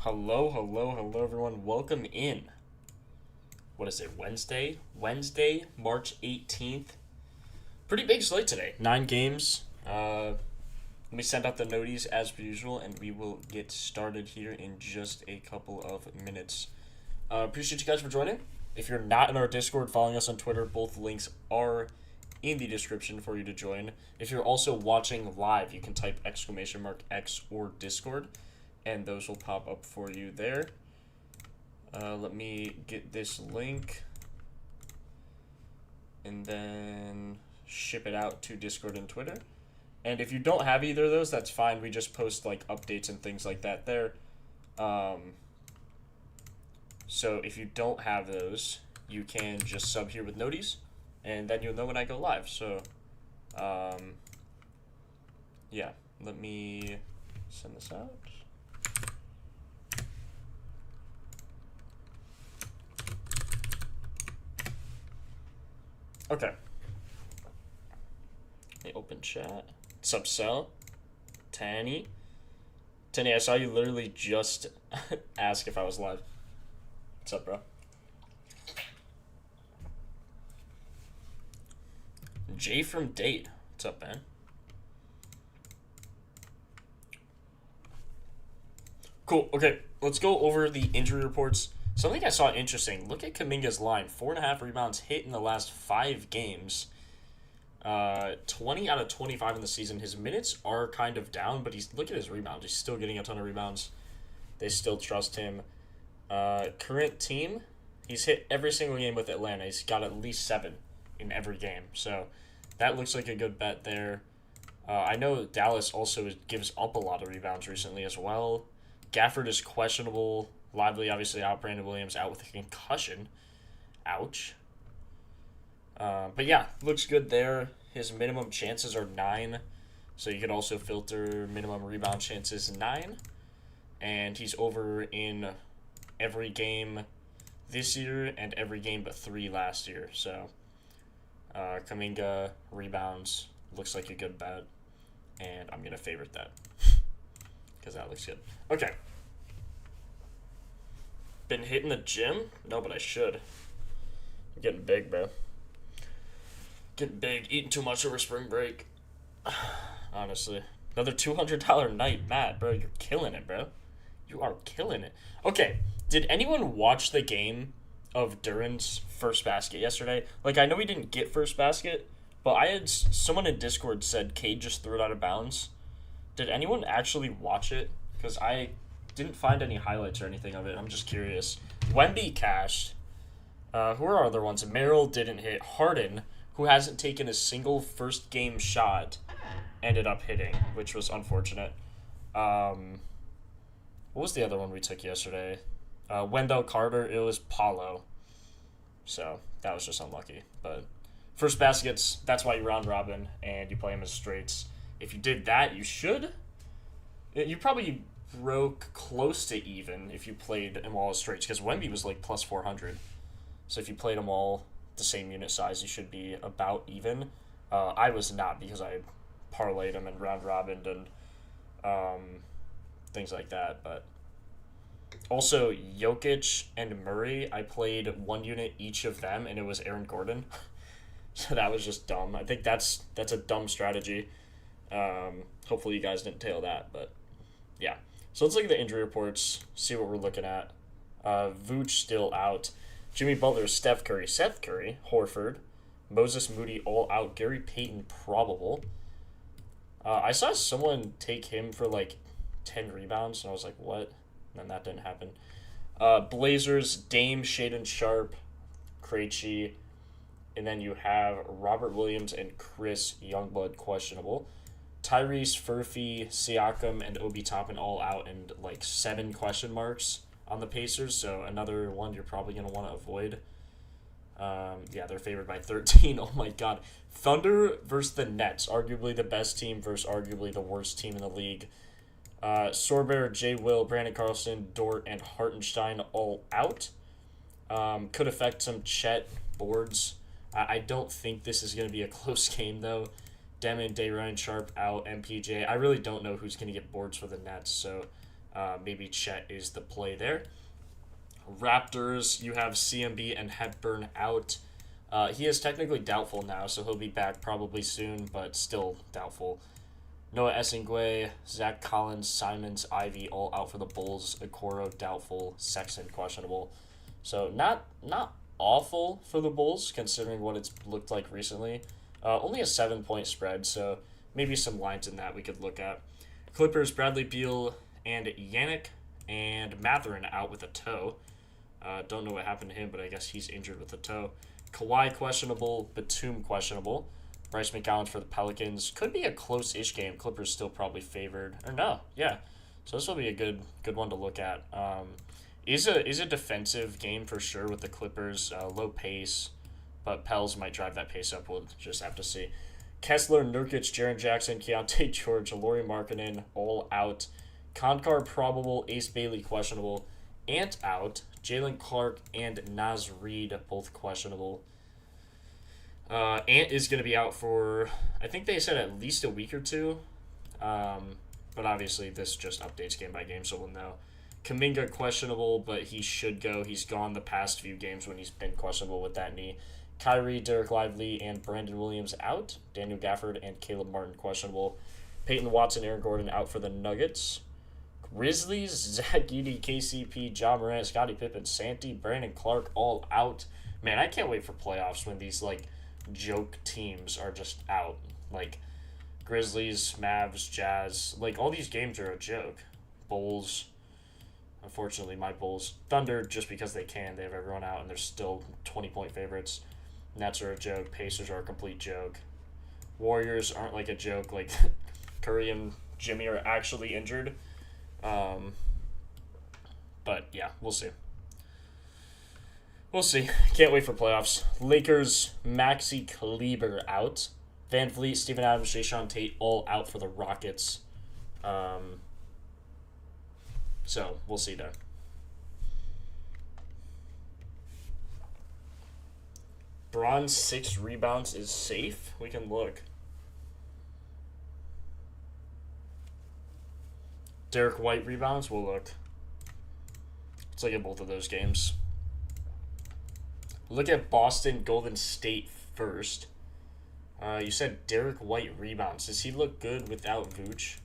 Hello, everyone. Welcome in. What is it, Wednesday? Wednesday, March 18th. Pretty big slate today. 9 games. Let me send out the noties as per usual, and we will get started here in just a couple of minutes. Appreciate you guys for joining. If you're not in our Discord, following us on Twitter, both links are in the description for you to join. If you're also watching live, you can type !X or Discord, and those will pop up for you there. Let me get this link and then ship it out to Discord and Twitter. And if you don't have either of those, that's fine. We just post like updates and things like that there. So if you don't have those, you can just sub here with noties, and then you'll know when I go live. So, yeah, let me send this out. Okay. Hey, open chat. Subcell. Tanny, I saw you literally just ask if I was live. What's up, bro? Jay from Date. What's up, man? Cool. Okay, let's go over the injury reports. Something I saw interesting. Look at Kuminga's line. 4.5 rebounds hit in the last 5 games. 20 out of 25 in the season. His minutes are kind of down, but look at his rebounds. He's still getting a ton of rebounds. They still trust him. Current team, he's hit every single game with Atlanta. He's got at least 7 in every game. So that looks like a good bet there. I know Dallas also gives up a lot of rebounds recently as well. Gafford is questionable. Lively, obviously, out. Brandon Williams out with a concussion. Ouch. But yeah, looks good there. His minimum chances are 9. So you could also filter minimum rebound chances 9. And he's over in every game this year and every game but 3 last year. So Kuminga rebounds looks like a good bet. And I'm going to favorite that. Because that looks good. Okay. Been hitting the gym? No, but I should. I'm getting big, bro. Getting big. Eating too much over spring break. Honestly. Another $200 night. Matt, bro, you're killing it, bro. You are killing it. Okay, did anyone watch the game of Duran's first basket yesterday? Like, I know he didn't get first basket, but I had someone in Discord said Cade just threw it out of bounds. Did anyone actually watch it? Because I didn't find any highlights or anything of it. I'm just curious. Wemby cashed. Who are our other ones? Merrill didn't hit. Harden, who hasn't taken a single first game shot, ended up hitting, which was unfortunate. What was the other one we took yesterday? Wendell Carter. It was Paulo. So that was just unlucky. But first baskets, that's why you round robin and you play them as straights. If you did that, you should. You probably broke close to even if you played them all as straights, because Wemby was like plus 400. So if you played them all the same unit size, you should be about even. I was not, because I parlayed them and round robined and things like that. But also Jokic and Murray, I played 1 unit each of them, and it was Aaron Gordon. So that was just dumb. I think that's a dumb strategy. Hopefully you guys didn't tail that, but yeah. So let's look at the injury reports, see what we're looking at. Vooch still out. Jimmy Butler, Steph Curry, Seth Curry, Horford, Moses Moody all out. Gary Payton probable. I saw someone take him for like 10 rebounds, and I was like, what? And then that didn't happen. Blazers, Dame, Shaedon Sharp, Krejci, and then you have Robert Williams and Chris Youngblood questionable. Tyrese, Furphy, Siakam, and Obi Toppin all out, and like 7 question marks on the Pacers, so another one you're probably going to want to avoid. Yeah, they're favored by 13. Oh my god. Thunder versus the Nets, arguably the best team versus arguably the worst team in the league. Sorber, Jay Will, Brandon Carlson, Dort, and Hartenstein all out. Could affect some Chet boards. I don't think this is going to be a close game, though. Demon, Ryan Sharp out, MPJ. I really don't know who's going to get boards for the Nets, so Maybe Chet is the play there. Raptors, you have CMB and Hepburn out. He is technically doubtful now, so he'll be back probably soon, but still doubtful. Noah Essingwe, Zach Collins, Simons, Ivy all out for the Bulls. Okoro doubtful, Sexton questionable. So not awful for the Bulls considering what it's looked like recently. Only a 7-point spread, so maybe some lines in that we could look at. Clippers, Bradley Beal and Yannick, and Matherin out with a toe. Don't know what happened to him, but I guess he's injured with a toe. Kawhi questionable, Batum questionable. Bryce McGowan for the Pelicans. Could be a close-ish game. Clippers still probably favored. Or no, yeah. So this will be a good one to look at. Is a defensive game for sure with the Clippers. Low pace, but Pels might drive that pace up. We'll just have to see. Kessler, Nurkic, Jaren Jackson, Keontae George, Lauri Markkanen, all out. Konkar probable, Ace Bailey questionable. Ant out. Jalen Clark and Naz Reid both questionable. Ant is going to be out for, I think they said at least a week or two. But obviously this just updates game by game, so we'll know. Kuminga questionable, but he should go. He's gone the past few games when he's been questionable with that knee. Kyrie, Derek Lively, and Brandon Williams out. Daniel Gafford and Caleb Martin questionable. Peyton Watson, Aaron Gordon out for the Nuggets. Grizzlies, Zach Edey, KCP, Ja Morant, Scottie Pippen, Santi, Brandon Clark all out. Man, I can't wait for playoffs when these joke teams are just out. Grizzlies, Mavs, Jazz, all these games are a joke. Bulls, unfortunately my Bulls. Thunder, just because they can, they have everyone out and they're still 20-point favorites. Nets are a joke. Pacers are a complete joke. Warriors aren't a joke. Curry and Jimmy are actually injured. But yeah, we'll see. We'll see. Can't wait for playoffs. Lakers, Maxi Kleber out. Van Vliet, Steven Adams, Jayshawn Tate all out for the Rockets. So we'll see there. Bron's 6 rebounds is safe. We can look. Derek White rebounds, we'll look. Let's look at both of those games. Look at Boston Golden State first. You said Derek White rebounds. Does he look good without Vooch?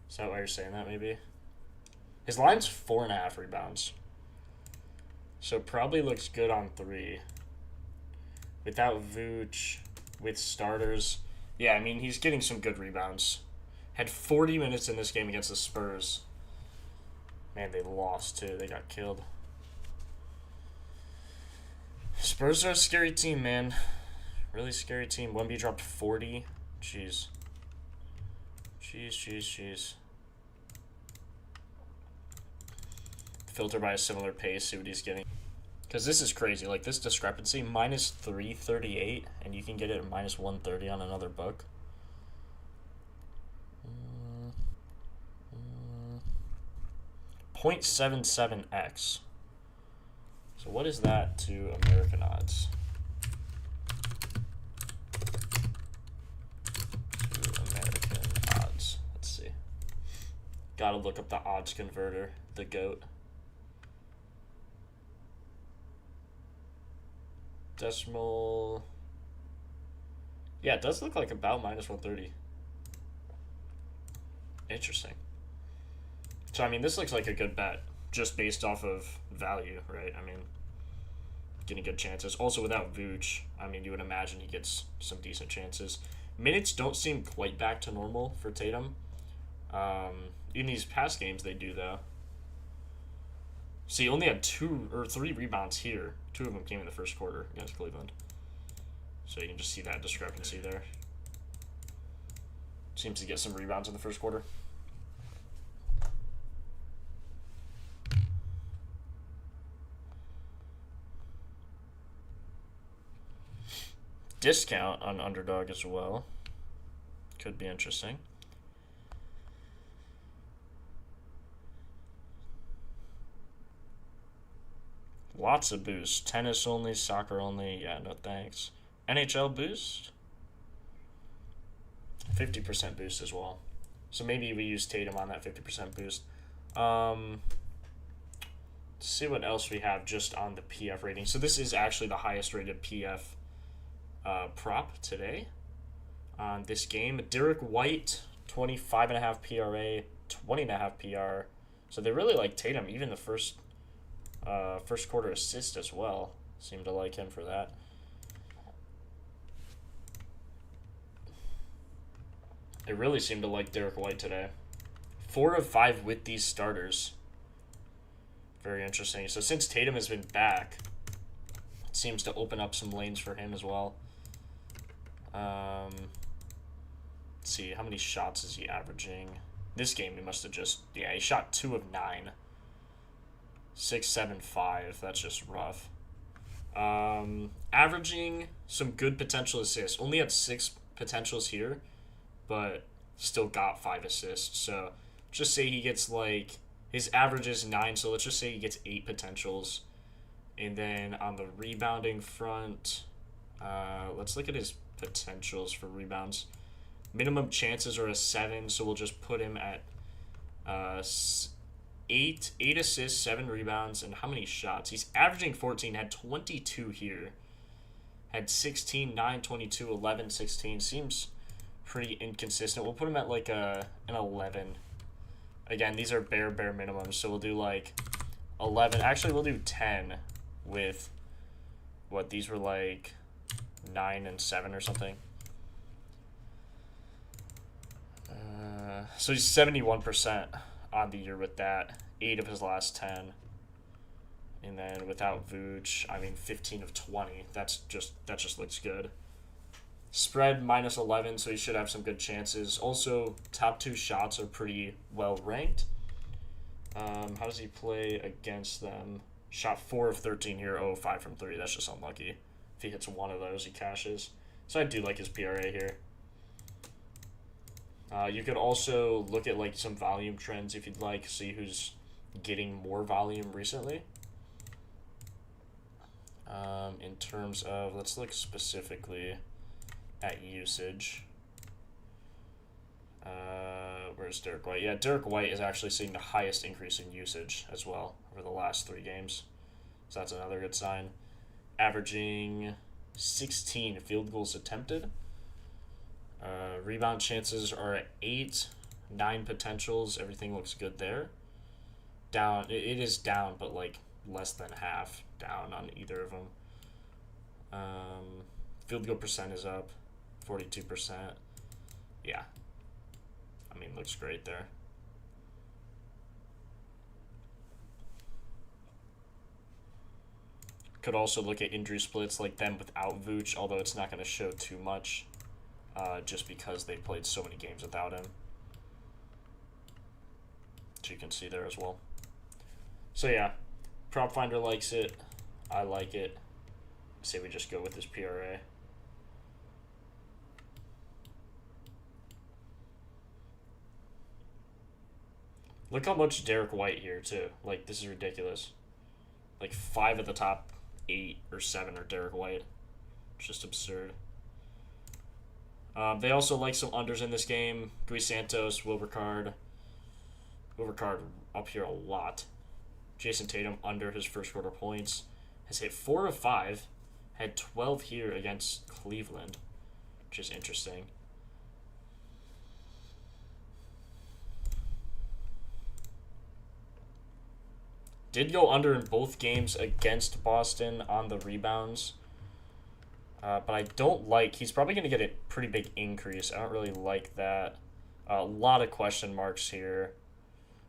Is that why you're saying that, maybe? His line's 4.5 rebounds. So probably looks good on 3. Without Vooch, with starters. Yeah, I mean, he's getting some good rebounds. Had 40 minutes in this game against the Spurs. Man, they lost, too. They got killed. Spurs are a scary team, man. Really scary team. Wemby dropped 40. Jeez. Jeez. Filter by a similar pace, see what he's getting. Because this is crazy. This discrepancy, minus 338, and you can get it at minus 130 on another book. 0.77x. So what is that to American odds? Let's see. Gotta look up the odds converter, the GOAT. Decimal. Yeah, it does look like about minus 130. Interesting. So, I mean, this looks like a good bet, just based off of value, right? I mean, getting good chances. Also, without Vooch, I mean, you would imagine he gets some decent chances. Minutes don't seem quite back to normal for Tatum. In these past games, they do, though. See, he only had 2 or 3 rebounds here. 2 of them came in the first quarter against Cleveland. So you can just see that discrepancy there. Seems to get some rebounds in the first quarter. Discount on underdog as well. Could be interesting. Lots of boosts. Tennis only, soccer only. Yeah, no thanks. NHL boost. 50% boost as well. So maybe we use Tatum on that 50% boost. Let's see what else we have just on the PF rating. So this is actually the highest rated PF prop today on this game. Derek White, 25.5 PRA, 20.5 PR. So they really like Tatum. Even the first quarter assist as well. Seem to like him for that. They really seem to like Derek White today. 4 of 5 with these starters. Very interesting. So since Tatum has been back, it seems to open up some lanes for him as well. Let's see, how many shots is he averaging? This game he must have just, yeah, he shot 2 of 9. 6, 7, 5. That's just rough. Averaging some good potential assists. Only had 6 potentials here, but still got 5 assists. So just say he gets like, his average is 9, so let's just say he gets 8 potentials. And then on the rebounding front, let's look at his potentials for rebounds. Minimum chances are a 7, so we'll just put him at 8 assists, 7 rebounds, and how many shots? He's averaging 14, had 22 here. Had 16, 9, 22, 11, 16. Seems pretty inconsistent. We'll put him at like an 11. Again, these are bare minimums, so we'll do like 11. Actually, we'll do 10 with what these were like 9 and 7 or something. So he's 71% on the year with that. 8 of his last 10. And then without Vooch, I mean 15 of 20. That just looks good. Spread minus 11, so he should have some good chances. Also, top 2 shots are pretty well ranked. How does he play against them? Shot 4 of 13 here, 0 of 5 from 3. That's just unlucky. If he hits one of those, he cashes. So I do like his PRA here. You could also look at like some volume trends if you'd like, see who's getting more volume recently. In terms of, let's look specifically at usage. Where's Derek White? Yeah, Derek White is actually seeing the highest increase in usage as well over the last 3 games. So that's another good sign. Averaging 16 field goals attempted. Rebound chances are at 8, 9 potentials. Everything looks good there. Down, it is down, but like less than half down on either of them. Field goal percent is up, 42%. Yeah. I mean, looks great there. Could also look at injury splits like them without Vooch, although it's not going to show too much just because they played so many games without him. Which you can see there as well. So yeah, Propfinder likes it. I like it. I say we just go with this PRA. Look how much Derek White here, too. Like, this is ridiculous. Like, 5 of the top 8 or 7 are Derek White. It's just absurd. They also like some unders in this game. Gui Santos, Wilbercard. Wilbercard up here a lot. Jason Tatum under his first quarter points. Has hit 4 of 5. Had 12 here against Cleveland, which is interesting. Did go under in both games against Boston on the rebounds. But I don't like, he's probably going to get a pretty big increase. I don't really like that. A lot of question marks here.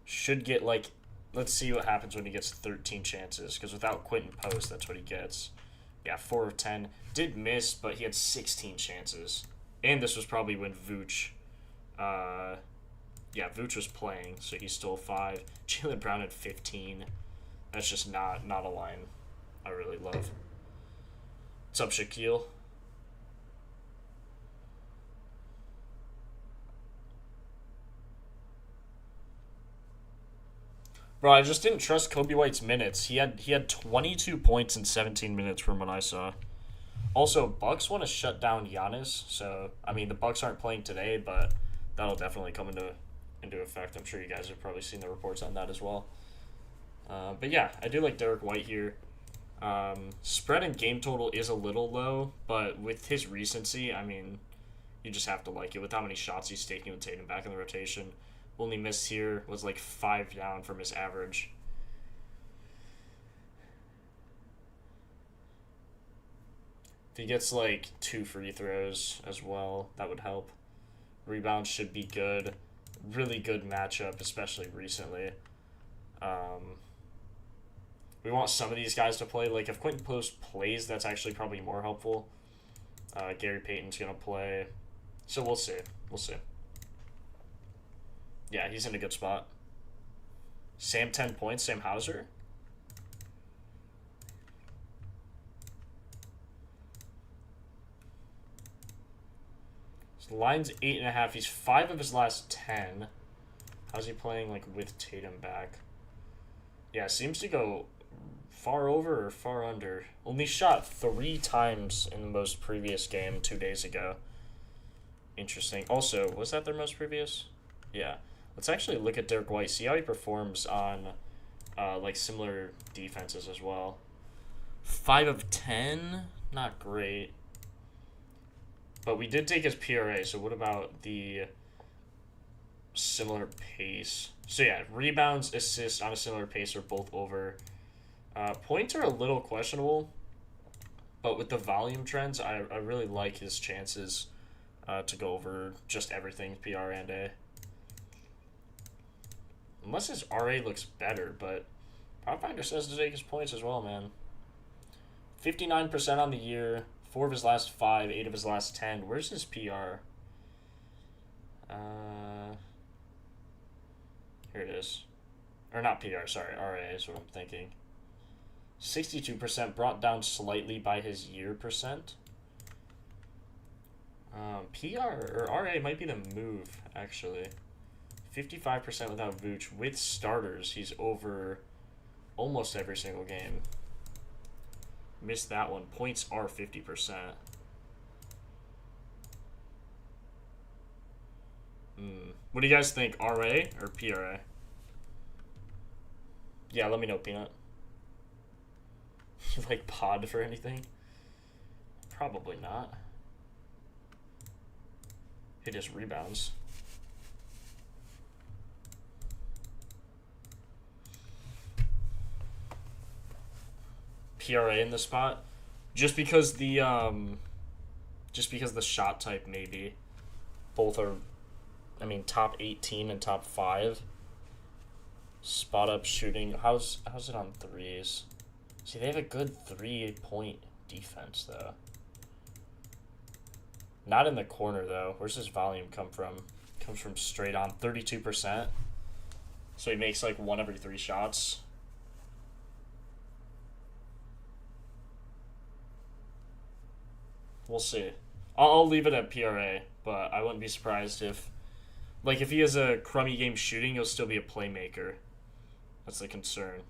Should get like, let's see what happens when he gets 13 chances. Because without Quentin Post, that's what he gets. Yeah, 4 of 10. Did miss, but he had 16 chances. And this was probably when Vooch, Vooch was playing, so he stole 5. Jaylen Brown had 15. That's just not a line I really love. What's up, Shaquille? Bro, I just didn't trust Kobe White's minutes. He had 22 points in 17 minutes from what I saw. Also, Bucks want to shut down Giannis, so I mean the Bucks aren't playing today, but that'll definitely come into effect. I'm sure you guys have probably seen the reports on that as well. But yeah, I do like Derek White here. Spread and game total is a little low, but with his recency, I mean, you just have to like it. With how many shots he's taking with Tatum back in the rotation, only miss here was like 5 down from his average. If he gets like 2 free throws as well, that would help. Rebounds should be good. Really good matchup, especially recently. We want some of these guys to play. Like, if Quentin Post plays, that's actually probably more helpful. Gary Payton's going to play. So we'll see. We'll see. Yeah, he's in a good spot. Sam 10 points. Sam Hauser. So line's 8.5. He's 5 of his last 10. How's he playing, like, with Tatum back? Yeah, seems to go far over or far under. Only shot 3 times in the most previous game 2 days ago. Interesting. Also, was that their most previous? Yeah. Let's actually look at Derek White, see how he performs on like similar defenses as well. 5 of 10, not great. But we did take his PRA, so what about the similar pace? So yeah, rebounds, assists on a similar pace are both over. Points are a little questionable, but with the volume trends, I really like his chances to go over just everything, PR and A. Unless his RA looks better, but Propfinder says to take his points as well, man. 59% on the year, 4 of his last 5, 8 of his last 10. Where's his PR? Here it is. Or not PR, sorry, RA is what I'm thinking. 62%, brought down slightly by his year percent. PR or RA might be the move, actually. 55% without Vooch. With starters, he's over almost every single game. Missed that one. Points are 50%. What do you guys think, RA or PRA? Yeah, let me know, Peanut. You like pod for anything? Probably not. He just rebounds. PRA in the spot, just because the shot type maybe both are, I mean, top 18 and top 5. Spot up shooting. How's it on threes? See, they have a good 3-point defense though. Not in the corner though. Where's his volume come from? Comes from straight on, 32%. So he makes like 1 every 3 shots. We'll see. I'll leave it at PRA, but I wouldn't be surprised if, like, if he has a crummy game shooting, he'll still be a playmaker. That's the concern.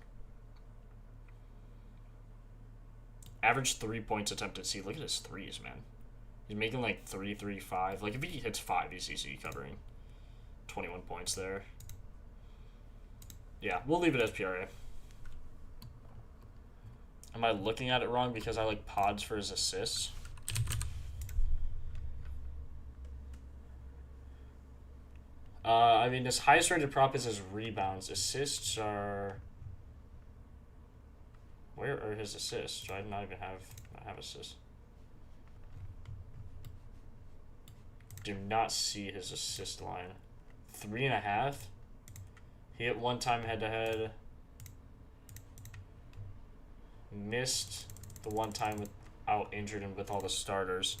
Average 3 points attempted. See, look at his threes, man. He's making like 3, 3, 5. Like, if he hits 5, he's easy covering. 21 points there. Yeah, we'll leave it as PRA. Am I looking at it wrong because I like pods for his assists? I mean, his highest rated prop is his rebounds. Assists are... Where are his assists? I do not even have assists. Do not see his assist line. 3.5. He hit 1 time head-to-head. Missed the 1 time without injured and with all the starters.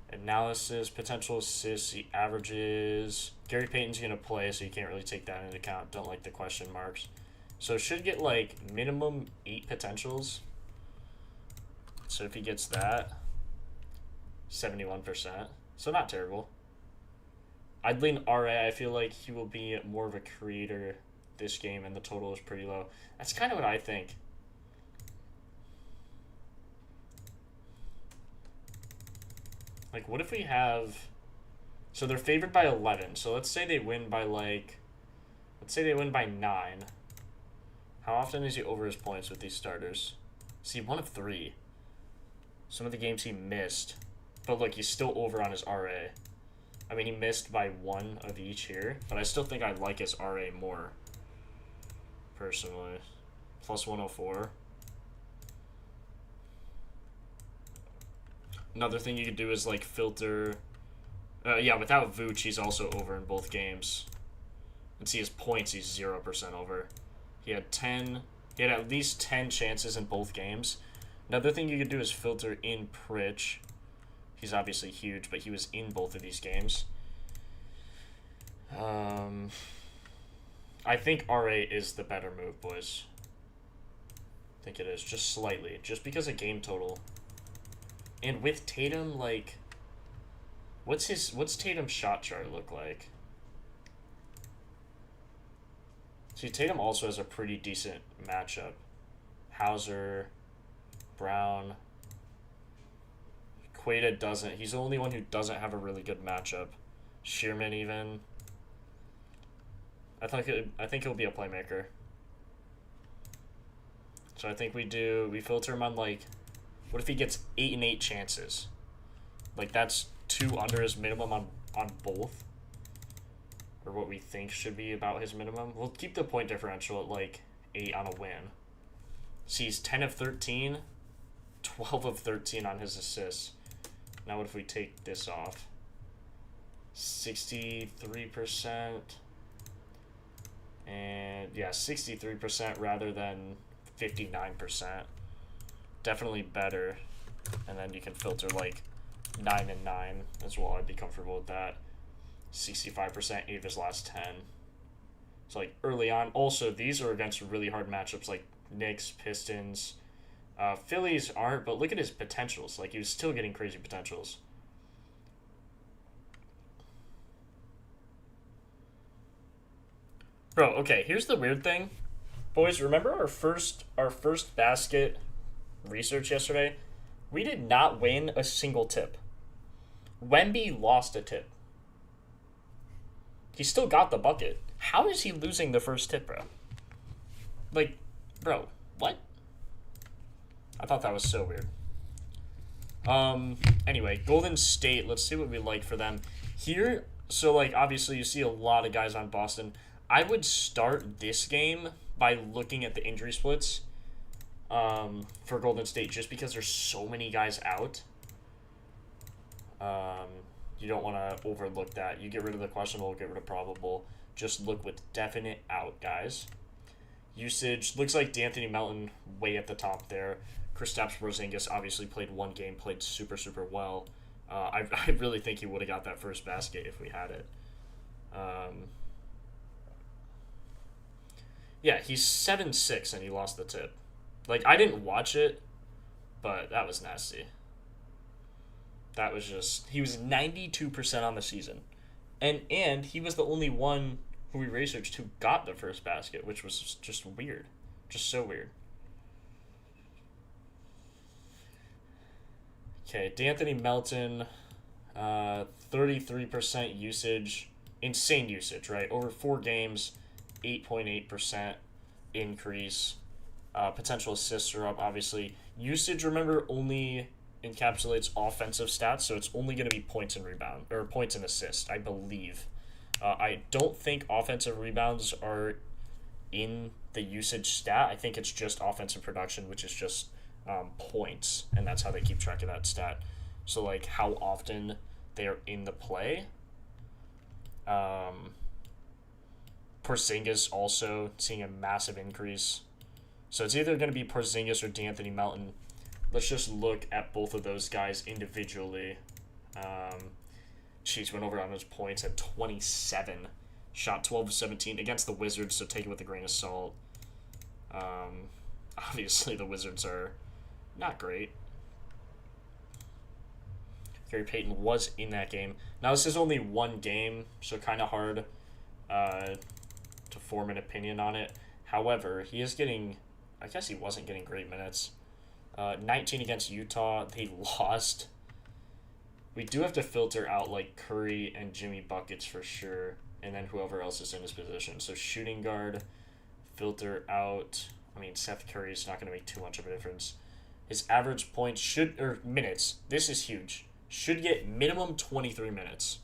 Analysis, potential assists, he averages. Gary Payton's going to play, so you can't really take that into account. Don't like the question marks. So should get like minimum 8 potentials. So if he gets that, 71%. So not terrible. I'd lean RA. I feel like he will be more of a creator this game, and the total is pretty low. That's kind of what I think. Like, what if we have So they're favored by 11. So let's say they win by like, let's say they win by 9. How often is he over his points with these starters? See, 1 of 3. Some of the games he missed. But look, he's still over on his RA. I mean, he missed by 1 of each here. But I still think I like his RA more. Personally. Plus 104. Another thing you could do is like filter. Yeah, without Vooch, he's also over in both games. And see his points, he's 0% over. He had at least 10 chances in both games. Another thing you could do is filter in Pritch. He's obviously huge, but he was in both of these games. I think RA is the better move, boys. I think it is, just slightly. Just because of game total. And with Tatum, like... What's Tatum's shot chart look like? See, Tatum also has a pretty decent matchup. Hauser, Brown. Quaida doesn't. He's the only one who doesn't have a really good matchup. Shearman even. I think he'll be a playmaker. So I think we filter him on like, what if he gets 8 and 8 chances? Like that's 2 under his minimum on both. Or what we think should be about his minimum. We'll keep the point differential at like 8 on a win. See, he's 10 of 13, 12 of 13 on his assists. Now what if we take this off? 63%. And yeah, 63% rather than 59%. Definitely better. And then you can filter like 9 and 9 as well. I'd be comfortable with that. 65%, 8 of his last 10. So like early on. Also, these are against really hard matchups like Knicks, Pistons. Phillies aren't, but look at his potentials. Like he was still getting crazy potentials. Bro, okay, here's the weird thing. Boys, remember our first basket research yesterday? We did not win a single tip. Wemby lost a tip. He still got the bucket. How is he losing the first tip, bro? Like, bro, what? I thought that was so weird. Anyway, Golden State, let's see what we like for them. Here, so like obviously you see a lot of guys on Boston. I would start this game by looking at the injury splits for Golden State just because there's so many guys out. You don't want to overlook that. You get rid of the questionable, get rid of probable. Just look with definite out, guys. Usage, looks like D'Anthony Melton way at the top there. Kristaps Porzingis obviously played one game, played super, super well. I really think he would have got that first basket if we had it. Yeah, he's 7'6", and he lost the tip. Like, I didn't watch it, but that was nasty. That was just... He was 92% on the season. And he was the only one who we researched who got the first basket, which was just weird. Just so weird. Okay, D'Anthony Melton, 33% usage. Insane usage, right? Over 4 games, 8.8% increase. Potential assists are up, obviously. Usage, remember, only encapsulates offensive stats, so it's only going to be points and rebound, or points and assists, I believe. I don't think offensive rebounds are in the usage stat. I think it's just offensive production, which is just points, and that's how they keep track of that stat. So, like, how often they are in the play. Porzingis also seeing a massive increase. So it's either going to be Porzingis or D'Anthony Melton. Let's just look at both of those guys individually. Went over on his points at 27. Shot 12 of 17 against the Wizards, so take it with a grain of salt. Obviously, the Wizards are not great. Gary Payton was in that game. Now, this is only one game, so kind of hard to form an opinion on it. However, he is getting... I guess he wasn't getting great minutes. 19 against Utah. They lost. We do have to filter out like Curry and Jimmy buckets for sure, and then whoever else is in his position. So shooting guard, filter out. I mean, Seth Curry is not going to make too much of a difference. His average points or minutes. This is huge. Should get minimum 23 minutes.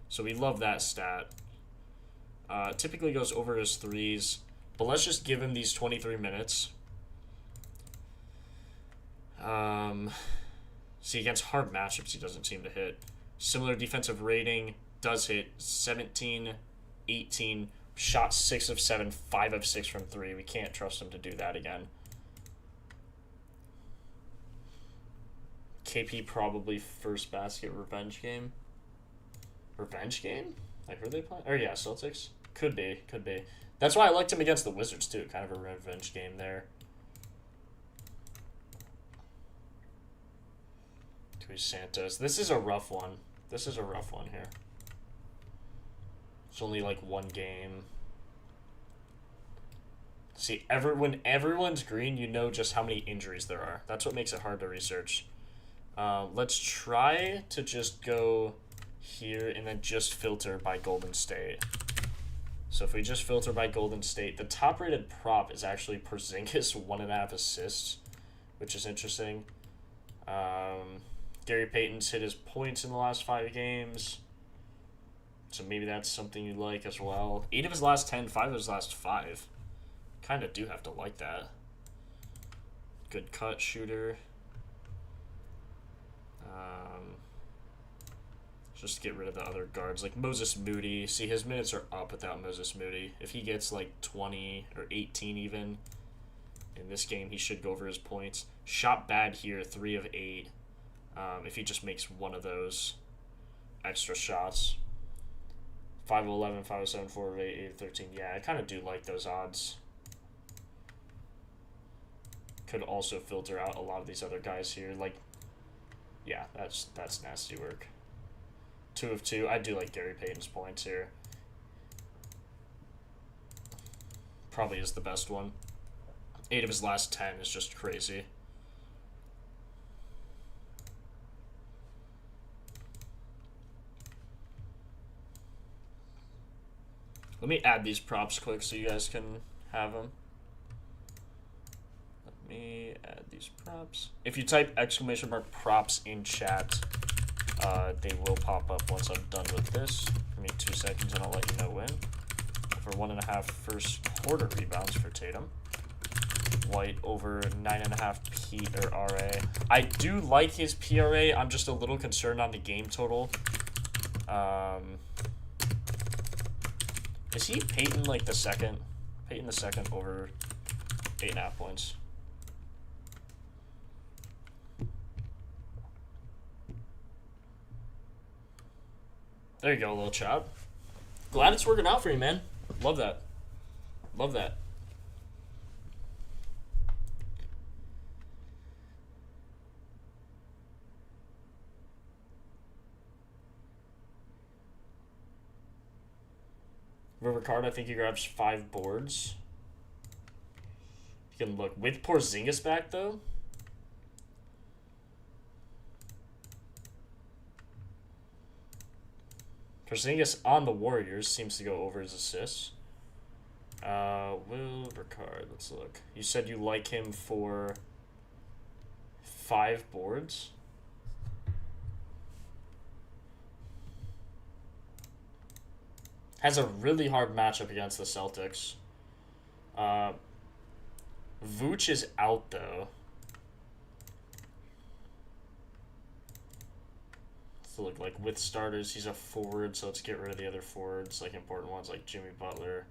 So we love that stat. Typically goes over his threes, but let's just give him these 23 minutes. See, against hard matchups, he doesn't seem to hit. Similar defensive rating, does hit 17, 18, shot 6 of 7, 5 of 6 from 3. We can't trust him to do that again. KP probably first basket revenge game. Revenge game? Like, who are they playing? Oh, yeah, Celtics. Could be. That's why I liked him against the Wizards, too. Kind of a revenge game there. Tui Santos. This is a rough one. Here. It's only like one game. See, when everyone's green, you know just how many injuries there are. That's what makes it hard to research. Let's try to just go here and then just filter by Golden State. So if we just filter by Golden State, the top rated prop is actually Porzingis 1.5 assists, which is interesting. Gary Payton's hit his points in the last 5 games, so maybe that's something you like as well. 8 of his last 10, 5 of his last 5. Kind of do have to like that. Good cut shooter. Just get rid of the other guards. Like Moses Moody. See, his minutes are up without Moses Moody. If he gets like 20 or 18 even in this game, he should go over his points. Shot bad here, 3 of 8. If he just makes one of those extra shots. 5 of 11, 5 of 7, 4 of 8, 8 of 13. Yeah, I kind of do like those odds. Could also filter out a lot of these other guys here. Like, yeah, that's nasty work. 2 of 2. I do like Gary Payton's points here. Probably is the best one. 8 of his last 10 is just crazy. Let me add these props quick so you guys can have them. Let me add these props. If you type !props in chat, they will pop up once I'm done with this. Give me 2 seconds and I'll let you know when. For 1.5 first quarter rebounds for Tatum. White over 9.5 PRA. I do like his PRA. I'm just a little concerned on the game total. Is he Peyton like the second? Peyton the second over 8.5 points. There you go, little chop. Glad it's working out for you, man. Love that. Love that. River Card, I think he grabs 5 boards. You can look. With Porzingis back, though. Porzingis on the Warriors seems to go over his assists. Will Ricard, let's look. You said you like him for 5 boards? Has a really hard matchup against the Celtics. Vooch is out, though. So look, like with starters, he's a forward, so let's get rid of the other forwards, like important ones like Jimmy Butler.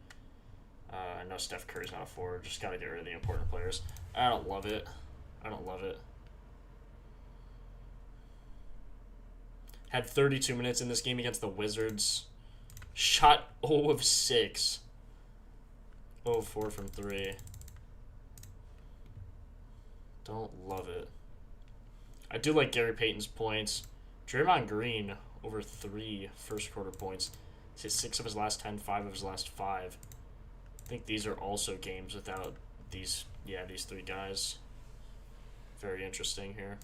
I know Steph Curry's not a forward, just gotta get rid of the important players. I don't love it. Had 32 minutes in this game against the Wizards. Shot 0 of 6. 0 of 4 from 3. Don't love it. I do like Gary Payton's points. Draymond Green over 3 first quarter points. He's hit 6 of his last 10, 5 of his last 5. I think these are also games without these 3 guys. Very interesting here.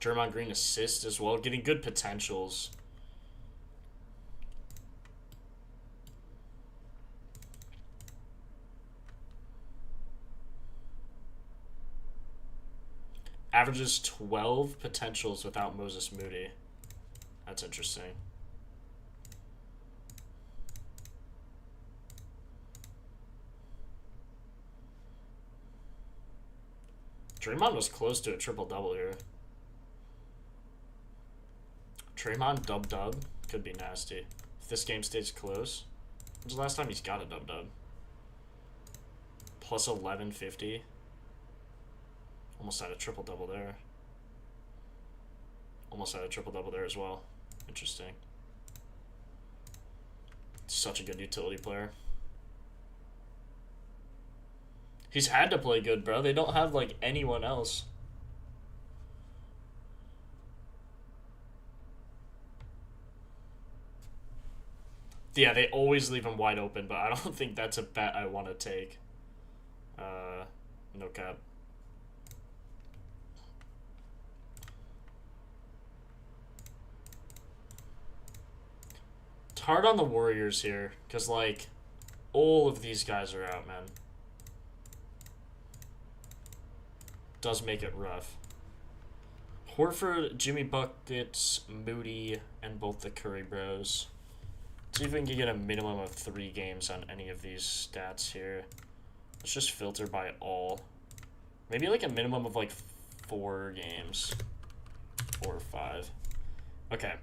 Draymond Green assist as well, getting good potentials. Averages 12 potentials without Moses Moody. That's interesting. Draymond was close to a triple-double here. Draymond dub-dub could be nasty. If this game stays close. When's the last time he's got a dub-dub? Plus 1150. Almost had a triple-double there. Almost had a triple-double there as well. Interesting. Such a good utility player. He's had to play good, bro. They don't have, like, anyone else. Yeah, they always leave him wide open, but I don't think that's a bet I want to take. No cap. It's hard on the Warriors here, because, like, all of these guys are out, man. Does make it rough. Horford, Jimmy Buckets, Moody, and both the Curry bros. Let's see if we can get a minimum of 3 games on any of these stats here. Let's just filter by all. Maybe like a minimum of like 4 games. 4 or 5. Okay.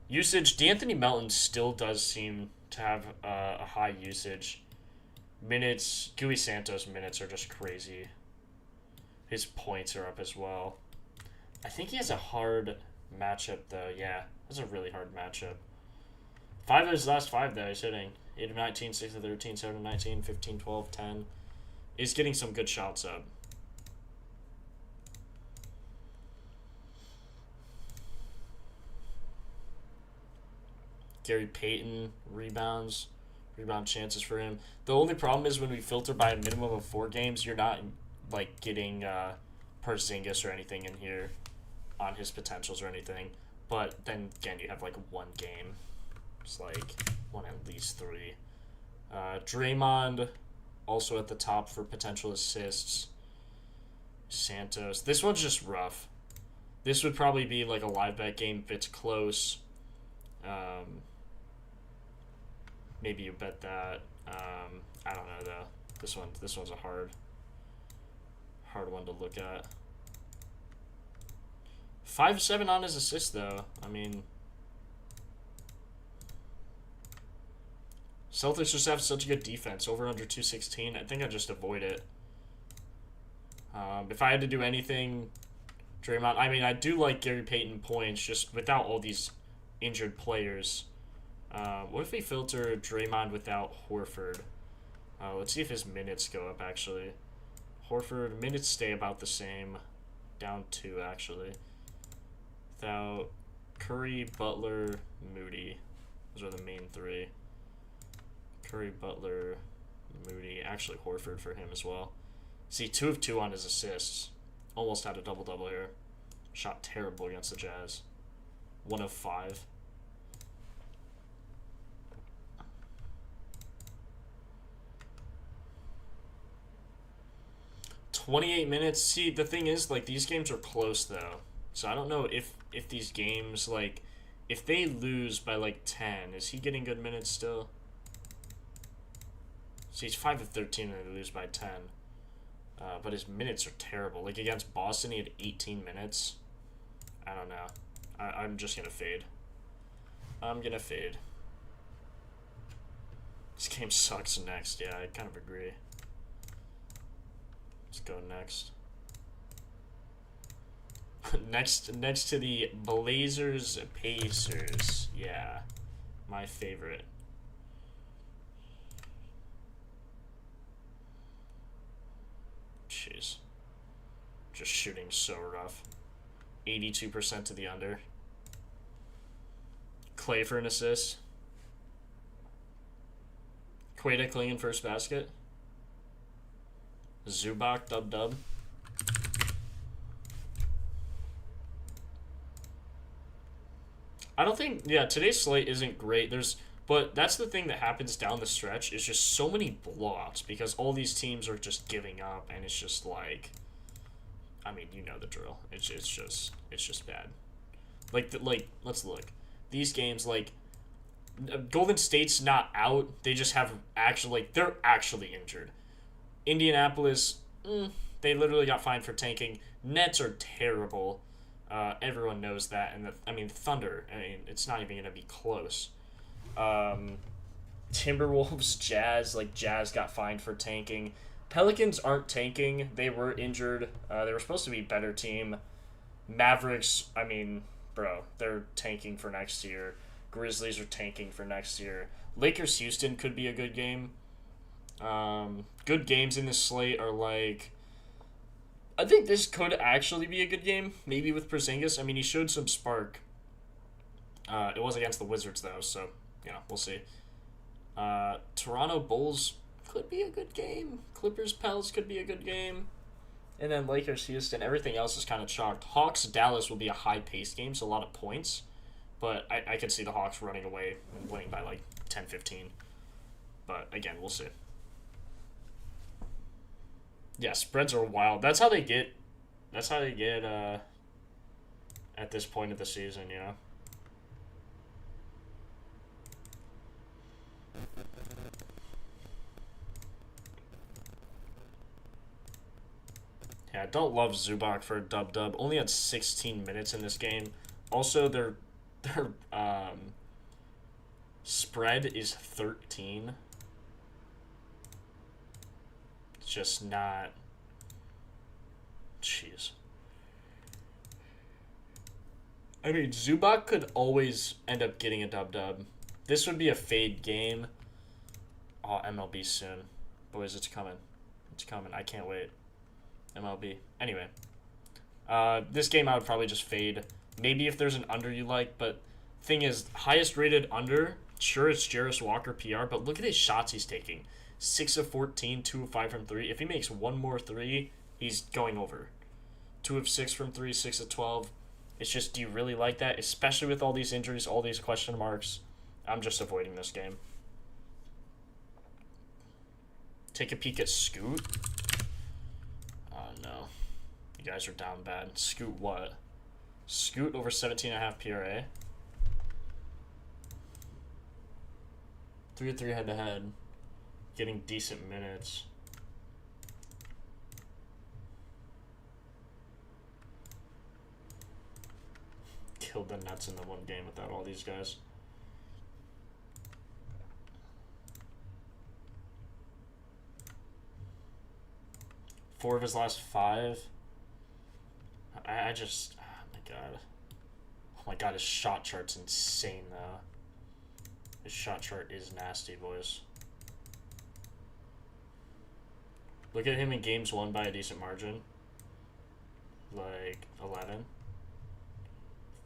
Usage. D'Anthony Melton still does seem to have a high usage. Minutes. Gui Santos minutes are just crazy. His points are up as well. I think he has a hard matchup, though. Yeah, that's a really hard matchup. 5 of his last 5, though, he's hitting. 8 of 19, 6 of 13, 7 of 19, 15, 12, 10. He's getting some good shots up. Gary Payton, rebounds. Rebound chances for him. The only problem is when we filter by a minimum of 4 games, you're not like getting Porzingis or anything in here on his potentials or anything. But then again, you have like 1 game. It's like one at least 3. Draymond also at the top for potential assists. Santos. This one's just rough. This would probably be like a live bet game if it's close. Maybe you bet that. I don't know though. This one's a hard one to look at. 5-7 on his assist though. I mean, Celtics just have such a good defense. Over under 216. I think I just avoid it. If I had to do anything, Draymond. I mean, I do like Gary Payton points just without all these injured players. What if we filter Draymond without Horford? Let's see if his minutes go up, actually. Horford, minutes stay about the same. Down 2, actually. Without Curry, Butler, Moody. Those are the main 3. Curry, Butler, Moody. Actually, Horford for him as well. See, 2 of 2 on his assists. Almost had a double-double here. Shot terrible against the Jazz. 1 of 5. $28 minutes. See, the thing is, like, these games are close, though. So I don't know if these games, like, if they lose by, like, 10, is he getting good minutes still? See, he's 5 of 13 and they lose by 10. But his minutes are terrible. Like, against Boston, he had 18 minutes. I don't know. I'm just going to fade. I'm going to fade. This game sucks next. Yeah, I kind of agree. Let's go next. next to the Blazers Pacers. Yeah, my favorite. Jeez. Just shooting so rough. 82% to the under. Clay for an assist. Queta clinging first basket. Zubac dub-dub. I don't think. Yeah, today's slate isn't great. But that's the thing that happens down the stretch is just so many blowouts because all these teams are just giving up, and it's just like, I mean, you know the drill. It's just bad. Like let's look. These games like Golden State's not out. They just have actually like they're actually injured. Indianapolis, they literally got fined for tanking. Nets are terrible. Everyone knows that, and I mean Thunder. I mean it's not even gonna be close. Um, Timberwolves, Jazz, like Jazz got fined for tanking. Pelicans aren't tanking. They were injured. They were supposed to be a better team. Mavericks, I mean, bro, they're tanking for next year. Grizzlies are tanking for next year. Lakers Houston could be a good game. Good games in this slate are like. I think this could actually be a good game. Maybe with Porzingis. I mean, he showed some spark. It was against the Wizards though, so we'll see. Toronto Bulls could be a good game. Clippers Pels could be a good game. And then Lakers Houston. Everything else is kind of chalked. Hawks Dallas will be a high paced game, so a lot of points. But I could see the Hawks running away and winning by like 10-15. But again, we'll see. Yeah, spreads are wild. That's how they get. That's how they get. At this point of the season, Yeah, I don't love Zubac for a dub. Only had 16 minutes in this game. Also, their spread is 13. It's just not. Jeez. I mean, Zubac could always end up getting a dub. This would be a fade game. Oh, MLB soon. Boys, it's coming. It's coming. I can't wait. MLB. Anyway. This game I would probably just fade. Maybe if there's an under you like, but thing is, highest rated under, sure it's Jarris Walker PR, but look at his shots he's taking. 6 of 14, 2 of 5 from 3. If he makes one more 3, he's going over. 2 of 6 from 3, 6 of 12. It's just, do you really like that? Especially with all these injuries, all these question marks. I'm just avoiding this game. Take a peek at Scoot. Oh, no. You guys are down bad. Scoot what? Scoot over 17.5 PRA. 3-3 head-to-head. Getting decent minutes. Killed the Nets in the one game without all these guys. Four of his last 5. I just... Oh, my God. Oh, my God. His shot chart's insane, though. His shot chart is nasty, boys. Look at him in games won by a decent margin. Like, 11.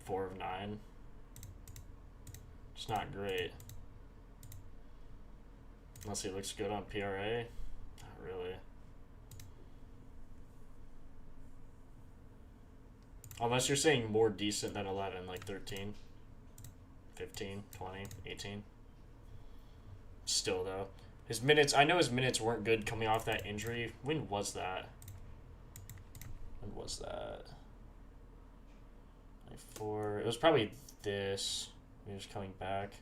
4 of 9. It's not great. Unless he looks good on PRA. Not really. Unless you're saying more decent than 11, like 13, 15, 20, 18. Still, though. His minutes, I know his minutes weren't good coming off that injury. When was that? When was that? 4. It was probably this. He was coming back.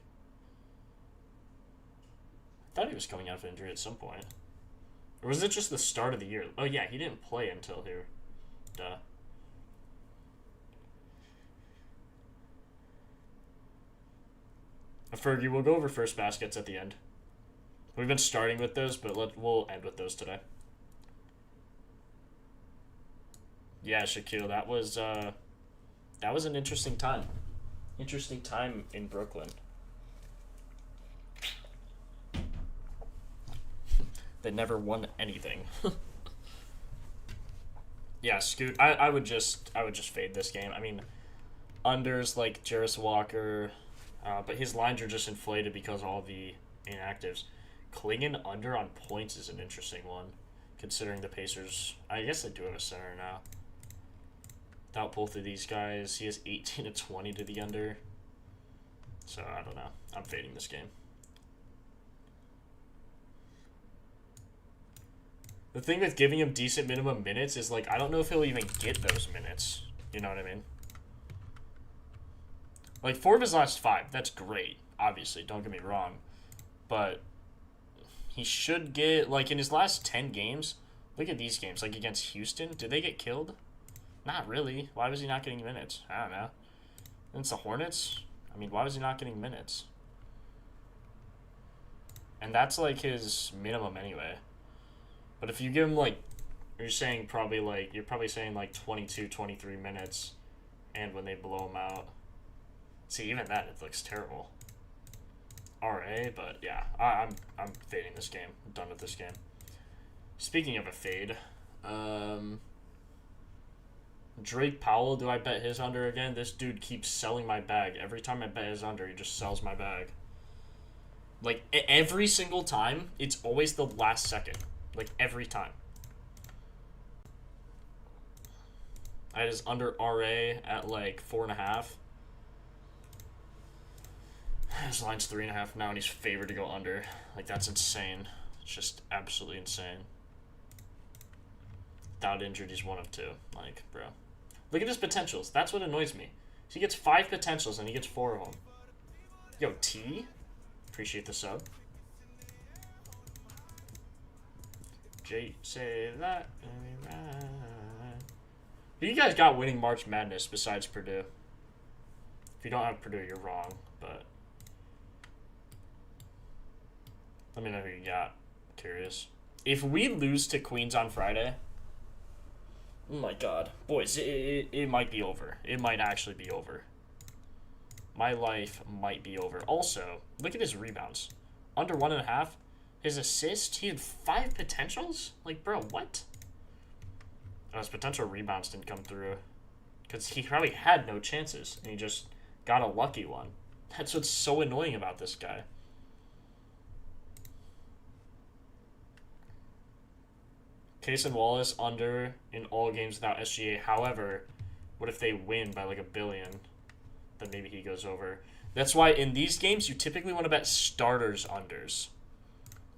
I thought he was coming out of injury at some point. Or was it just the start of the year? Oh, yeah, he didn't play until here. Duh. Fergie, we'll go over first baskets at the end. We've been starting with those, but we'll end with those today. Yeah, Shaquille, that was an interesting time. Interesting time in Brooklyn. They never won anything. Yeah, Scoot. I would just fade this game. I mean, unders like Jarris Walker, but his lines are just inflated because of all the inactives. Klingon under on points is an interesting one, considering the Pacers. I guess they do have a center now. Without both of these guys, he has 18 to 20 to the under. So I don't know. I'm fading this game. The thing with giving him decent minimum minutes is, like, I don't know if he'll even get those minutes. You know what I mean? Like, 4 of his last 5, that's great, obviously, don't get me wrong. But he should get, like, in his last 10 games, look at these games, like, against Houston, did they get killed? Not really. Why was he not getting minutes? I don't know. And it's the Hornets? I mean, why was he not getting minutes? And that's, like, his minimum anyway. But if you give him, like, you're probably saying, like, 22, 23 minutes, and when they blow him out. See, even that, it looks terrible. RA, but yeah, I'm fading this game. I'm done with this game. Speaking of a fade, Drake Powell, do I bet his under again? This dude keeps selling my bag. Every time I bet his under, he just sells my bag. Like, every single time, it's always the last second. Like, every time. I had his under RA at, like, 4.5. His line's 3.5 now, and he's favored to go under. Like, that's insane. It's just absolutely insane. Without injured, he's 1 of 2. Like, bro. Look at his potentials. That's what annoys me. So he gets 5 potentials, and he gets 4 of them. Yo, T? Appreciate the sub. Jay, say that. Who you guys got winning March Madness besides Purdue? If you don't have Purdue, you're wrong, but let me know who you got. Curious. If we lose to Queens on Friday, oh my god. Boys, it might be over. It might actually be over. My life might be over. Also, look at his rebounds. Under 1.5. His assist, he had 5 potentials? Like, bro, what? Oh, his potential rebounds didn't come through. Because he probably had no chances, and he just got a lucky one. That's what's so annoying about this guy. Case and Wallace under in all games without SGA. However, what if they win by like $1 billion? Then maybe he goes over. That's why in these games, you typically want to bet starters unders.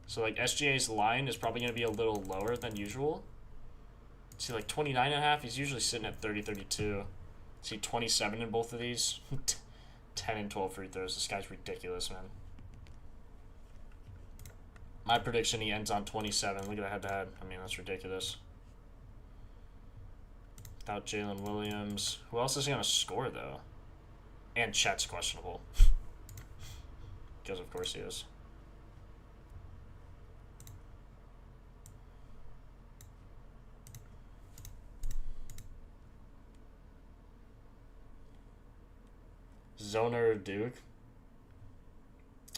So, like, SGA's line is probably going to be a little lower than usual. See, like, 29.5, he's usually sitting at 30, 32. See, 27 in both of these. 10 and 12 free throws. This guy's ridiculous, man. My prediction, he ends on 27. Look at that head-to-head. I mean, that's ridiculous. Without Jalen Williams. Who else is he going to score, though? And Chet's questionable. Because, of course, he is. Zoner or Duke?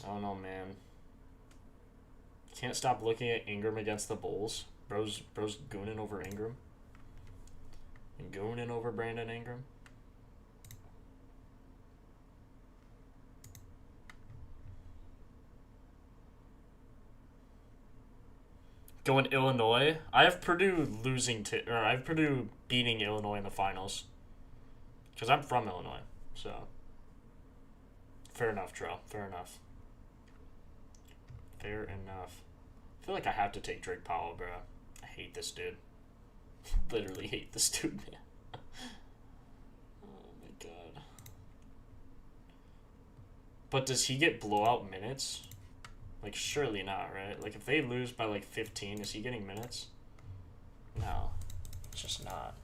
I don't know, man. Can't stop looking at Ingram against the Bulls. Bro's gooning over Ingram. And gooning over Brandon Ingram. Going Illinois. I have Purdue I have Purdue beating Illinois in the finals. Because I'm from Illinois, so. Fair enough, Trell. Fair enough. Fair enough. I feel like I have to take Drake Powell, bro. I hate this dude. Literally hate this dude, man. Oh my god. But does he get blowout minutes? Like, surely not, right? Like, if they lose by, like, 15, is he getting minutes? No. It's just not.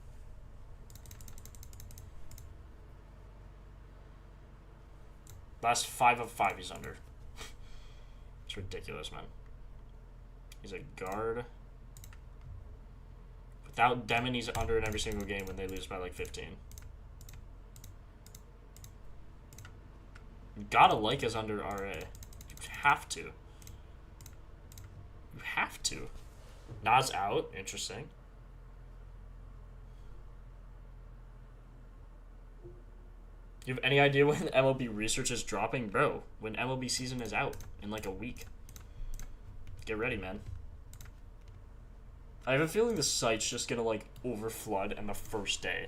Last 5 of 5 he's under. It's ridiculous, man. He's a guard. Without Demon, he's under in every single game when they lose by, like, 15. You gotta like his under RA. You have to. You have to. Nas out. Interesting. You have any idea when MLB research is dropping? Bro, when MLB season is out in like a week. Get ready, man. I have a feeling the site's just gonna like overflood on the first day.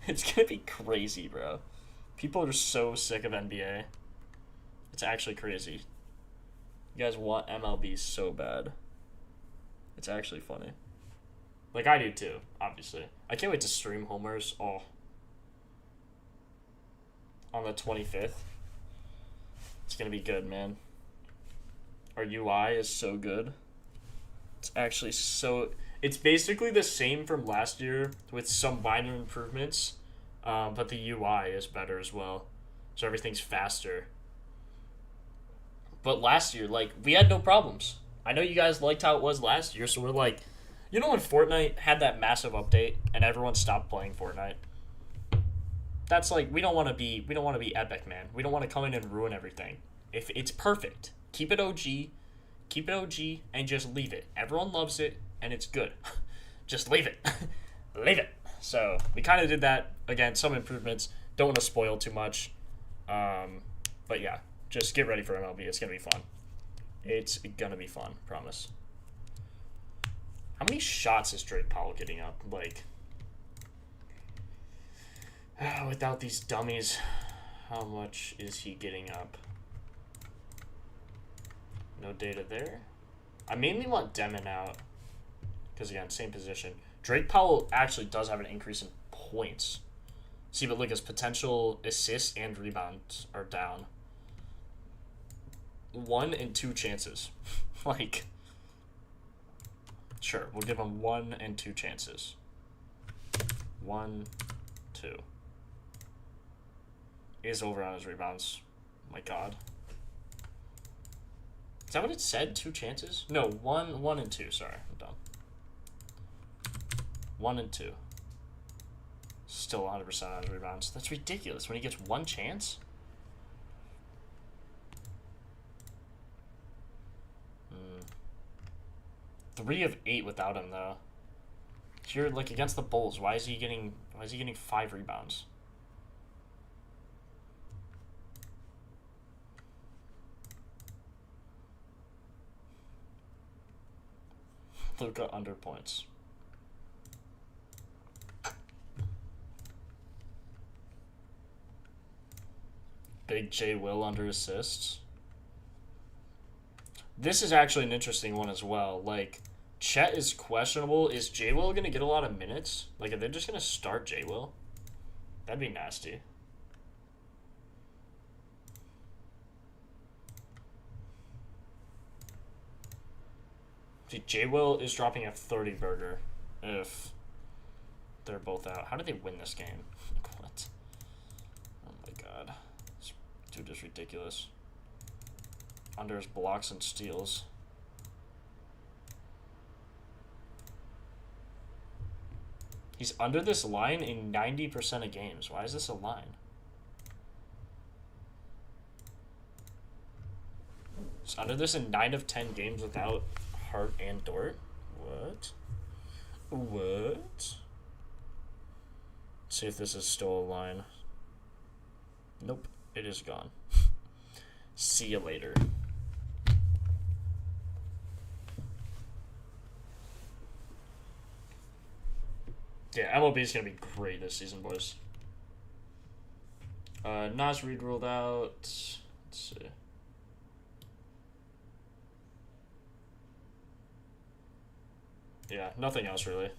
It's gonna be crazy, bro. People are so sick of NBA. It's actually crazy. You guys want MLB so bad. It's actually funny. Like, I do too, obviously. I can't wait to stream homers. Oh. On the 25th. It's gonna be good, man. Our UI is so good. It's actually so... It's basically the same from last year with some minor improvements. But the UI is better as well. So everything's faster. But last year, like, we had no problems. I know you guys liked how it was last year, so we're like... You know when Fortnite had that massive update and everyone stopped playing Fortnite? That's like, we don't want to be Epic, man. We don't want to come in and ruin everything. If it's perfect, keep it OG, and just leave it. Everyone loves it, and it's good. Just leave it. Leave it. So, we kind of did that. Again, some improvements. Don't want to spoil too much. But yeah, just get ready for MLB. It's going to be fun. It's going to be fun, promise. How many shots is Drake Powell getting up? Like, without these dummies, how much is he getting up? No data there. I mainly want Demon out. Because, again, same position. Drake Powell actually does have an increase in points. See, but look, his potential assists and rebounds are down. 1 and 2 chances. Like, sure, we'll give him 1 and 2 chances. 1, 2. Is over on his rebounds. My God. Is that what it said? 2 chances? No, 1 and 2. Sorry, I'm dumb. 1 and 2. Still 100% on his rebounds. That's ridiculous. When he gets 1 chance? 3 of 8 without him though. Here, like against the Bulls, why is he getting 5 rebounds? Luka under points. Big J Will under assists. This is actually an interesting one as well. Like, Chet is questionable. Is J Will going to get a lot of minutes? Like, are they just going to start J Will? That'd be nasty. See, J Will is dropping a 30 burger if they're both out. How did they win this game? What? Oh my God. This dude is ridiculous. Under his blocks and steals. He's under this line in 90% of games. Why is this a line? He's under this in 9 of 10 games without Hart and Dort. What? What? Let's see if this is still a line. Nope, it is gone. See you later. Yeah, MLB is going to be great this season, boys. Nas Reed ruled out. Let's see. Yeah, nothing else really.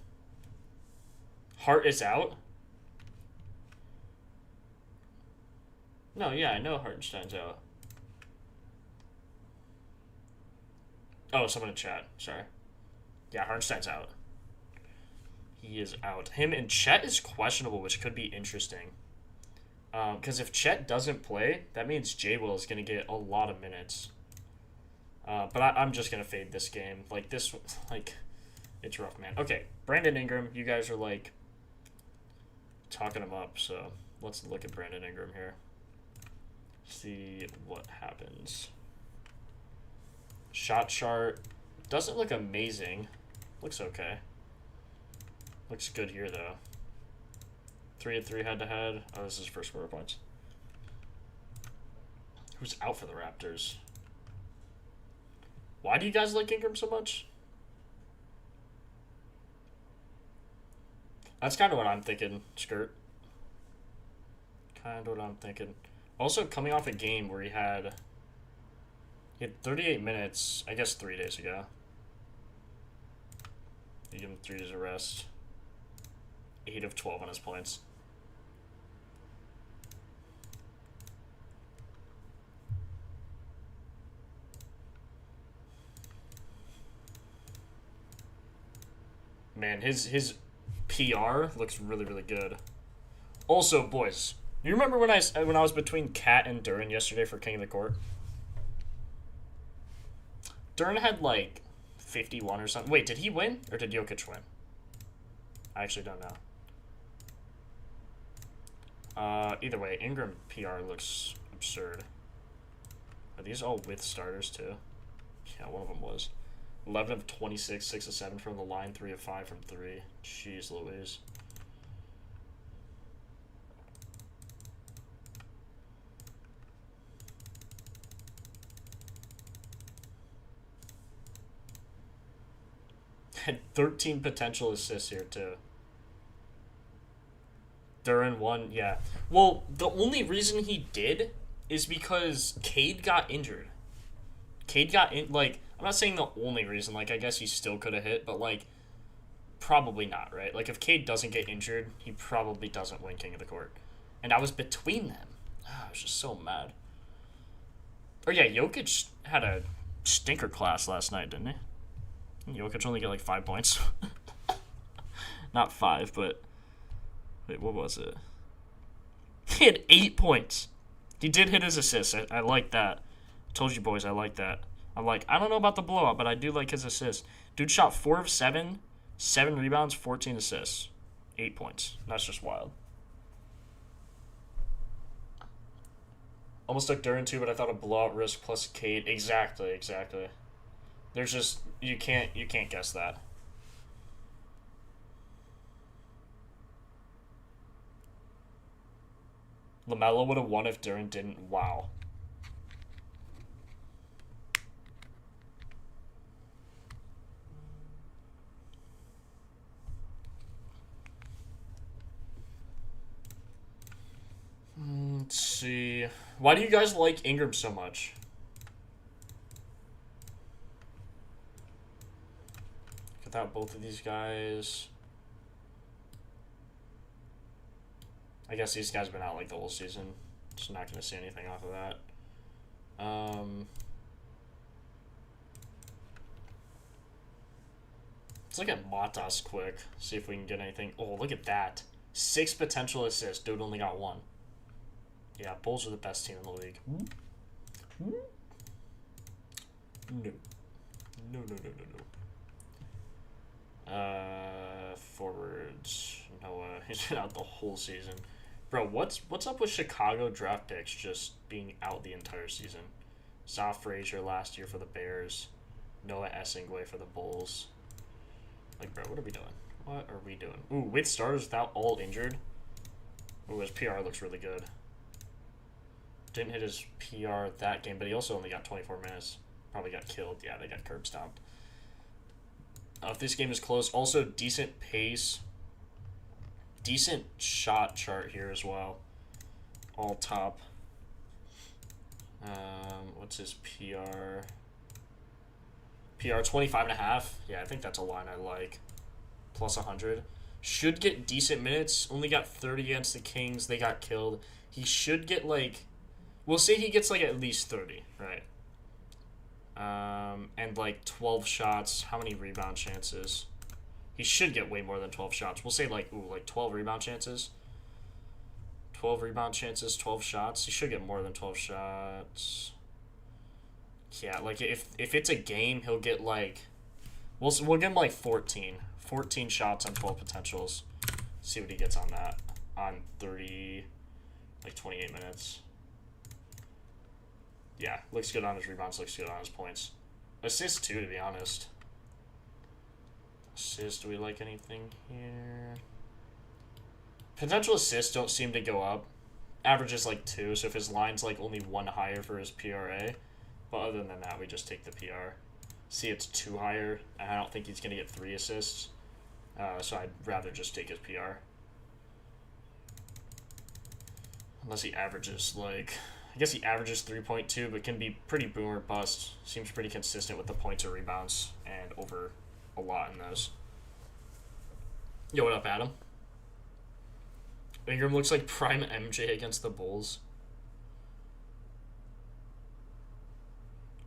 Hart is out? No, yeah, I know Hartenstein's out. Oh, someone in chat. Sorry. Yeah, Hartenstein's out. He is out. Him and Chet is questionable, which could be interesting. Because if Chet doesn't play, that means J Will is going to get a lot of minutes. But I'm just going to fade this game. Like, this, like, it's rough, man. Okay, Brandon Ingram, you guys are, like, talking him up. So let's look at Brandon Ingram here. See what happens. Shot chart doesn't look amazing. Looks okay. Looks good here, though. 3 of 3 head-to-head. Oh, this is first quarter points. Who's out for the Raptors? Why do you guys like Ingram so much? That's kind of what I'm thinking, Skirt. Kind of what I'm thinking. Also, coming off a game where he had 38 minutes, I guess 3 days ago. You give him 3 days of rest. 8 of 12 on his points. Man, his PR looks really, really good. Also, boys, you remember when I was between Cat and Duran yesterday for King of the Court? Duran had like 51 or something. Wait, did he win or did Jokic win? I actually don't know. Either way, Ingram PR looks absurd. Are these all with starters too? Yeah, one of them was. 11 of 26, 6 of 7 from the line, 3 of 5 from 3. Jeez Louise. Had 13 potential assists here too. Duran won, yeah. Well, the only reason he did is because Cade got injured. Cade got in, like, I'm not saying the only reason, like, I guess he still could have hit, but, like, probably not, right? Like, if Cade doesn't get injured, he probably doesn't win King of the Court. And I was between them. I was just so mad. Or, yeah, Jokic had a stinker class last night, didn't he? Jokic only got, like, 5 points. Not 5, but... Wait, what was it? He had 8 points. He did hit his assist. I like that. Told you boys, I like that. I don't know about the blowout, but I do like his assist. Dude shot 4 of 7, 7 rebounds, 14 assists. 8 points. That's just wild. Almost took Duran too, but I thought a blowout risk plus Cade. Exactly. There's just you can't guess that. LaMelo would have won if Duran didn't. Wow. Let's see. Why do you guys like Ingram so much? Without both of these guys. I guess these guys have been out like the whole season. Just not going to see anything off of that. Let's look at Matas quick. See if we can get anything. Oh, look at that. 6 potential assists. Dude only got 1. Yeah, Bulls are the best team in the league. No. Forwards. Noah. He's been out the whole season. Bro, what's up with Chicago draft picks just being out the entire season? Zoff Frazier last year for the Bears. Noah Essingway for the Bulls. Like, bro, what are we doing? What are we doing? Ooh, with starters without all injured. Ooh, his PR looks really good. Didn't hit his PR that game, but he also only got 24 minutes. Probably got killed. Yeah, they got curb stomped. If this game is close, also decent pace. Decent shot chart here as well. All top. What's his PR? PR 25.5. Yeah, I think that's a line I like. Plus 100. Should get decent minutes. Only got 30 against the Kings. They got killed. He should get like... We'll say he gets like at least 30, right? And like 12 shots. How many rebound chances? He should get way more than 12 shots. We'll say like 12 rebound chances. 12 rebound chances, 12 shots. He should get more than 12 shots. Yeah, like if it's a game, he'll get like we'll give him like 14. 14 shots on 12 potentials. See what he gets on that. On 28 minutes. Yeah, looks good on his rebounds, looks good on his points. Assists too, to be honest. Assists, do we like anything here? Potential assists don't seem to go up. Average is like 2, so if his line's like only 1 higher for his PRA. But other than that, we just take the PR. See, it's 2 higher, and I don't think he's going to get 3 assists. So I'd rather just take his PR. Unless he averages, like... I guess he averages 3.2, but can be pretty boomer bust. Seems pretty consistent with the points or rebounds, and over a lot in those. Yo, what up, Adam? Ingram looks like prime MJ against the Bulls.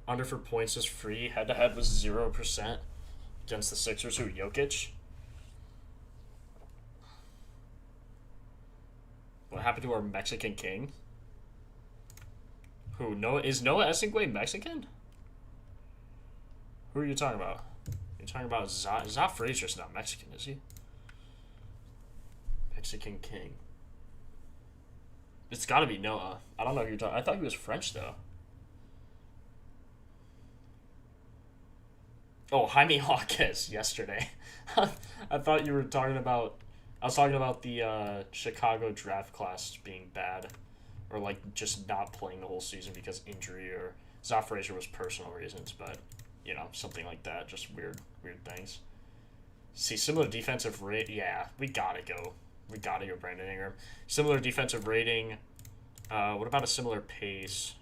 Under for points is free. Head-to-head was 0% against the Sixers. Who, Jokic? What happened to our Mexican king? Who? Noah? Is Noah Essengue Mexican? Who are you talking about? You're talking about Za Frazier's not Mexican, is he? Mexican king. It's gotta be Noah. I don't know who you're talking. I thought he was French, though. Oh, Jaime Jaquez yesterday. I thought you were talking about... I was talking about the Chicago draft class being bad. Or, like, just not playing the whole season because injury or... Za Frazier was personal reasons, but, you know, something like that. Just weird things. See, similar defensive rate... Yeah, we gotta go. We gotta go Brandon Ingram. Similar defensive rating. What about a similar pace?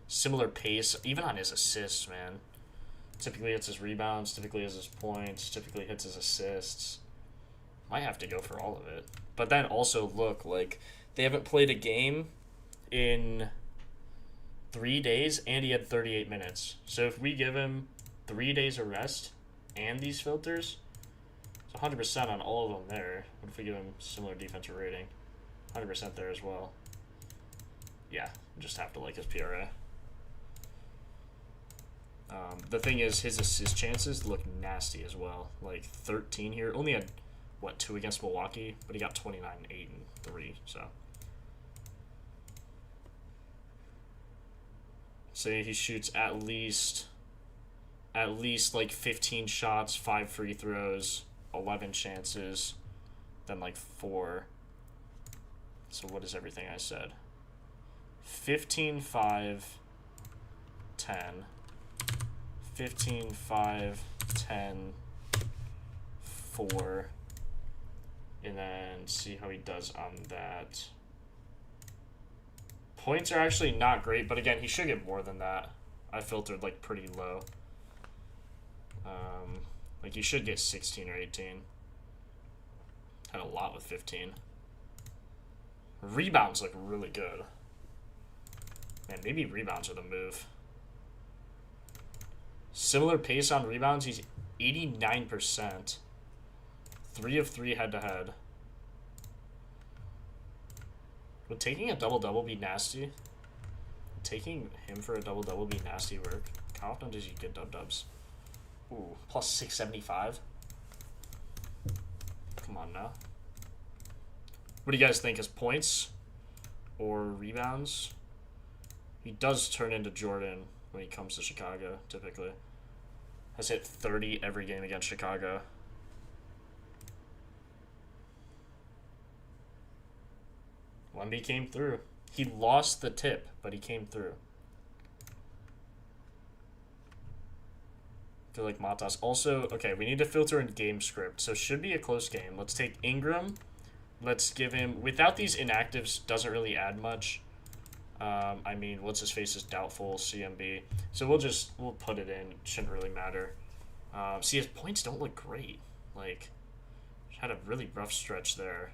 Similar pace, even on his assists, man. Typically hits his rebounds, typically hits his points, typically hits his assists. Might have to go for all of it. But then also, look, like, they haven't played a game in 3 days, and he had 38 minutes. So if we give him 3 days of rest and these filters, it's 100% on all of them there. What if we give him similar defensive rating? 100% there as well. Yeah, just have to like his PRA. The thing is, his assist chances look nasty as well. Like 13 here. Only had, what, 2 against Milwaukee, but he got 29, 8, and 3. So he shoots at least like 15 shots, 5 free throws, 11 chances, then like 4. So what is everything I said? 15, 5, 10. 15, 5, 10, 4. And then see how he does on that. Points are actually not great, but again, he should get more than that. I filtered like pretty low. Like he should get 16 or 18. Had a lot with 15. Rebounds look really good. Man, maybe rebounds are the move. Similar pace on rebounds, he's 89%. 3 of 3 head-to-head. Would taking a double-double be nasty? Taking him for a double-double be nasty work? How often does he get dub-dubs? Ooh, plus 675? Come on now. What do you guys think? His points or rebounds? He does turn into Jordan when he comes to Chicago, typically. Has hit 30 every game against Chicago. Wemby came through. He lost the tip, but he came through. I feel like Matas. Also, okay, we need to filter in game script, so should be a close game. Let's take Ingram. Let's give him... Without these inactives, doesn't really add much. I mean, what's his face is doubtful, CMB. So we'll put it in. It shouldn't really matter. See, his points don't look great. Like, had a really rough stretch there.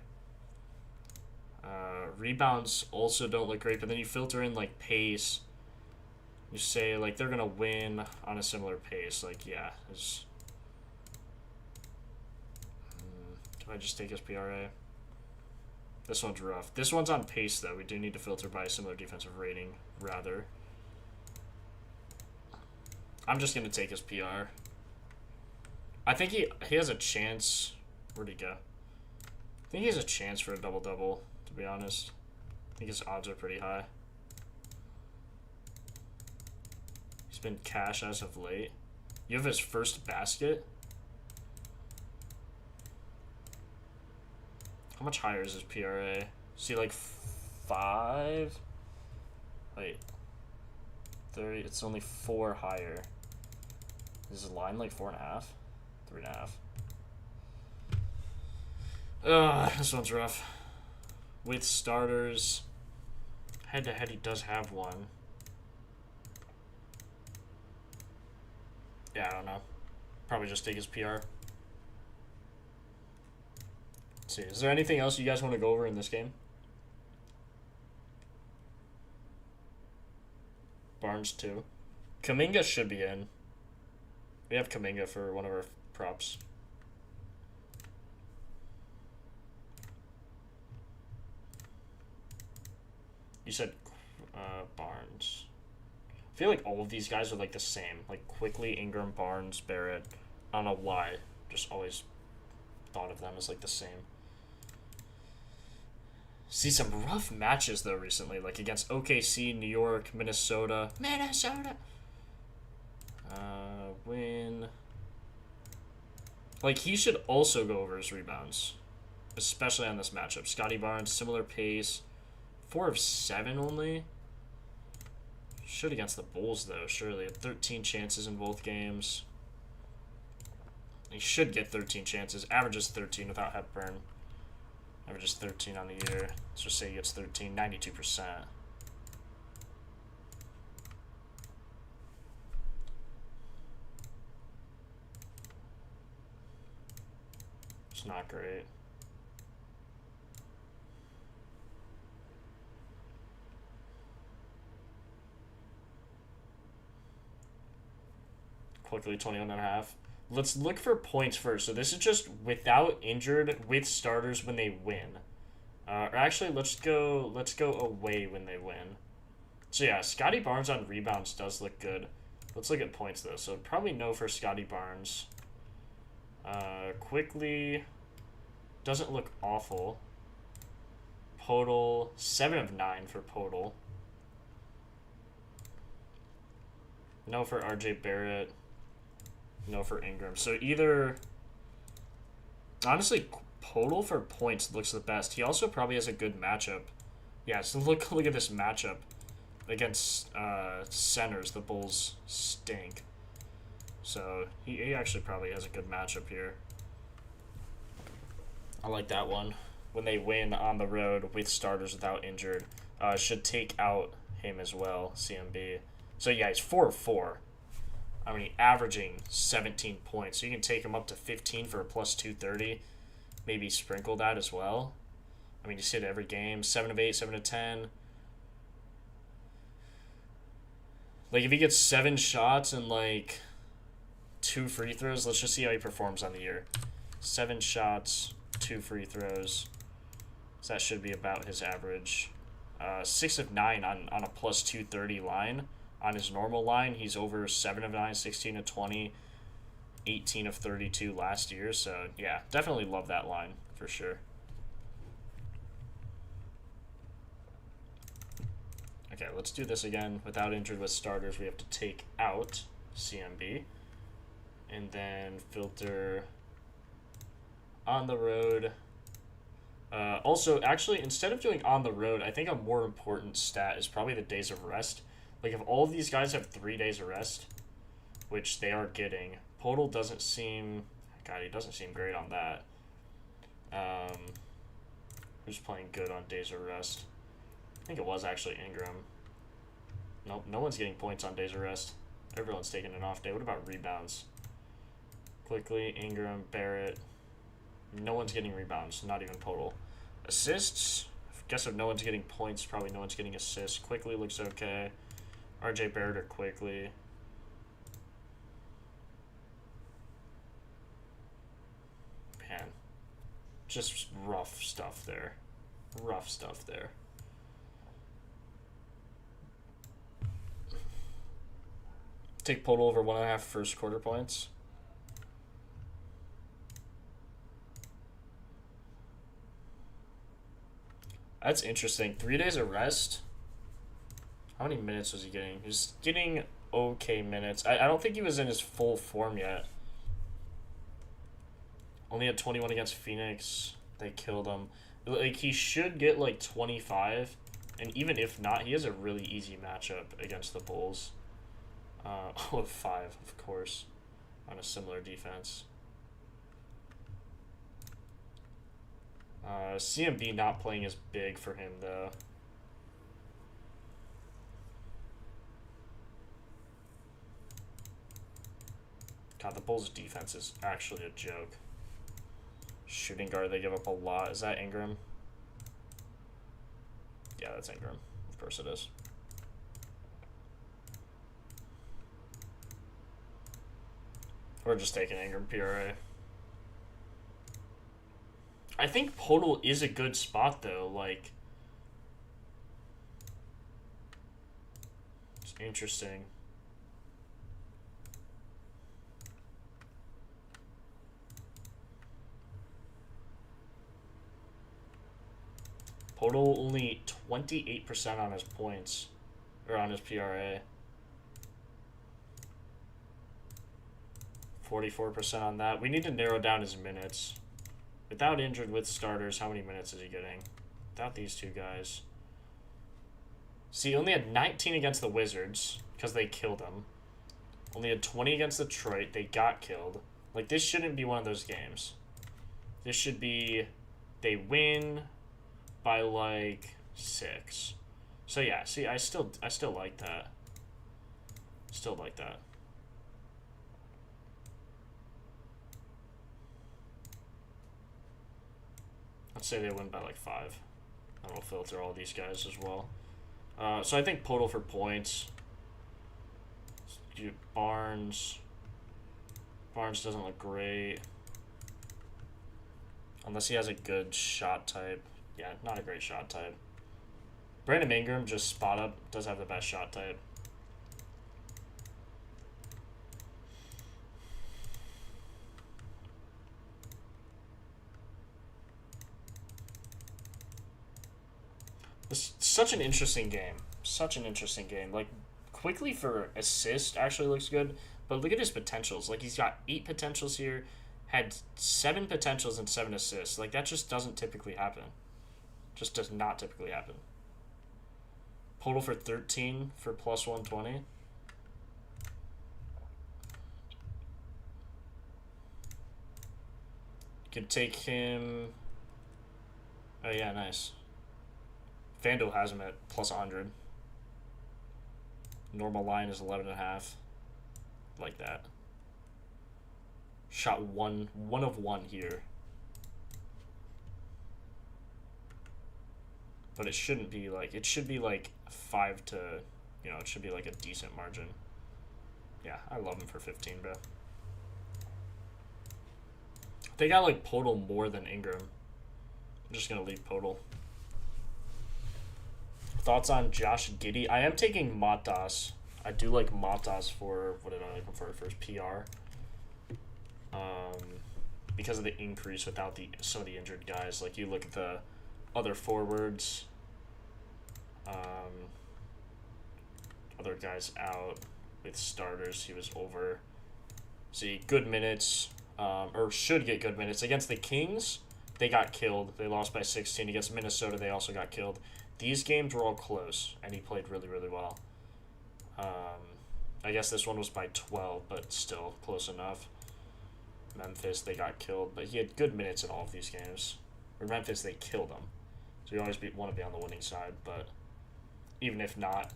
Rebounds also don't look great, but then you filter in, like, pace. You say, like, they're going to win on a similar pace. Like, yeah. Do I just take his PRA? This one's rough. This one's on pace, though. We do need to filter by a similar defensive rating, rather. I'm just going to take his PR. I think he has a chance. Where'd he go? I think he has a chance for a double-double, to be honest. I think his odds are pretty high. He's been cash as of late. You have his first basket? How much higher is his PRA? See, like 5? Wait. 30. It's only 4 higher. Is his line like 4.5? 3.5. Ugh, this one's rough. With starters, Head to head, he does have one. Yeah, I don't know. Probably just take his PR. Let's see. Is there anything else you guys want to go over in this game? Barnes too. Kuminga should be in. We have Kuminga for one of our props. You said Barnes. I feel like all of these guys are like the same. Like Quickly, Ingram, Barnes, Barrett. I don't know why. Just always thought of them as like the same. See some rough matches though recently, like against OKC, New York, Minnesota. Win. Like he should also go over his rebounds, especially on this matchup. Scotty Barnes, similar pace, 4 of 7 only. Should against the Bulls though, surely. 13 chances in both games. He should get 13 chances. Averages 13 without Hepburn. Averages 13 on the year. Let's just say he gets 13, 92%. It's not great. Quickly 21.5. Let's look for points first. So this is just without injured with starters when they win. Or actually, let's go away when they win. So yeah, Scotty Barnes on rebounds does look good. Let's look at points though. So probably no for Scotty Barnes. Quickly doesn't look awful. Podol 7 of 9 for Podol. No for RJ Barrett. No for Ingram. So either... Honestly, Podol for points looks the best. He also probably has a good matchup. Yeah, so look at this matchup. Against centers, the Bulls stink. So he actually probably has a good matchup here. I like that one. When they win on the road with starters without injured. Should take out him as well, CMB. So yeah, he's 4 of 4. I mean, averaging 17 points. So you can take him up to 15 for a plus 230. Maybe sprinkle that as well. I mean, you see it every game. 7 of 8, 7 of 10. Like, if he gets 7 shots and, like, 2 free throws, let's just see how he performs on the year. 7 shots, 2 free throws. So that should be about his average. 6 of 9 on a plus 230 line. On his normal line, he's over 7 of 9, 16 of 20, 18 of 32 last year. So, yeah, definitely love that line for sure. Okay, let's do this again. Without injured with starters, we have to take out CMB. And then filter on the road. Also, actually, instead of doing on the road, I think a more important stat is probably the days of rest. Like, if all of these guys have 3 days of rest, which they are getting, Podol doesn't seem... God, he doesn't seem great on that. Who's playing good on days of rest? I think it was actually Ingram. Nope, no one's getting points on days of rest. Everyone's taking an off day. What about rebounds? Quickly, Ingram, Barrett. No one's getting rebounds, not even Podol. Assists? I guess if no one's getting points, probably no one's getting assists. Quickly looks okay. RJ Barrett or Quickly. Man. Just rough stuff there. Rough stuff there. Take Podol over 1.5 first quarter points. That's interesting. 3 days of rest. How many minutes was he getting? He was getting okay minutes. I don't think he was in his full form yet. Only had 21 against Phoenix. They killed him. Like, he should get, like, 25. And even if not, he has a really easy matchup against the Bulls. 5, of course, on a similar defense. CMB not playing as big for him, though. God, the Bulls' defense is actually a joke. Shooting guard, they give up a lot. Is that Ingram? Yeah, that's Ingram. Of course it is. We're just taking Ingram PRA. I think Podol is a good spot, though. Like, it's interesting. Podol only 28% on his points, or on his PRA. 44% on that. We need to narrow down his minutes. Without injured, with starters, how many minutes is he getting? Without these two guys. See, he only had 19 against the Wizards, because they killed him. Only had 20 against Detroit. They got killed. Like, this shouldn't be one of those games. This should be, they win by, like, 6. So, yeah, see, I still like that. Still like that. Let's say they win by like 5. And we'll filter all these guys as well. So I think Podol for points. Barnes. Barnes doesn't look great. Unless he has a good shot type. Yeah, not a great shot type. Brandon Ingram, just spot up, does have the best shot type. This is such an interesting game. Such an interesting game. Like, quickly for assist actually looks good, but look at his potentials. Like, he's got 8 potentials here, had 7 potentials and 7 assists. Like, that just doesn't typically happen. Just does not typically happen. Podol for 13 for plus 120. Could take him. Oh, yeah, nice. FanDuel has him at plus 100. Normal line is 11.5. Like that. Shot one of 1 here. But it shouldn't be like, it should be like 5 to, you know, it should be like a decent margin. Yeah, I love him for 15, bro. They got like Podol more than Ingram. I'm just going to leave Podol. Thoughts on Josh Giddey? I am taking Matas. I do like Matas for, what did I like him for his PR? Because of the increase without some of the injured guys. Like, you look at the other forwards. Other guys out with starters. He was over. See, good minutes. Or should get good minutes. Against the Kings, they got killed. They lost by 16. Against Minnesota, they also got killed. These games were all close, and he played really, really well. I guess this one was by 12, but still close enough. Memphis, they got killed, but he had good minutes in all of these games. Or Memphis, they killed him. So you always want to be on the winning side, but even if not,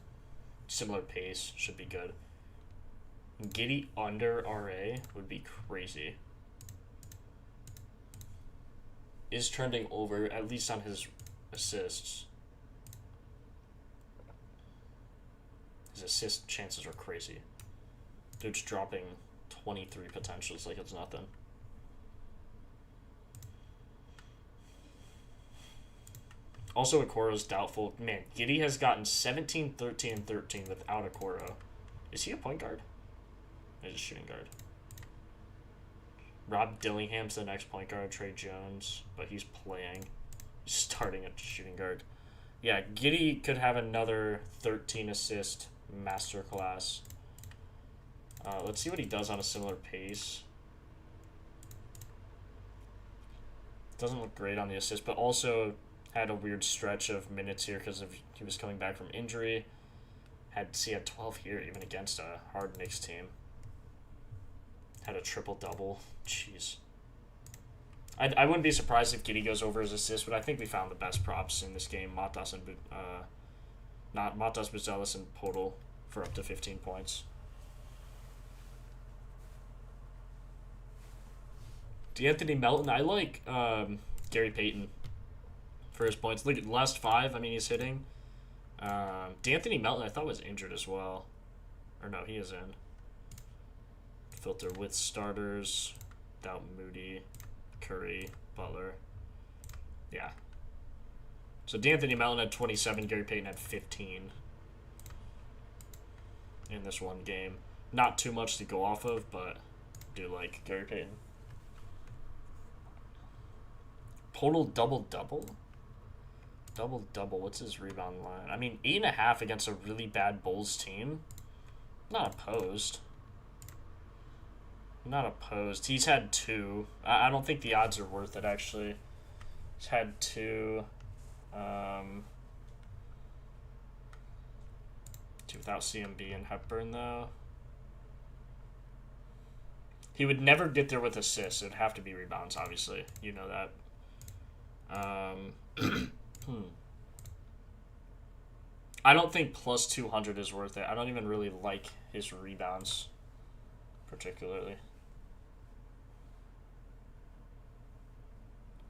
similar pace should be good. Giddey under RA would be crazy. Is trending over, at least on his assists. His assist chances are crazy. Dude's dropping 23 potentials like it's nothing. Also, Okoro's doubtful. Man, Giddey has gotten 17, 13, and 13 without Okoro. Is he a point guard? He's a shooting guard. Rob Dillingham's the next point guard, Trey Jones, but he's playing. He's starting at shooting guard. Yeah, Giddey could have another 13 assist masterclass. Let's see what he does on a similar pace. Doesn't look great on the assist, but also had a weird stretch of minutes here because he was coming back from injury. Had 12 here even against a hard Knicks team. Had a triple-double. Jeez. I wouldn't be surprised if Giddey goes over his assist, but I think we found the best props in this game. Matas and Matas, Buzelis, and Podol for up to 15 points. D'Anthony Melton. I like Gary Payton for his points. Look at the last 5. I mean, he's hitting. D'Anthony Melton, I thought was injured as well. Or no, he is in. Filter with starters, without Moody, Curry, Butler. Yeah. So D'Anthony Melton had 27, Gary Payton had 15 in this one game. Not too much to go off of, but do like Gary Payton. Total double-double? Double-double. What's his rebound line? I mean, 8.5 against a really bad Bulls team. Not opposed. Not opposed. He's had 2. I don't think the odds are worth it, actually. He's had 2. 2 without CMB and Hepburn, though. He would never get there with assists. It would have to be rebounds, obviously. You know that. I don't think plus 200 is worth it. I don't even really like his rebounds, particularly.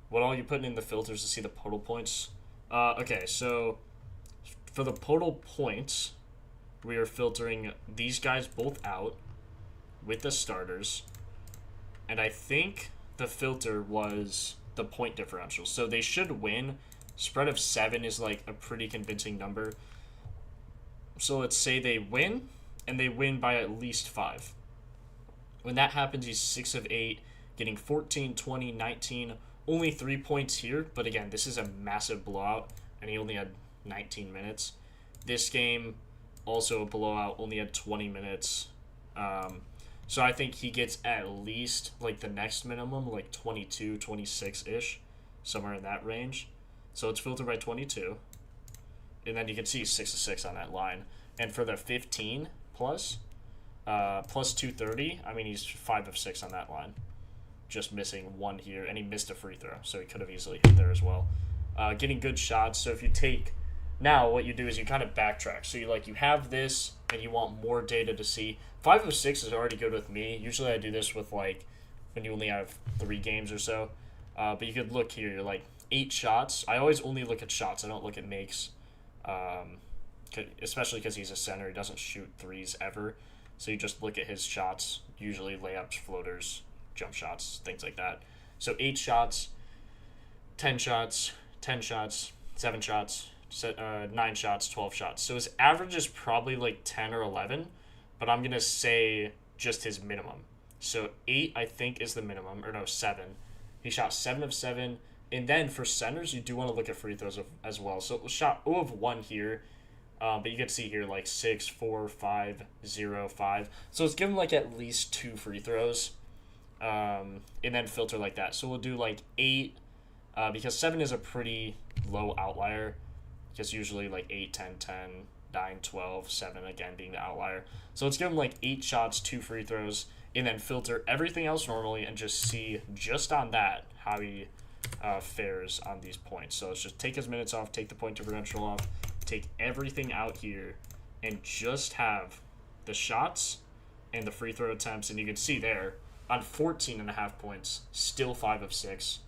What all you putting in the filters to see the total points? Okay, so for the total points, we are filtering these guys both out with the starters. And I think the filter was the point differential. So they should win. Spread of 7 is like a pretty convincing number. So let's say they win, and they win by at least 5. When that happens, he's 6 of 8, getting 14, 20, 19, only 3 points here. But again, this is a massive blowout, and he only had 19 minutes. This game, also a blowout, only had 20 minutes. So I think he gets at least like the next minimum, like 22, 26-ish, somewhere in that range. So it's filtered by 22. And then you can see he's 6 of 6 on that line. And for the 15 plus 230, I mean, he's 5 of 6 on that line. Just missing 1 here, and he missed a free throw, so he could have easily hit there as well. Getting good shots. So if you take now, what you do is you kind of backtrack. So you have this, and you want more data to see. 5 of 6 is already good with me. Usually I do this with like when you only have 3 games or so. But you could look here. You're like 8 shots. I always only look at shots. I don't look at makes. Especially because he's a center. He doesn't shoot threes ever. So you just look at his shots. Usually layups, floaters, jump shots, things like that. So 8 shots, 10 shots, 10 shots, 7 shots, 9 shots, 12 shots. So his average is probably like 10 or 11, but I'm going to say just his minimum. So 8, I think, is the minimum. Or no, 7. He shot 7 of 7. And then for centers, you do want to look at free throws as well. So it was shot 0 of 1 here. But you can see here like 6, 4, 5, 0, 5. So it's given like at least 2 free throws. And then filter like that. So we'll do like 8. Because 7 is a pretty low outlier. Because usually like 8, 10, 10, 9, 12, 7 again being the outlier. So let's give him like 8 shots, 2 free throws, and then filter everything else normally and just see just on that how he fares on these points. So let's just take his minutes off, take the point differential off, take everything out here, and just have the shots and the free throw attempts. And you can see there on 14.5 points, still 5 of 6.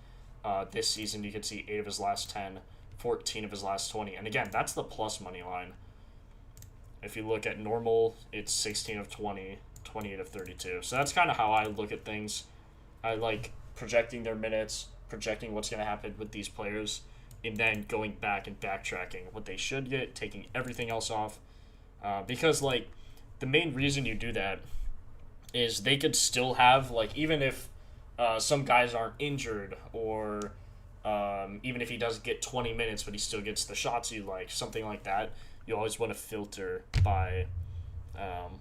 This season you can see 8 of his last 10, 14 of his last 20. And again, that's the plus money line. If you look at normal, it's 16 of 20, 28 of 32. So that's kind of how I look at things. I like projecting their minutes, projecting what's going to happen with these players, and then going back and backtracking what they should get, taking everything else off. Because, like, the main reason you do that is they could still have, like, even if some guys aren't injured, or even if he does get 20 minutes but he still gets the shots you like, something like that, you always want to filter by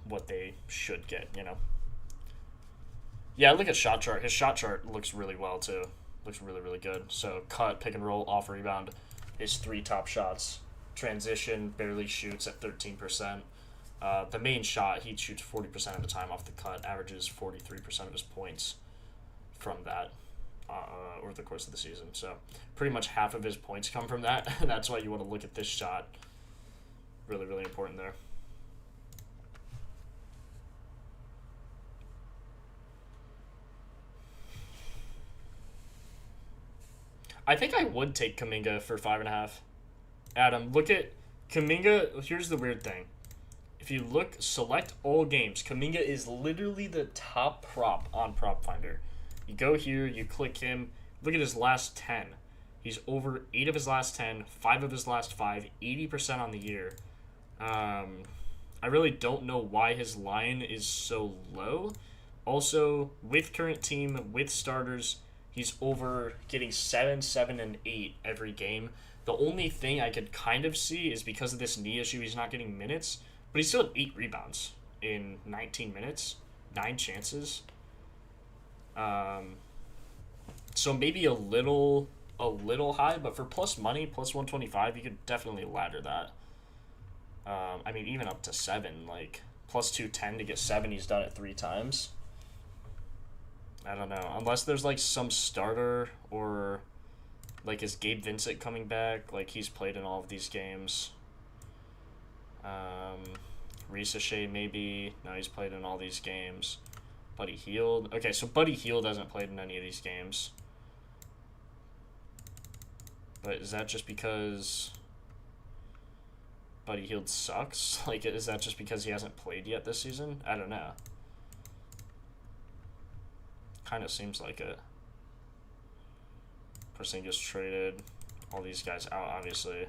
what they should get, you know. Yeah, look at shot chart. His shot chart looks really well, too. Looks really, really good. So cut, pick and roll, off rebound, his 3 top shots. Transition, barely shoots at 13%. The main shot, he shoots 40% of the time off the cut, averages 43% of his points from that over the course of the season. So pretty much half of his points come from that. That's why you want to look at this shot. Really, really important there. I think I would take Kuminga for 5.5. Adam, look at Kuminga. Here's the weird thing. If you look, select all games, Kuminga is literally the top prop on Propfinder. You go here, you click him, look at his last 10. He's over 8 of his last 10, 5 of his last 5, 80% on the year. I really don't know why his line is so low. Also, with current team, with starters, he's over getting 7, 7, and 8 every game. The only thing I could kind of see is because of this knee issue, he's not getting minutes, but he still had 8 rebounds in 19 minutes, 9 chances. So maybe a little high, but for plus money, plus 125, you could definitely ladder that. I mean, even up to 7, like plus 210 to get 7, he's done it 3 times. I don't know, unless there's like some starter or like is Gabe Vincent coming back? Like he's played in all of these games. Ricochet maybe. No, he's played in all these games. Buddy Hield. Okay, so Buddy Hield hasn't played in any of these games. But is that just because Buddy Hield sucks? Like, is that just because he hasn't played yet this season? I don't know. Kind of seems like it. Porzingis traded. All these guys out, obviously.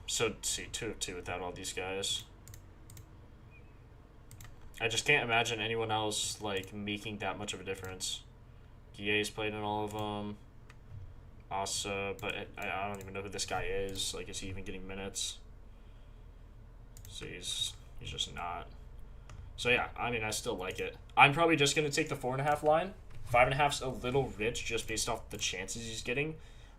So, see, 2 of 2 without all these guys. I just can't imagine anyone else, like, making that much of a difference. Guillet's played in all of them. Asa, but I don't even know who this guy is. Like, is he even getting minutes? So he's just not. So yeah, I mean, I still like it. I'm probably just gonna take the 4.5 line. 5.5's a little rich just based off the chances he's getting.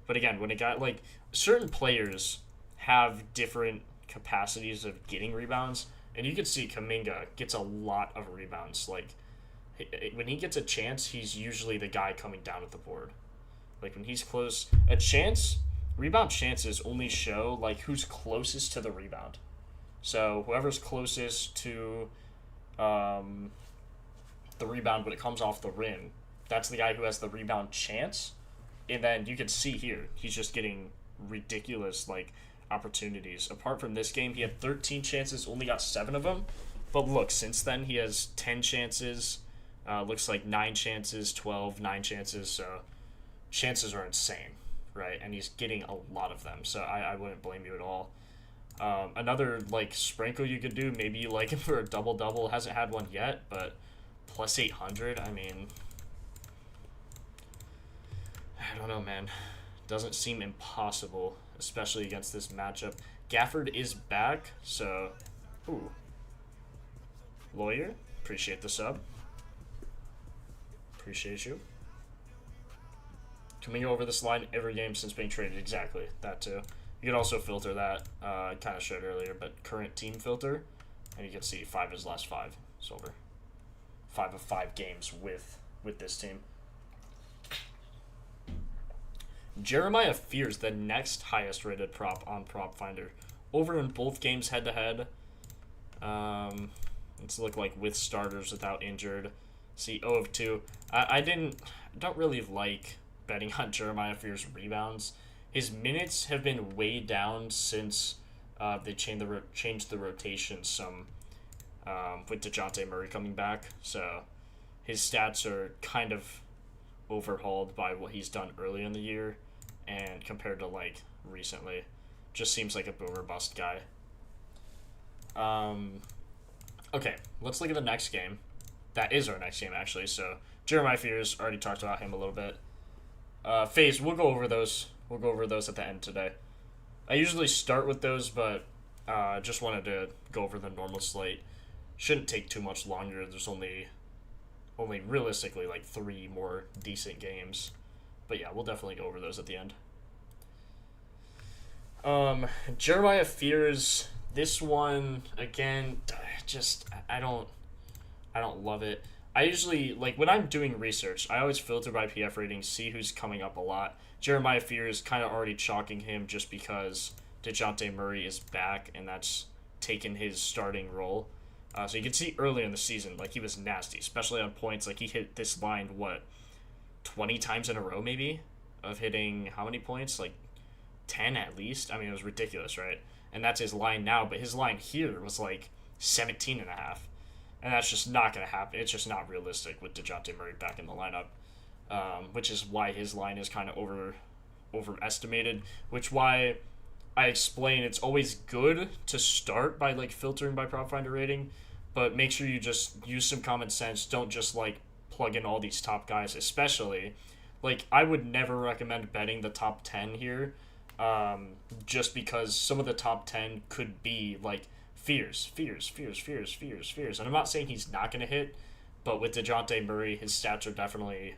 But again, when it got like certain players have different capacities of getting rebounds, and you can see Kuminga gets a lot of rebounds. Like when he gets a chance, he's usually the guy coming down at the board. Like when he's close, rebound chances only show like who's closest to the rebound. So whoever's closest to the rebound when it comes off the rim, that's the guy who has the rebound chance. And then you can see here, he's just getting ridiculous like opportunities. Apart from this game, he had 13 chances, only got 7 of them. But look, since then he has 10 chances. Looks like 9 chances, 12, 9 chances. So chances are insane, right? And he's getting a lot of them. So I wouldn't blame you at all. Another like sprinkle you could do, maybe you like him for a double-double. Hasn't had one yet, but plus 800, I mean, I don't know, man. Doesn't seem impossible, especially against this matchup. Gafford is back, so, ooh. Lawyer, appreciate the sub. Appreciate you. Coming over this line every game since being traded, exactly, that too. You can also filter that, I kind of showed earlier, but current team filter, and you can see 5 of his last 5 silver. 5 of 5 games with this team. Jeremiah Fears, the next highest rated prop on Propfinder. Over in both games head to head. Let's look like with starters without injured. See 0 of 2. I don't really like betting on Jeremiah Fears rebounds. His minutes have been way down since they changed the rotation some with DeJounte Murray coming back. So his stats are kind of overhauled by what he's done early in the year and compared to like recently. Just seems like a boomer bust guy. Okay, let's look at the next game. That is our next game, actually. So Jeremiah Fears, already talked about him a little bit. FaZe, we'll go over those. We'll go over those at the end today. I usually start with those, but just wanted to go over the normal slate. Shouldn't take too much longer. There's only realistically like 3 more decent games. But yeah, we'll definitely go over those at the end. Jeremiah Fears, this one again, just I don't love it. I usually, like, when I'm doing research, I always filter by PF ratings, see who's coming up a lot. Jeremiah Fears kind of already chalking him just because DeJounte Murray is back, and that's taken his starting role. So you can see early in the season, like, he was nasty, especially on points. Like, he hit this line, 20 times in a row, maybe, of hitting how many points? Like 10 at least. I mean, it was ridiculous, right? And that's his line now, but his line here was like 17 and a half. And that's just not going to happen. It's just not realistic with DeJounte Murray back in the lineup, which is why his line is kind of overestimated, which why I explain it's always good to start by like filtering by Propfinder rating, but make sure you just use some common sense. Don't just like plug in all these top guys, especially like I would never recommend betting the top 10 here, just because some of the top 10 could be like fears. And I'm not saying he's not going to hit, but with DeJounte Murray, his stats are definitely,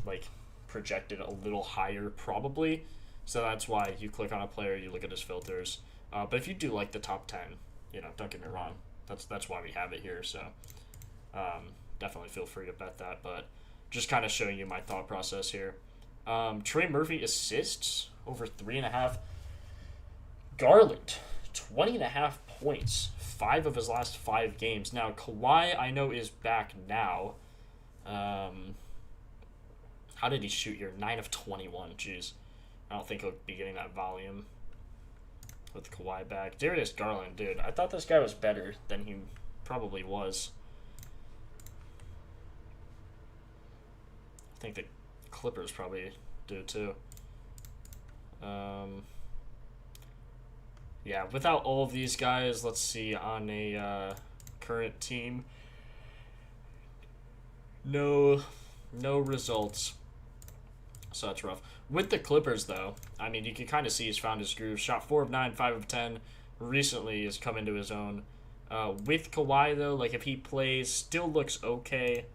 like projected a little higher probably. So that's why you click on a player, you look at his filters. But if you do like the top 10, don't get me wrong. That's why we have it here. So definitely feel free to bet that. But just kind of showing you my thought process here. Trey Murphy assists over 3.5. Garland, 20.5 points, 5 of his last 5 games. Now, Kawhi, I know, is back now. How did he shoot here? 9 of 21. Jeez. I don't think he'll be getting that volume with Kawhi back. Darius Garland, dude. I thought this guy was better than he probably was. I think the Clippers probably do too. Yeah, without all of these guys, let's see, on a current team, no results. So that's rough. With the Clippers, though, I mean, you can kind of see he's found his groove. Shot 4 of 9, 5 of 10. Recently has come into his own. With Kawhi, though, like if he plays, still looks okay.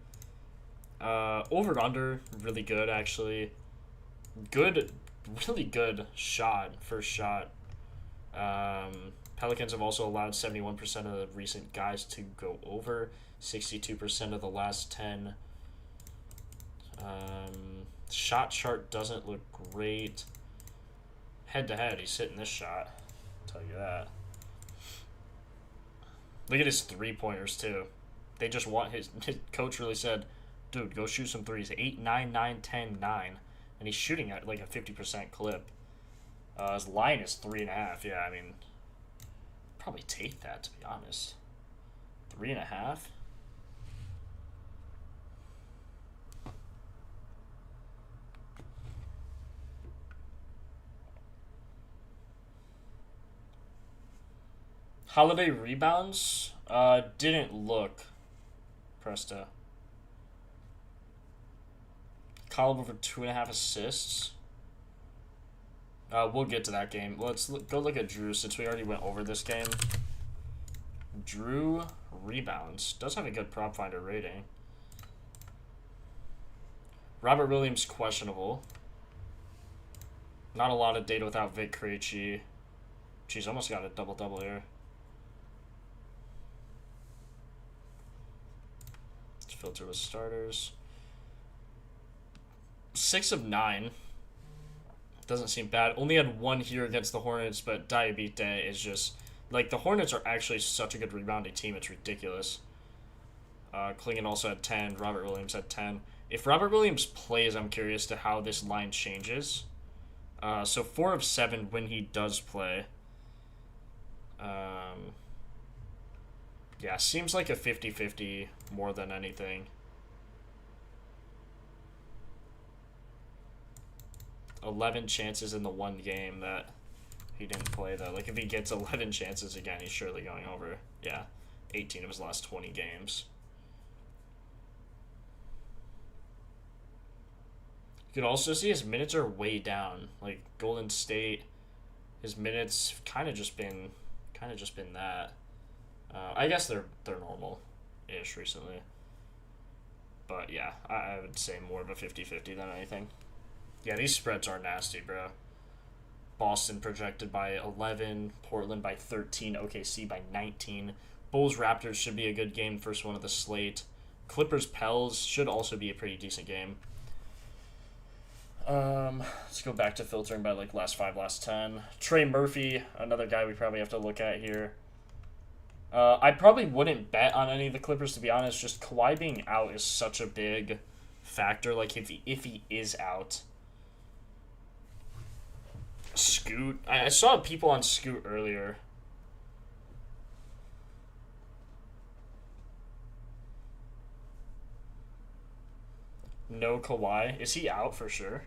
Over-under, really good, actually. Really good shot, first shot. Pelicans have also allowed 71% of the recent guys to go over, 62% of the last 10. Shot chart doesn't look great. Head-to-head, he's hitting this shot. I'll tell you that. Look at his three-pointers, too. They just want his coach really said, dude, go shoot some threes. 8, 9, 9, 10, 9. And he's shooting at like a 50% clip. His line is 3.5. Yeah, I mean, probably take that, to be honest. 3.5? Holiday rebounds? Didn't look. Presta. Column over 2.5 assists. We'll get to that game. Let's go look at Drew since we already went over this game. Drew rebounds. Does have a good Propfinder rating. Robert Williams questionable. Not a lot of data without Vic Krejci. Jeez, almost got a double-double here. Let's filter with starters. 6 of 9. Doesn't seem bad. Only had 1 here against the Hornets, but Diabite is just... Like, the Hornets are actually such a good rebounding team. It's ridiculous. Klingon also had 10. Robert Williams had 10. If Robert Williams plays, I'm curious to how this line changes. So 4 of 7 when he does play. Yeah, seems like a 50-50 more than anything. 11 chances in the one game that he didn't play, though. Like, if he gets 11 chances again, he's surely going over. Yeah, 18 of his last 20 games. You could also see his minutes are way down. Like, Golden State, his minutes kind of just been that. I guess they're normal-ish recently. But, yeah, I would say more of a 50-50 than anything. Yeah, these spreads are nasty, bro. Boston projected by 11, Portland by 13, OKC by 19. Bulls Raptors should be a good game, first one of the slate. Clippers Pels should also be a pretty decent game. Let's go back to filtering by like last 5, last 10. Trey Murphy, another guy we probably have to look at here. I probably wouldn't bet on any of the Clippers, to be honest. Just Kawhi being out is such a big factor. Like if he is out. Scoot. I saw people on Scoot earlier. No Kawhi. Is he out for sure?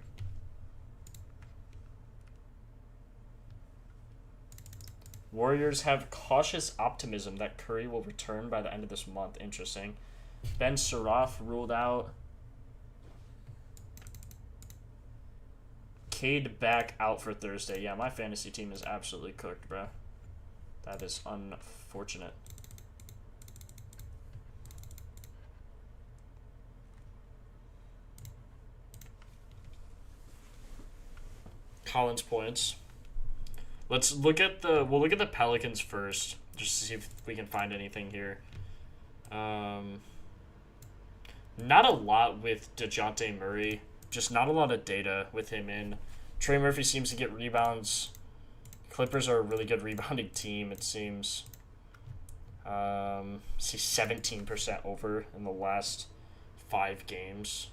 Warriors have cautious optimism that Curry will return by the end of this month. Interesting. Ben Surratt ruled out. Cade back out for Thursday. Yeah, my fantasy team is absolutely cooked, bro. That is unfortunate. Collins points. Let's look at we'll look at the Pelicans first, just to see if we can find anything here. Not a lot with DeJounte Murray. Just not a lot of data with him in. Trey Murphy seems to get rebounds. Clippers are a really good rebounding team, it seems. See 17% over in the last 5 games.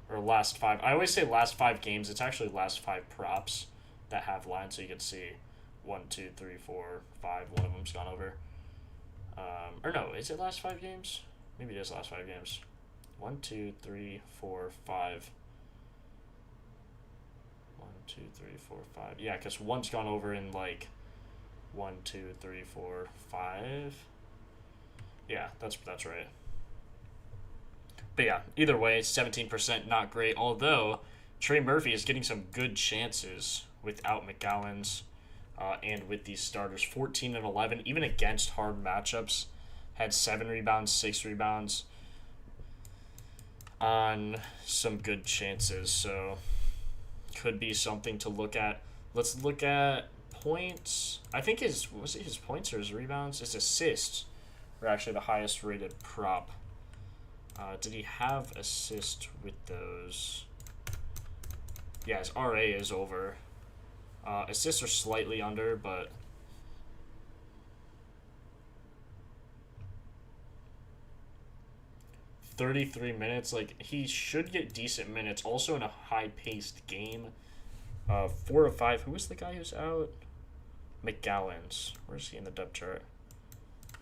Or last 5. I always say last 5 games. It's actually last 5 props that have lines, so you can see 1, 2, 3, 4, 5. One of them's gone over. Or no, is it last 5 games? Maybe it is last 5 games. 1, 2, 3, 4, 5. 1, 2, 3, 4, 5. Yeah, because one's gone over in like 1, 2, 3, 4, 5. Yeah, that's right. But yeah, either way, 17% not great. Although Trey Murphy is getting some good chances without McGowan's and with these starters. 14 and 11, even against hard matchups. Had 7 rebounds, 6 rebounds on some good chances. So could be something to look at. Let's look at points. I think his points or his rebounds? His assists were actually the highest rated prop. Did he have assist with those? Yeah, his RA is over. Assists are slightly under, but 33 minutes. Like, he should get decent minutes. Also in a high-paced game. 4 of 5. Who was the guy who's out? McGowan's. Where's he in the depth chart?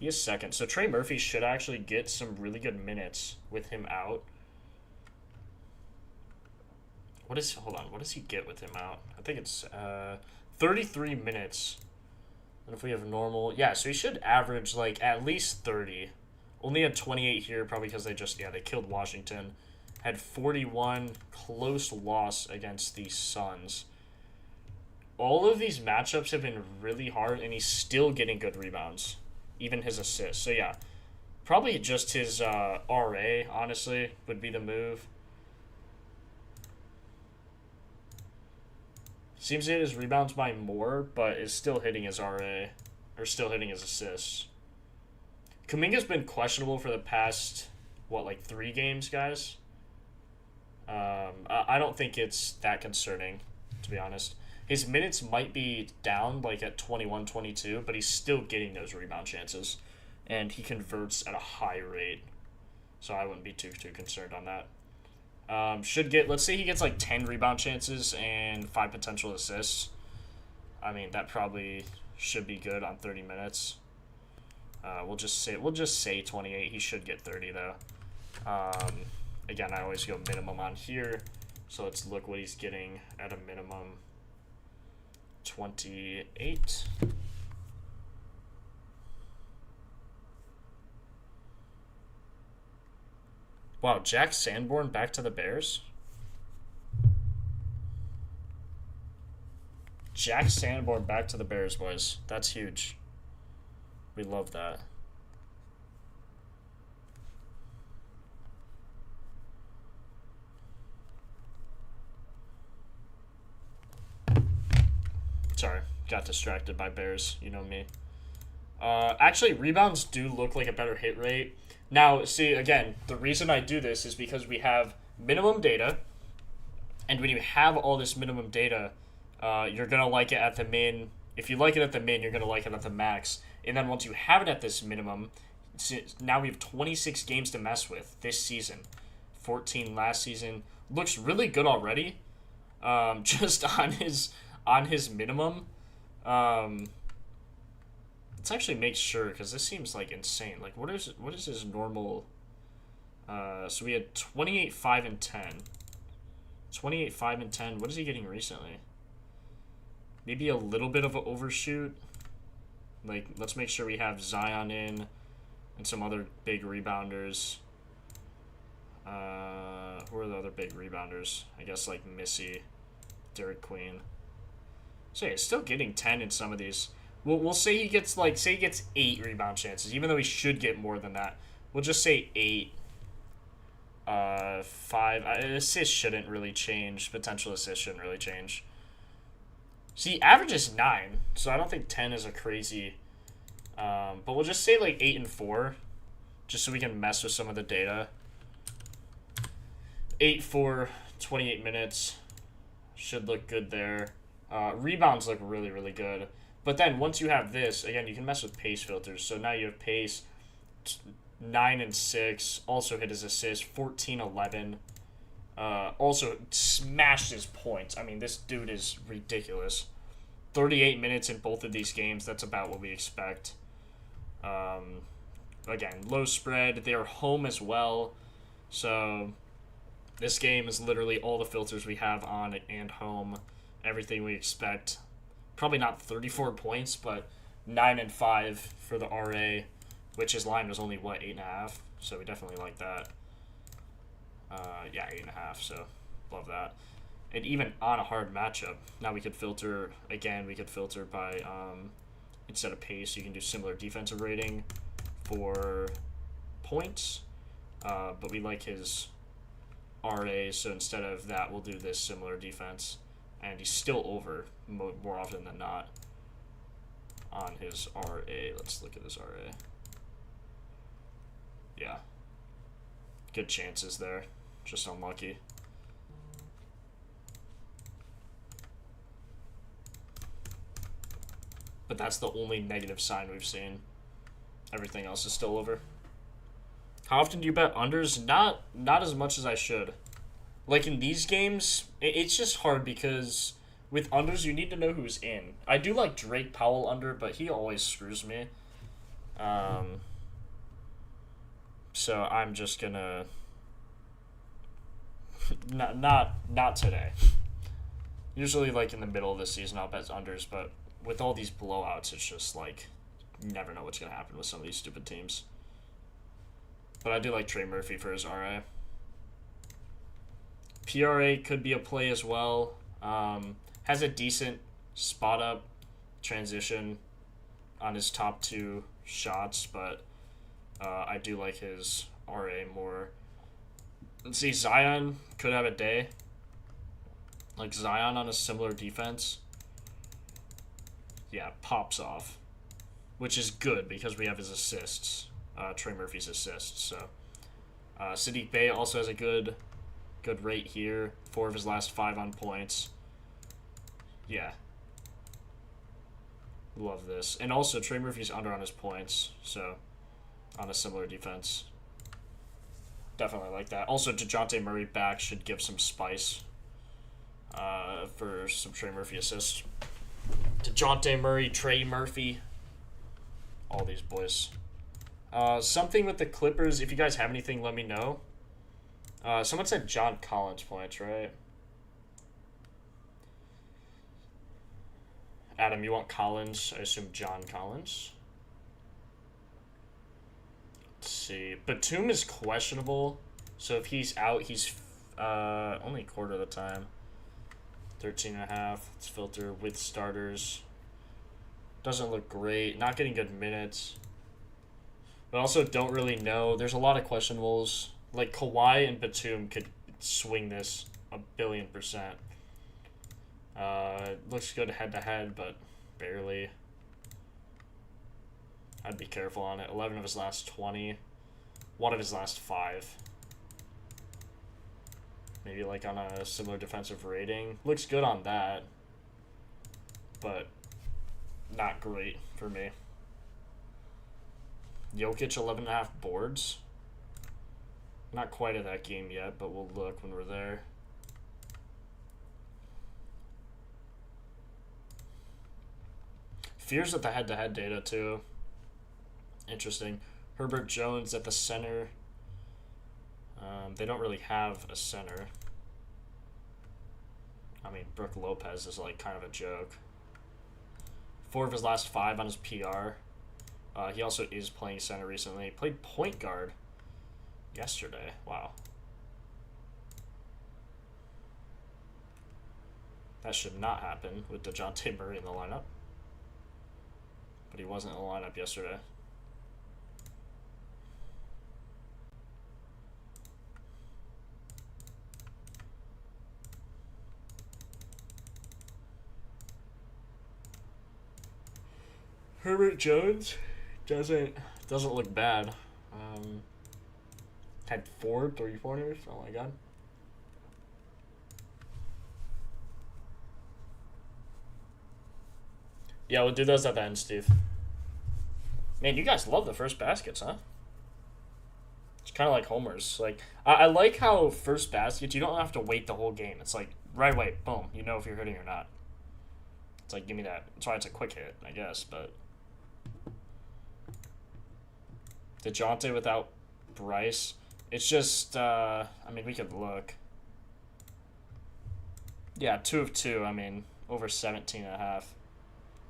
He is second. So Trey Murphy should actually get some really good minutes with him out. What does he get with him out? I think it's 33 minutes. And if we have normal, yeah, so he should average like at least 30. Only had 28 here, probably because they killed Washington. Had 41, close loss against the Suns. All of these matchups have been really hard, and he's still getting good rebounds. Even his assists. So, yeah, probably just his RA, honestly, would be the move. Seems to hit his rebounds by more, but is still hitting his RA. Or still hitting his assists. Kuminga's been questionable for the past, 3 games, guys? I don't think it's that concerning, to be honest. His minutes might be down, at 21, 22, but he's still getting those rebound chances. And he converts at a high rate. So I wouldn't be too concerned on that. Let's say he gets 10 rebound chances and 5 potential assists. I mean, that probably should be good on 30 minutes. We'll just say 28. He should get 30 though. Again, I always go minimum on here. So let's look what he's getting at a minimum. 28. Wow, Jack Sanborn back to the Bears? Jack Sanborn back to the Bears, boys. That's huge. We love that. Sorry, got distracted by Bears. You know me. Actually, rebounds do look like a better hit rate. Now, see, again, the reason I do this is because we have minimum data. And when you have all this minimum data, you're going to like it at the min. If you like it at the min, you're going to like it at the max. And then once you have it at this minimum, now we have 26 games to mess with this season. 14 last season. Looks really good already. Just on his minimum. Let's actually make sure, because this seems like insane. Like, what is his normal? So we had 28, 5, and 10. 28, 5, and 10. What is he getting recently? Maybe a little bit of an overshoot. Like, let's make sure we have Zion in and some other big rebounders. Who are the other big rebounders? I guess like Missy, Derek Queen. So yeah, still getting 10 in some of these. We'll say he gets 8 rebound chances, even though he should get more than that. We'll just say 8. 5. Assists shouldn't really change. Potential assists shouldn't really change. See, average is 9, so I don't think 10 is a crazy. But we'll just say like 8 and 4, just so we can mess with some of the data. 8 for 28 minutes. Should look good there. Rebounds look really, really good. But then once you have this, again, you can mess with pace filters. So now you have pace, 9 and 6. Also hit his assist, 14, 11. Also smashed his points. I mean, this dude is ridiculous. 38 minutes in both of these games. That's about what we expect. Again, low spread. They're home as well. So this game is literally all the filters we have on it and home. Everything we expect. Probably not 34 points, but 9 and 5 for the RA, which his line was only, 8.5? So we definitely like that. Yeah, 8.5, so love that. And even on a hard matchup, now we could filter, again, we could filter by, instead of pace, you can do similar defensive rating for points. But we like his RA, so instead of that, we'll do this similar defense. And he's still over more often than not on his RA. Let's look at his RA. Yeah. Good chances there. Just unlucky. But that's the only negative sign we've seen. Everything else is still over. How often do you bet unders? Not as much as I should. Like in these games, it's just hard because with unders, you need to know who's in. I do like Drake Powell under, but he always screws me. So I'm just gonna not today. Usually, like in the middle of the season, I'll bet unders, but with all these blowouts, it's just like you never know what's gonna happen with some of these stupid teams. But I do like Trey Murphy for his RA. PRA could be a play as well. Has a decent spot up transition on his top 2 shots, but I do like his RA more. Let's see, Zion could have a day. Like Zion on a similar defense. Yeah, pops off. Which is good because we have his assists. Trey Murphy's assists. So Sadiq Bey also has a good rate here. 4 of his last 5 on points. Yeah. Love this. And also, Trey Murphy's under on his points, so on a similar defense. Definitely like that. Also, DeJounte Murray back should give some spice for some Trey Murphy assists. DeJounte Murray, Trey Murphy. All these boys. Something with the Clippers. If you guys have anything, let me know. Someone said John Collins points, right? Adam, you want Collins? I assume John Collins. Let's see. Batum is questionable. So if he's out, he's only a quarter of the time. 13.5. Let's filter with starters. Doesn't look great. Not getting good minutes. But also don't really know. There's a lot of questionables. Like Kawhi and Batum could swing this 1,000,000,000%. Looks good head-to-head, but barely. I'd be careful on it. 11 of his last 20. 1 of his last 5. Maybe like on a similar defensive rating. Looks good on that, but not great for me. Jokic 11.5 boards. Not quite at that game yet, but we'll look when we're there. Fears at the head-to-head data, too. Interesting. Herbert Jones at the center. They don't really have a center. I mean, Brook Lopez is like kind of a joke. 4 of his last 5 on his PR. He also is playing center recently. He played point guard yesterday. Wow. That should not happen with DeJounte Murray in the lineup. But he wasn't in the lineup yesterday. Herbert Jones doesn't look bad. Had 4 3-pointers. Oh my god. Yeah, we'll do those at the end, Steve. Man, you guys love the first baskets, huh? It's kind of like homers. Like I like how first baskets, you don't have to wait the whole game. It's like right away, boom. You know if you're hitting or not. It's like, give me that. That's why it's a quick hit, I guess, but... DeJounte without Bryce. It's just, I mean, we could look. Yeah, 2 of 2. I mean, over 17.5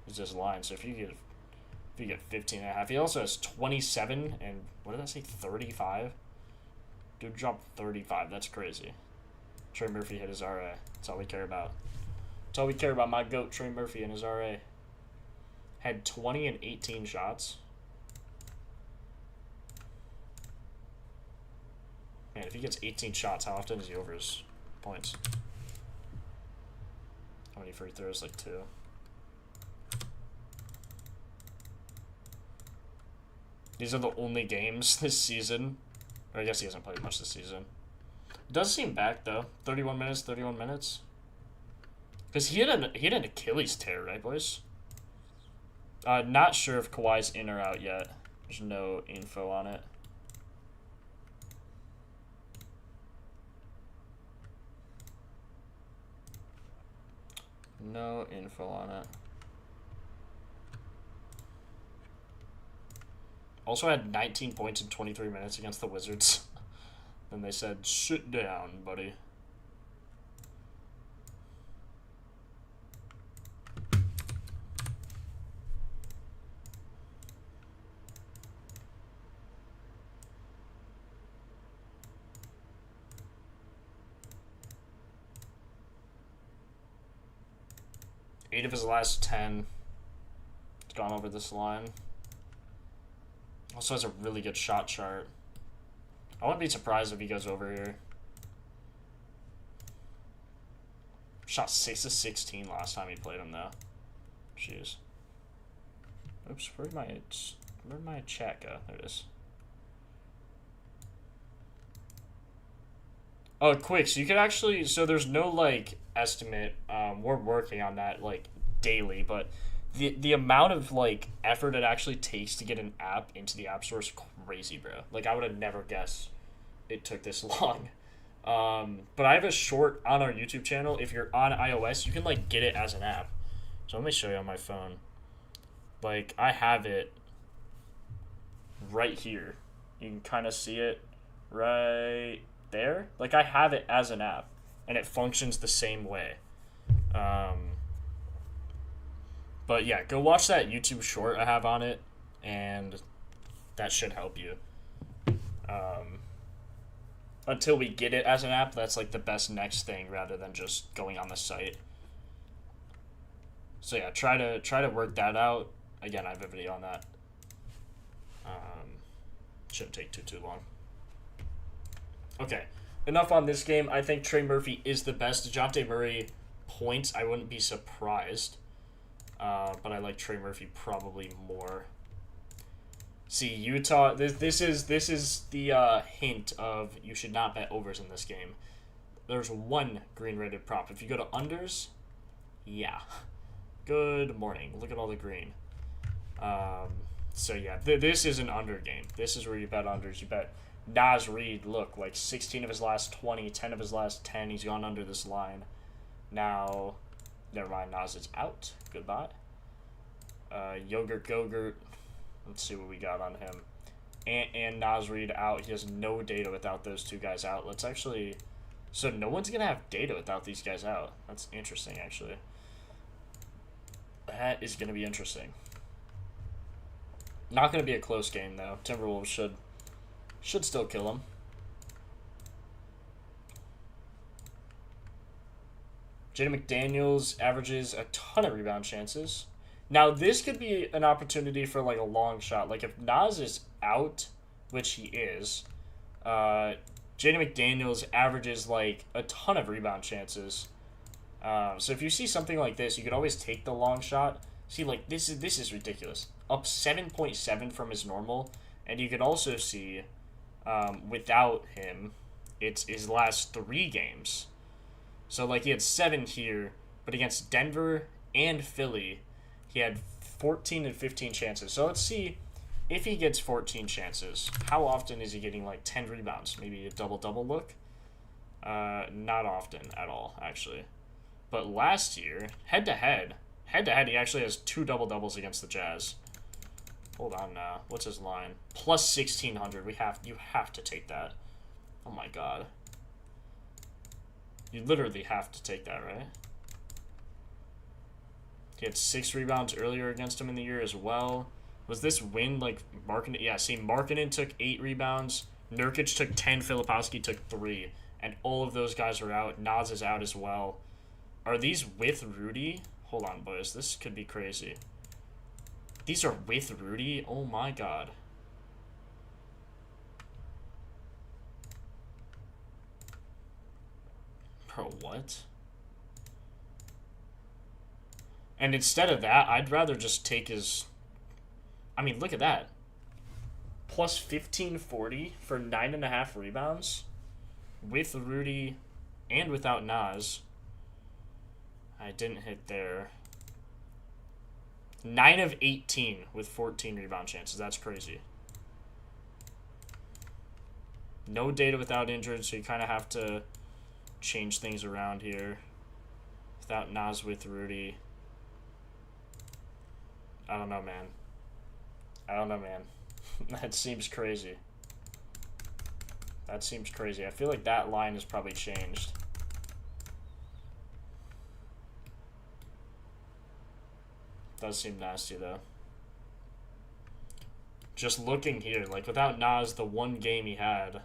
is his line. So if you get 15.5, he also has 27 and what did I say? 35. Dude dropped 35. That's crazy. Trey Murphy hit his RA. That's all we care about. That's all we care about. My goat Trey Murphy and his RA. Had 20 and 18 shots. Man, if he gets 18 shots, how often is he over his points? How many free throws? Like 2. These are the only games this season. Or I guess he hasn't played much this season. Does seem back though. 31 minutes, 31 minutes. Because he had an Achilles tear, right, boys? Not sure if Kawhi's in or out yet. There's no info on it. No info on it. Also had 19 points in 23 minutes against the Wizards. Then they said, sit down, buddy. Eight of his last 10. He's gone over this line. Also has a really good shot chart. I wouldn't be surprised if he goes over here. Shot 6 of 16 last time he played him, though. Jeez. Oops, where'd my chat go? There it is. Oh, quick, so you can actually, so there's no, like, estimate, we're working on that, like, daily, but the amount of, like, effort it actually takes to get an app into the App Store is crazy, bro. Like, I would have never guessed it took this long. But I have a short on our YouTube channel. If you're on iOS, you can, like, get it as an app. So let me show you on my phone. Like, I have it right here. You can kind of see it right there. Like, I have it as an app, and it functions the same way. But yeah, go watch that YouTube short I have on it, and that should help you. Until we get it as an app, that's like the best next thing rather than just going on the site. So yeah, try to work that out. Again, I have a video on that. Shouldn't take too long. Okay, enough on this game. I think Trey Murphy is the best. DeJounte Murray points, I wouldn't be surprised. But I like Trey Murphy probably more. See, Utah, this is the hint of you should not bet overs in this game. There's one green rated prop. If you go to unders, yeah. Good morning. Look at all the green. So yeah, this is an under game. This is where you bet unders. You bet Nas Reed, look, like 16 of his last 20, 10 of his last 10, he's gone under this line. Now, never mind, Nas is out. Goodbye. Yogurt Gogurt, let's see what we got on him. And Nas Reed out. He has no data without those two guys out. Let's actually... So no one's going to have data without these guys out. That's interesting, actually. That is going to be interesting. Not going to be a close game, though. Timberwolves should still kill him. Jaden McDaniels averages a ton of rebound chances. Now, this could be an opportunity for, like, a long shot. Like, if Nas is out, which he is, Jaden McDaniels averages, like, a ton of rebound chances. So if you see something like this, you could always take the long shot. See, like, this is ridiculous. Up 7.7 from his normal. And you could also see, without him, it's his last 3 games. So, like, he had 7 here, but against Denver and Philly, he had 14 and 15 chances. So let's see if he gets 14 chances. How often is he getting, like, 10 rebounds? Maybe a double-double look? Not often at all, actually. But last year, head-to-head, he actually has 2 double-doubles against the Jazz. Hold on now. What's his line? Plus 1,600. You have to take that. Oh, my God. You literally have to take that, right? He had 6 rebounds earlier against him in the year as well. Was this win like Markkanen? Yeah, see, Markkanen took 8 rebounds. Nurkic took 10. Filipowski took 3. And all of those guys are out. Nas is out as well. Are these with Rudy? Hold on, boys. This could be crazy. These are with Rudy? Oh, my God. Bro, what? And instead of that, I'd rather just take his... I mean, look at that. Plus 1,540 for 9.5 rebounds. With Rudy and without Nas. I didn't hit there. 9 of 18 with 14 rebound chances. That's crazy. No data without injured, so you kind of have to change things around here. Without Nas, with Rudy. I don't know, man. That seems crazy. That seems crazy. I feel like that line has probably changed. Does seem nasty, though. Just looking here, like, without Nas, the one game he had...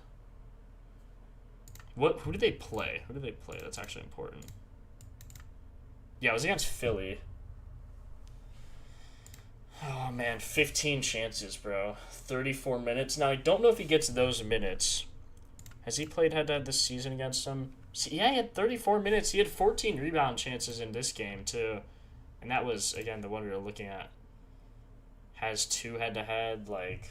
Who did they play? Who did they play? That's actually important. Yeah, it was against Philly. Oh, man, 15 chances, bro. 34 minutes. Now, I don't know if he gets those minutes. Has he played head-to-head this season against them? See, yeah, he had 34 minutes. He had 14 rebound chances in this game, too. And that was, again, the one we were looking at. Has 2 head-to-head, like...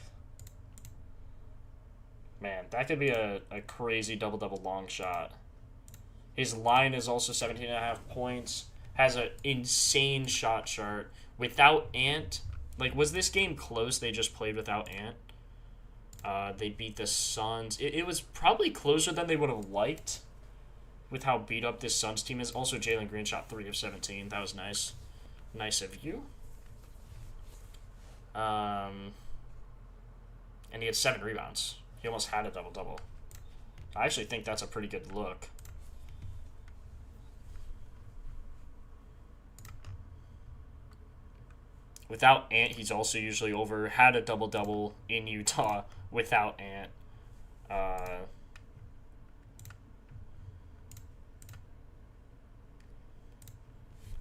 Man, that could be a crazy double-double long shot. His line is also 17.5 points. Has an insane shot chart. Without Ant... Like, was this game close? They just played without Ant. They beat the Suns. It was probably closer than they would have liked with how beat up this Suns team is. Also, Jalen Green shot 3 of 17. That was nice. Nice of you. And he had 7 rebounds. He almost had a double-double. I actually think that's a pretty good look. Without Ant, he's also usually over. Had a double-double in Utah without Ant.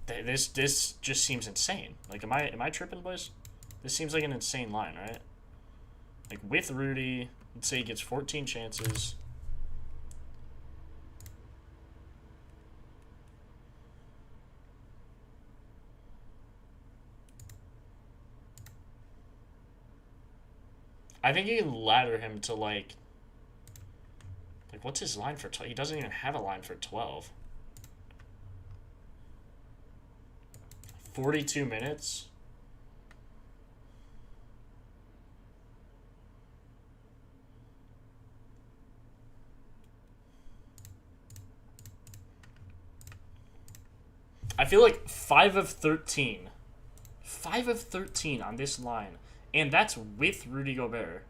This just seems insane. Like, am I tripping, boys? This seems like an insane line, right? Like, with Rudy, let's say he gets 14 chances. I think you can ladder him to, like, what's his line for 12? He doesn't even have a line for 12. 42 minutes? I feel like 5 of 13. 5 of 13 on this line. And that's with Rudy Gobert.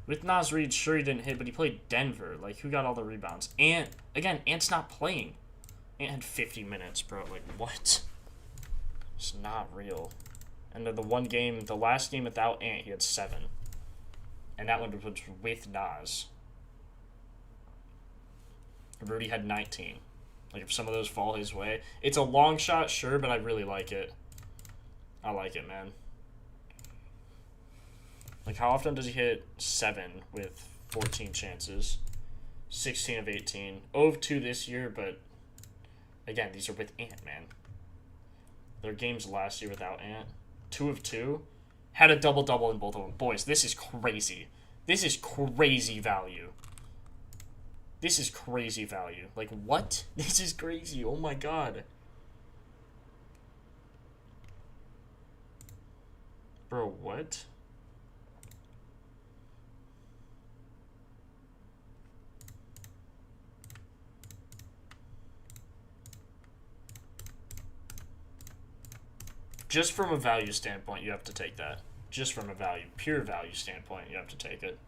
With Naz Reid, sure he didn't hit, but he played Denver. Like, who got all the rebounds? Ant, again, Ant's not playing. Ant had 50 minutes, bro. Like, what? It's not real. And then the last game without Ant, he had 7. And that one was with Naz. Rudy had 19. Like, if some of those fall his way. It's a long shot, sure, but I really like it. I like it, man. Like, how often does he hit 7 with 14 chances? 16 of 18. 0 of 2 this year, but again, these are with Ant, man. Their games last year without Ant. 2 of 2. Had a double-double in both of them. Boys, this is crazy. This is crazy value. This is crazy value. Like, what? This is crazy. Oh, my God. Bro, what? Just from a value standpoint, you have to take that. Just from a pure value standpoint, you have to take it.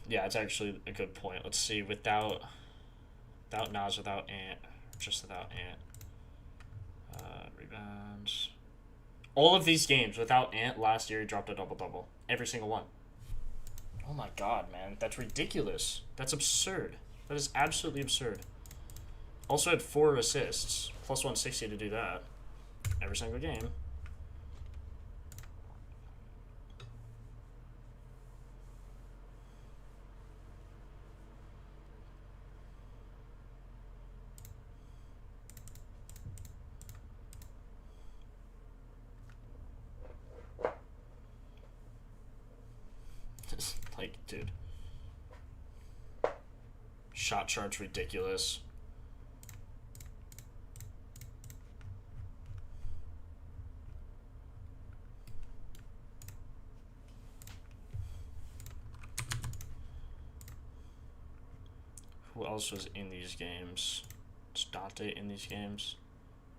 Yeah, it's actually a good point. Let's see, without Nas, without Ant, just without Ant. Rebounds. All of these games without Ant last year, he dropped a double-double. Every single one. Oh my God, man. That's ridiculous. That's absurd. That is absolutely absurd. Also had 4 assists. Plus 160 to do that. Every single game. Like, dude. Shot chart's ridiculous. Who else was in these games? Is Dante in these games?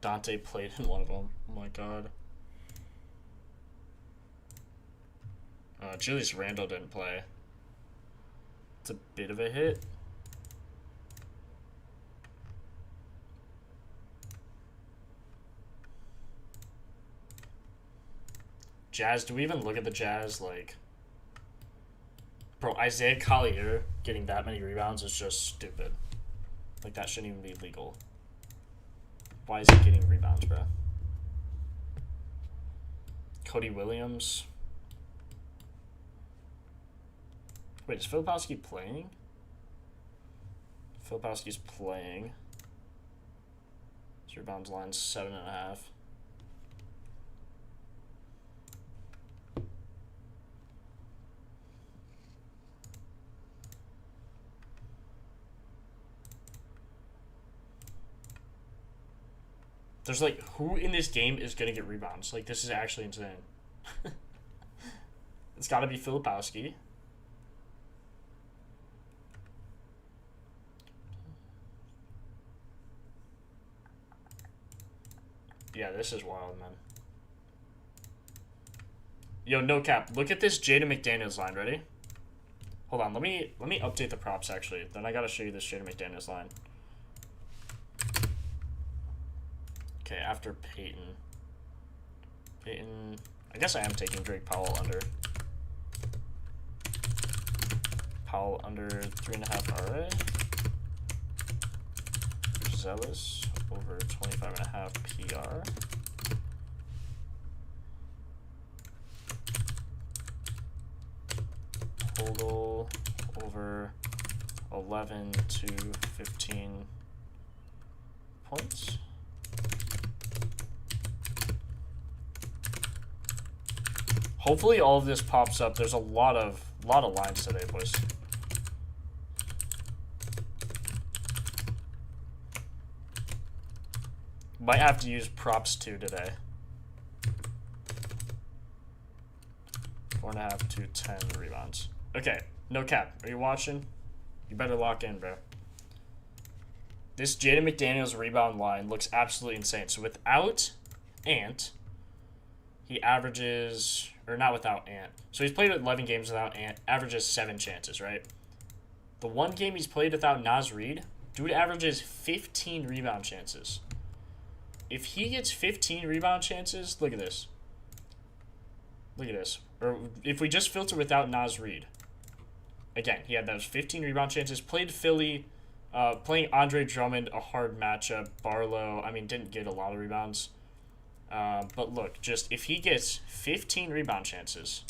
Dante played in one of them. Oh my God. Julius Randle didn't play. It's a bit of a hit. Jazz, do we even look at the Jazz? Like, bro, Isaiah Collier getting that many rebounds is just stupid. Like, that shouldn't even be legal. Why is he getting rebounds, bro? Cody Williams. Wait, is Filipowski playing? Filipowski's playing. His rebounds line's 7.5. There's like, who in this game is gonna get rebounds? Like, this is actually insane. It's gotta be Filipowski. Yeah, this is wild, man. Yo, no cap. Look at this Jaden McDaniels line. Ready? Hold on. Let me update the props, actually. Then I gotta show you this Jaden McDaniels line. Okay, after Peyton. Peyton... I guess I am taking Drake Powell under. Powell under 3.5 RA. Zealous over 25.5 PR. Total over 11 to 15 points. Hopefully all of this pops up. There's a lot of lines today, boys. Might have to use props 2 today. 4.5 to 10 rebounds. Okay, no cap. Are you watching? You better lock in, bro. This Jaden McDaniels rebound line looks absolutely insane. So without Ant, he averages, or not without Ant. So he's played 11 games without Ant, averages 7 chances, right? The one game he's played without Naz Reid, dude averages 15 rebound chances. If he gets 15 rebound chances, look at this. Look at this. Or if we just filter without Naz Reid. Again, he had those 15 rebound chances. Played Philly, playing Andre Drummond, a hard matchup. Barlow, I mean, didn't get a lot of rebounds. But look, just if he gets 15 rebound chances,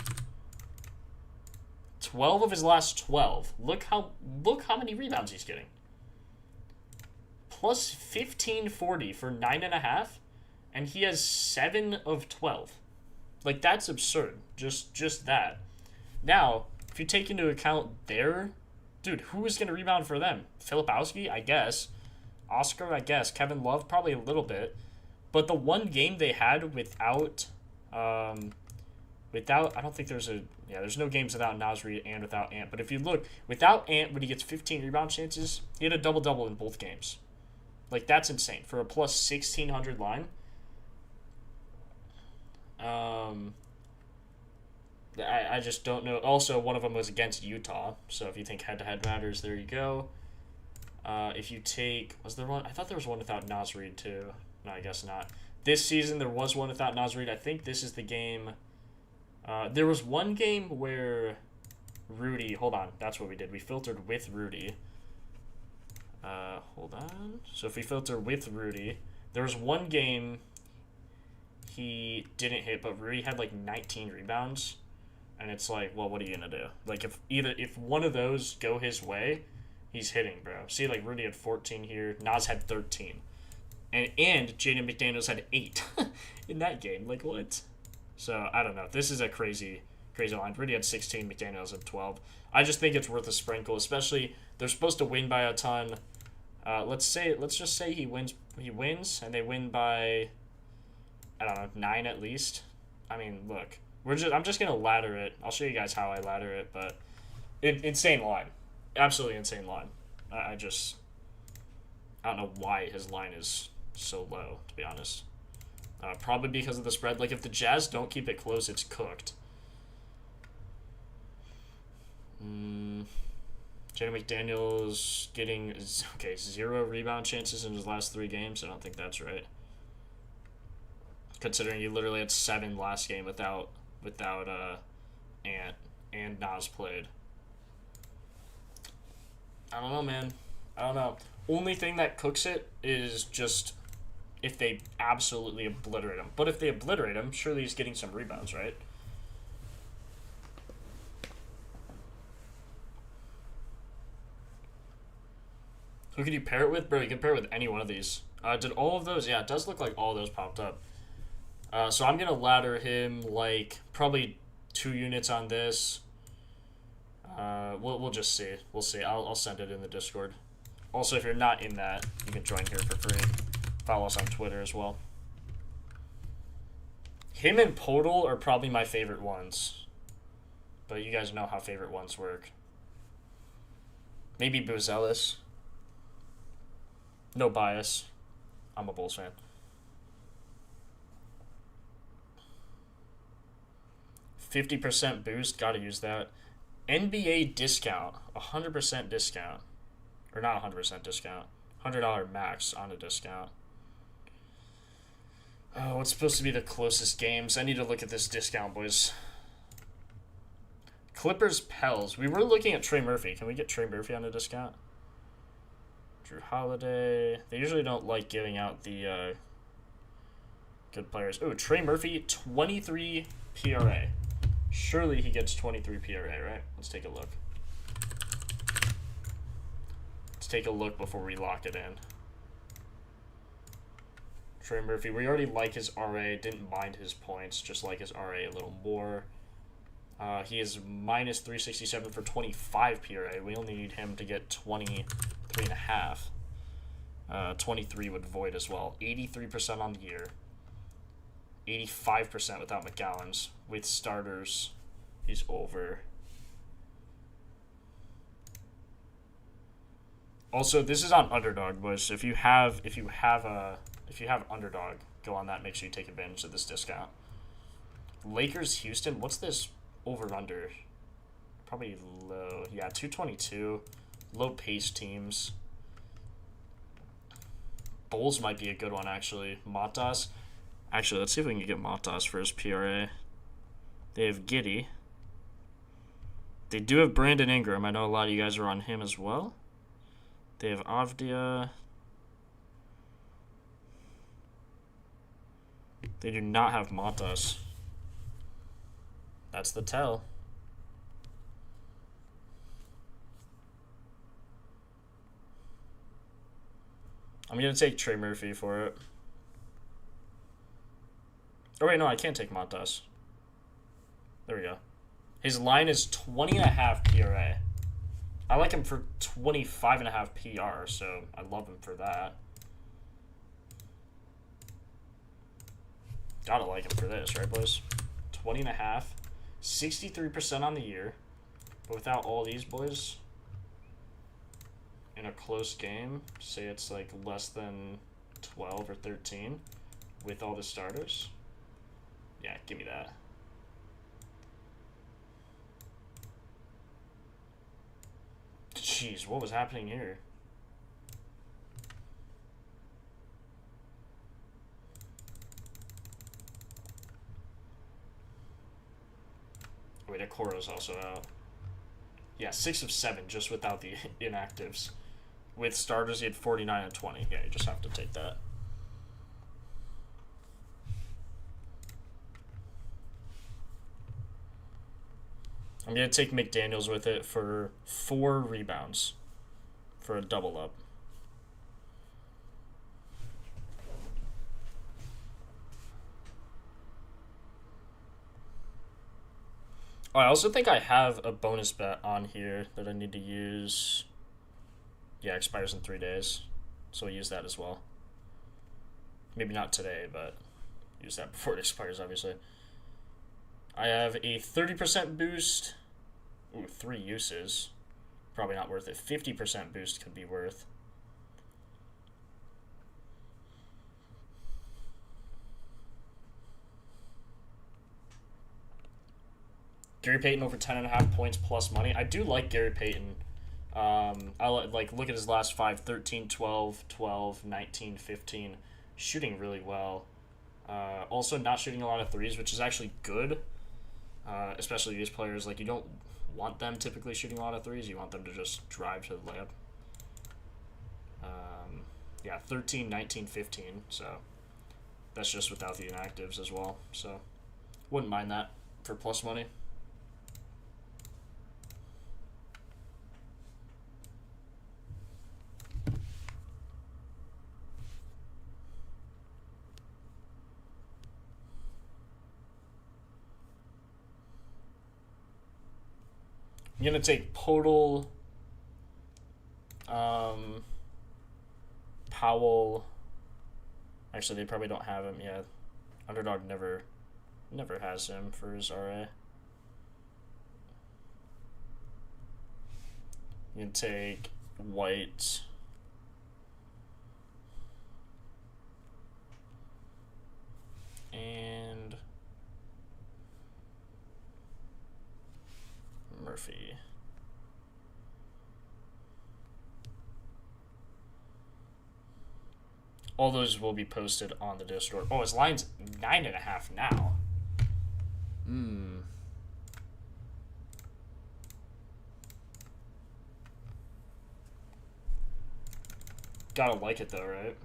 12 of his last 12, look how many rebounds he's getting. Plus 1540 for 9.5, and he has 7 of 12. Like, that's absurd. Just that. Now, if you take into account dude, who is going to rebound for them? Filipowski, I guess. Oscar, I guess. Kevin Love, probably a little bit. But the one game they had without, I don't think there's no games without Naz Reid and without Ant. But if you look, without Ant, when he gets 15 rebound chances, he had a double-double in both games. Like, that's insane. For a plus 1,600 line. I just don't know. Also, one of them was against Utah. So if you think head-to-head matters, there you go. If you take... Was there one? I thought there was one without Naz Reid, too. No, I guess not. This season, there was one without Naz Reid. I think this is the game... there was one game where Rudy... Hold on. That's what we did. We filtered with Rudy. Hold on. So if we filter with Rudy... There was one game he didn't hit, but Rudy had like 19 rebounds. And it's like, well, what are you going to do? Like, if one of those go his way, he's hitting, bro. See, like, Rudy had 14 here. Nas had 13. And Jaden McDaniels had 8 in that game. Like, what? So, I don't know. This is a crazy line. Rudy had 16. McDaniels had 12. I just think it's worth a sprinkle, especially they're supposed to win by a ton. Let's just say he wins, and they win by, I don't know, 9 at least. I mean, look. I'm just going to ladder it. I'll show you guys how I ladder it, but insane line. Absolutely insane line. I don't know why his line is so low, to be honest. Probably because of the spread. Like, if the Jazz don't keep it close, it's cooked. Jaden McDaniels getting, 0 rebound chances in his last 3 games. I don't think that's right. Considering he literally had 7 last game without Ant and Nas played. I don't know, man. I don't know. Only thing that cooks it is just if they absolutely obliterate him. But if they obliterate him, surely he's getting some rebounds, right? Who could you pair it with? Bro, you can pair it with any one of these. Did all of those? Yeah, it does look like all of those popped up. So I'm going to ladder him like probably 2 units on this. We'll just see. We'll see. I'll send it in the Discord. Also, if you're not in that, you can join here for free. Follow us on Twitter as well. Him and Podol are probably my favorite ones. But you guys know how favorite ones work. Maybe Buzelis. No bias. I'm a Bulls fan. 50% boost, gotta use that. NBA discount, 100% discount. Or not 100% discount. $100 max on a discount. Oh, what's supposed to be the closest games? I need to look at this discount, boys. Clippers, Pels. We were looking at Trey Murphy. Can we get Trey Murphy on a discount? Drew Holiday. They usually don't like giving out the good players. Oh, Trey Murphy, 23 PRA. Surely he gets 23 PRA, right? Let's take a look. Let's take a look before we lock it in. Trey Murphy, we already like his RA. Didn't mind his points. Just like his RA a little more. He is minus 367 for 25 PRA. We only need him to get 23.5. 23 would void as well. 83% on the year. 85% without McGowan's. With starters, he's over. Also, this is on Underdog, boys. So if you have Underdog, go on that. Make sure you take advantage of this discount. Lakers Houston. What's this over under? Probably low. Yeah, 222. Low pace teams. Bulls might be a good one actually. Matas. Actually, let's see if we can get Matas for his PRA. They have Giddey. They do have Brandon Ingram. I know a lot of you guys are on him as well. They have Avdia. They do not have Matas. That's the tell. I'm going to take Trey Murphy for it. Oh, wait, no, I can't take Matas. There we go. His line is 20.5 PRA. I like him for 25.5 PR, so I love him for that. Gotta like him for this, right, boys? 20.5. 63% on the year. But without all these boys, in a close game, say it's like less than 12 or 13 with all the starters. Yeah, give me that. Jeez, what was happening here? Wait, Okoro's also out. Yeah, 6 of 7 just without the inactives. With starters, he had 49 and 20. Yeah, you just have to take that. I'm going to take McDaniels with it for 4 rebounds for a double up. Oh, I also think I have a bonus bet on here that I need to use. Yeah, expires in 3 days. So we'll use that as well. Maybe not today, but use that before it expires, obviously. I have a 30% boost. Ooh, 3 uses. Probably not worth it. 50% boost could be worth. Gary Payton over 10.5 points plus money. I do like Gary Payton. I like look at his last 5, 13, 12, 12, 19, 15. Shooting really well. Also not shooting a lot of threes, which is actually good. Especially these players, like you don't want them typically shooting a lot of threes. You want them to just drive to the layup. Yeah, 13, 19, 15. So that's just without the inactives as well. So wouldn't mind that for plus money. I'm going to take Podol, Powell. Actually, they probably don't have him yet. Underdog never has him for his RA. You can take White. And Murphy. All those will be posted on the Discord. Oh, his line's 9.5 now. Gotta like it though, right?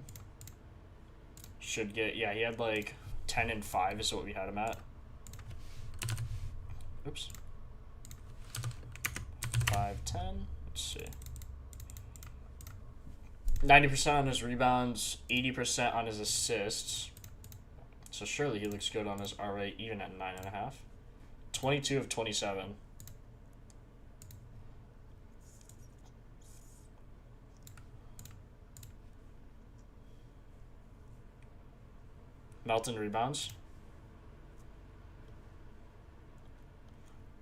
Should get, yeah, he had like 10 and 5 is what we had him at. Oops. 5, 10. Let's see. 90% on his rebounds, 80% on his assists. So surely he looks good on his RA even at 9.5. 22 of 27. Melton rebounds.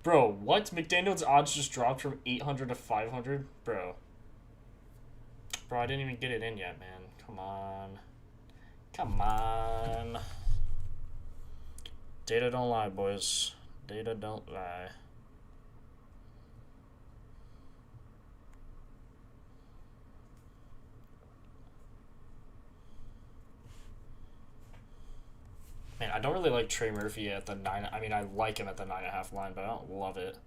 Bro, what? McDaniel's odds just dropped from 800 to 500? Bro. Bro, I didn't even get it in yet, man. Come on. Come on. Data don't lie, boys. Data don't lie. Man, I don't really like Trey Murphy at the 9. I mean, I like him at the 9.5 line, but I don't love it.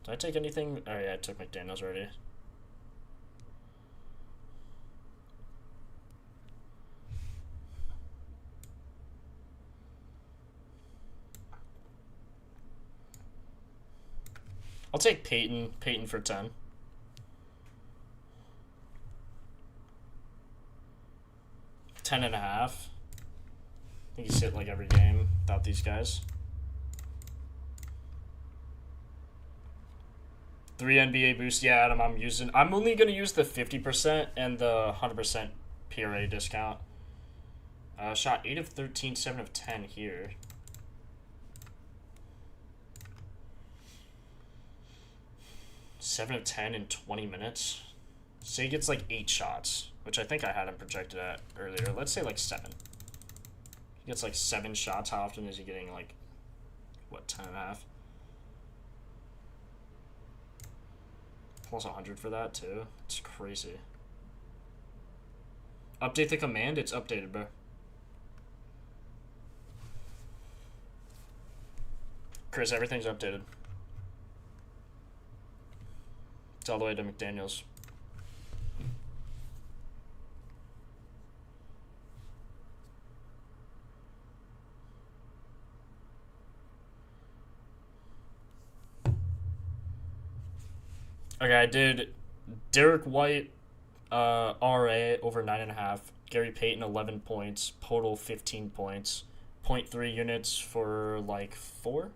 Did I take anything? Oh, yeah, I took McDaniels already. I'll take Peyton. Peyton for 10. Ten and a half. I think he's hit like every game without these guys. 3 NBA boost. Yeah, Adam, I'm only gonna use the 50% and the 100% PRA discount. Shot 8 of 13, 7 of 10 here. Seven of 10 in 20 minutes. So he gets like 8 shots, which I think I had him projected at earlier. Let's say like 7. He gets like 7 shots. How often is he getting like, what, 10 and a half? Plus 100 for that too. It's crazy. Update the command. It's updated, bro. Chris, everything's updated. It's all the way to McDaniels. Okay, I did Derek White, RA over 9.5. Gary Payton 11 points. Total 15 points. 0.3 units for like 4. I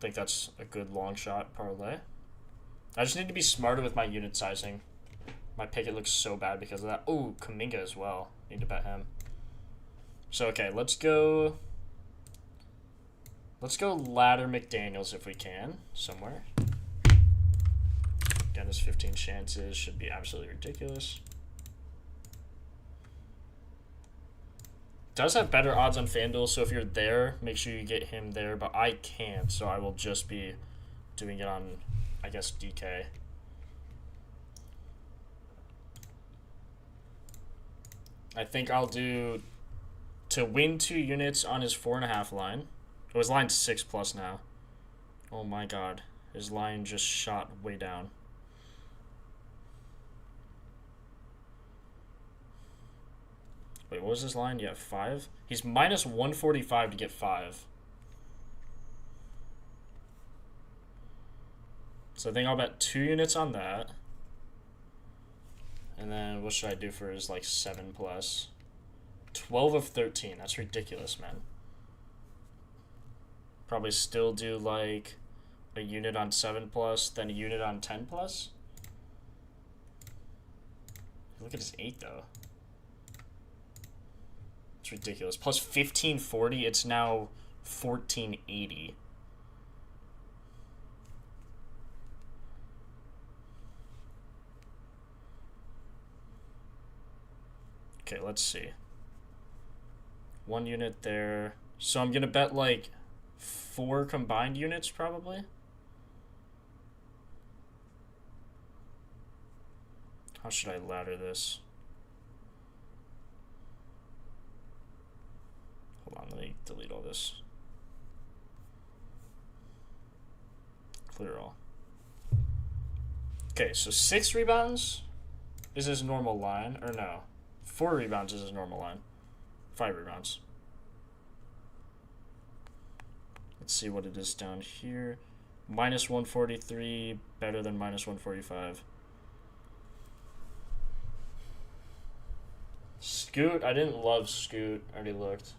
think that's a good long shot parlay. I just need to be smarter with my unit sizing. My picket looks so bad because of that. Oh, Kuminga as well. Need to bet him. So, okay, let's go... Let's go ladder McDaniels if we can, somewhere. Again, his 15 chances should be absolutely ridiculous. Does have better odds on FanDuel, so if you're there, make sure you get him there. But I can't, so I will just be doing it on, I guess, DK. I think I'll do to win 2 units on his 4.5 line. Oh, his line's 6+ now. Oh my god. His line just shot way down. Wait, what was his line? Yeah, 5? He's minus 145 to get 5. So I think I'll bet 2 units on that. And then what should I do for his like 7+? 12 of 13. That's ridiculous, man. Probably still do like a unit on 7+, then a unit on 10+. Look at his 8 though. It's ridiculous. Plus 1540, it's now 1480. Okay, let's see. 1 unit there. So I'm gonna bet like 4 combined units probably. How should I ladder this? Hold on, let me delete all this. Clear all. Okay, so 6 rebounds is his normal line, or no? 4 rebounds is his normal line. 5 rebounds. Let's see what it is down here. Minus 143, better than minus 145. Scoot, I didn't love Scoot. I already looked.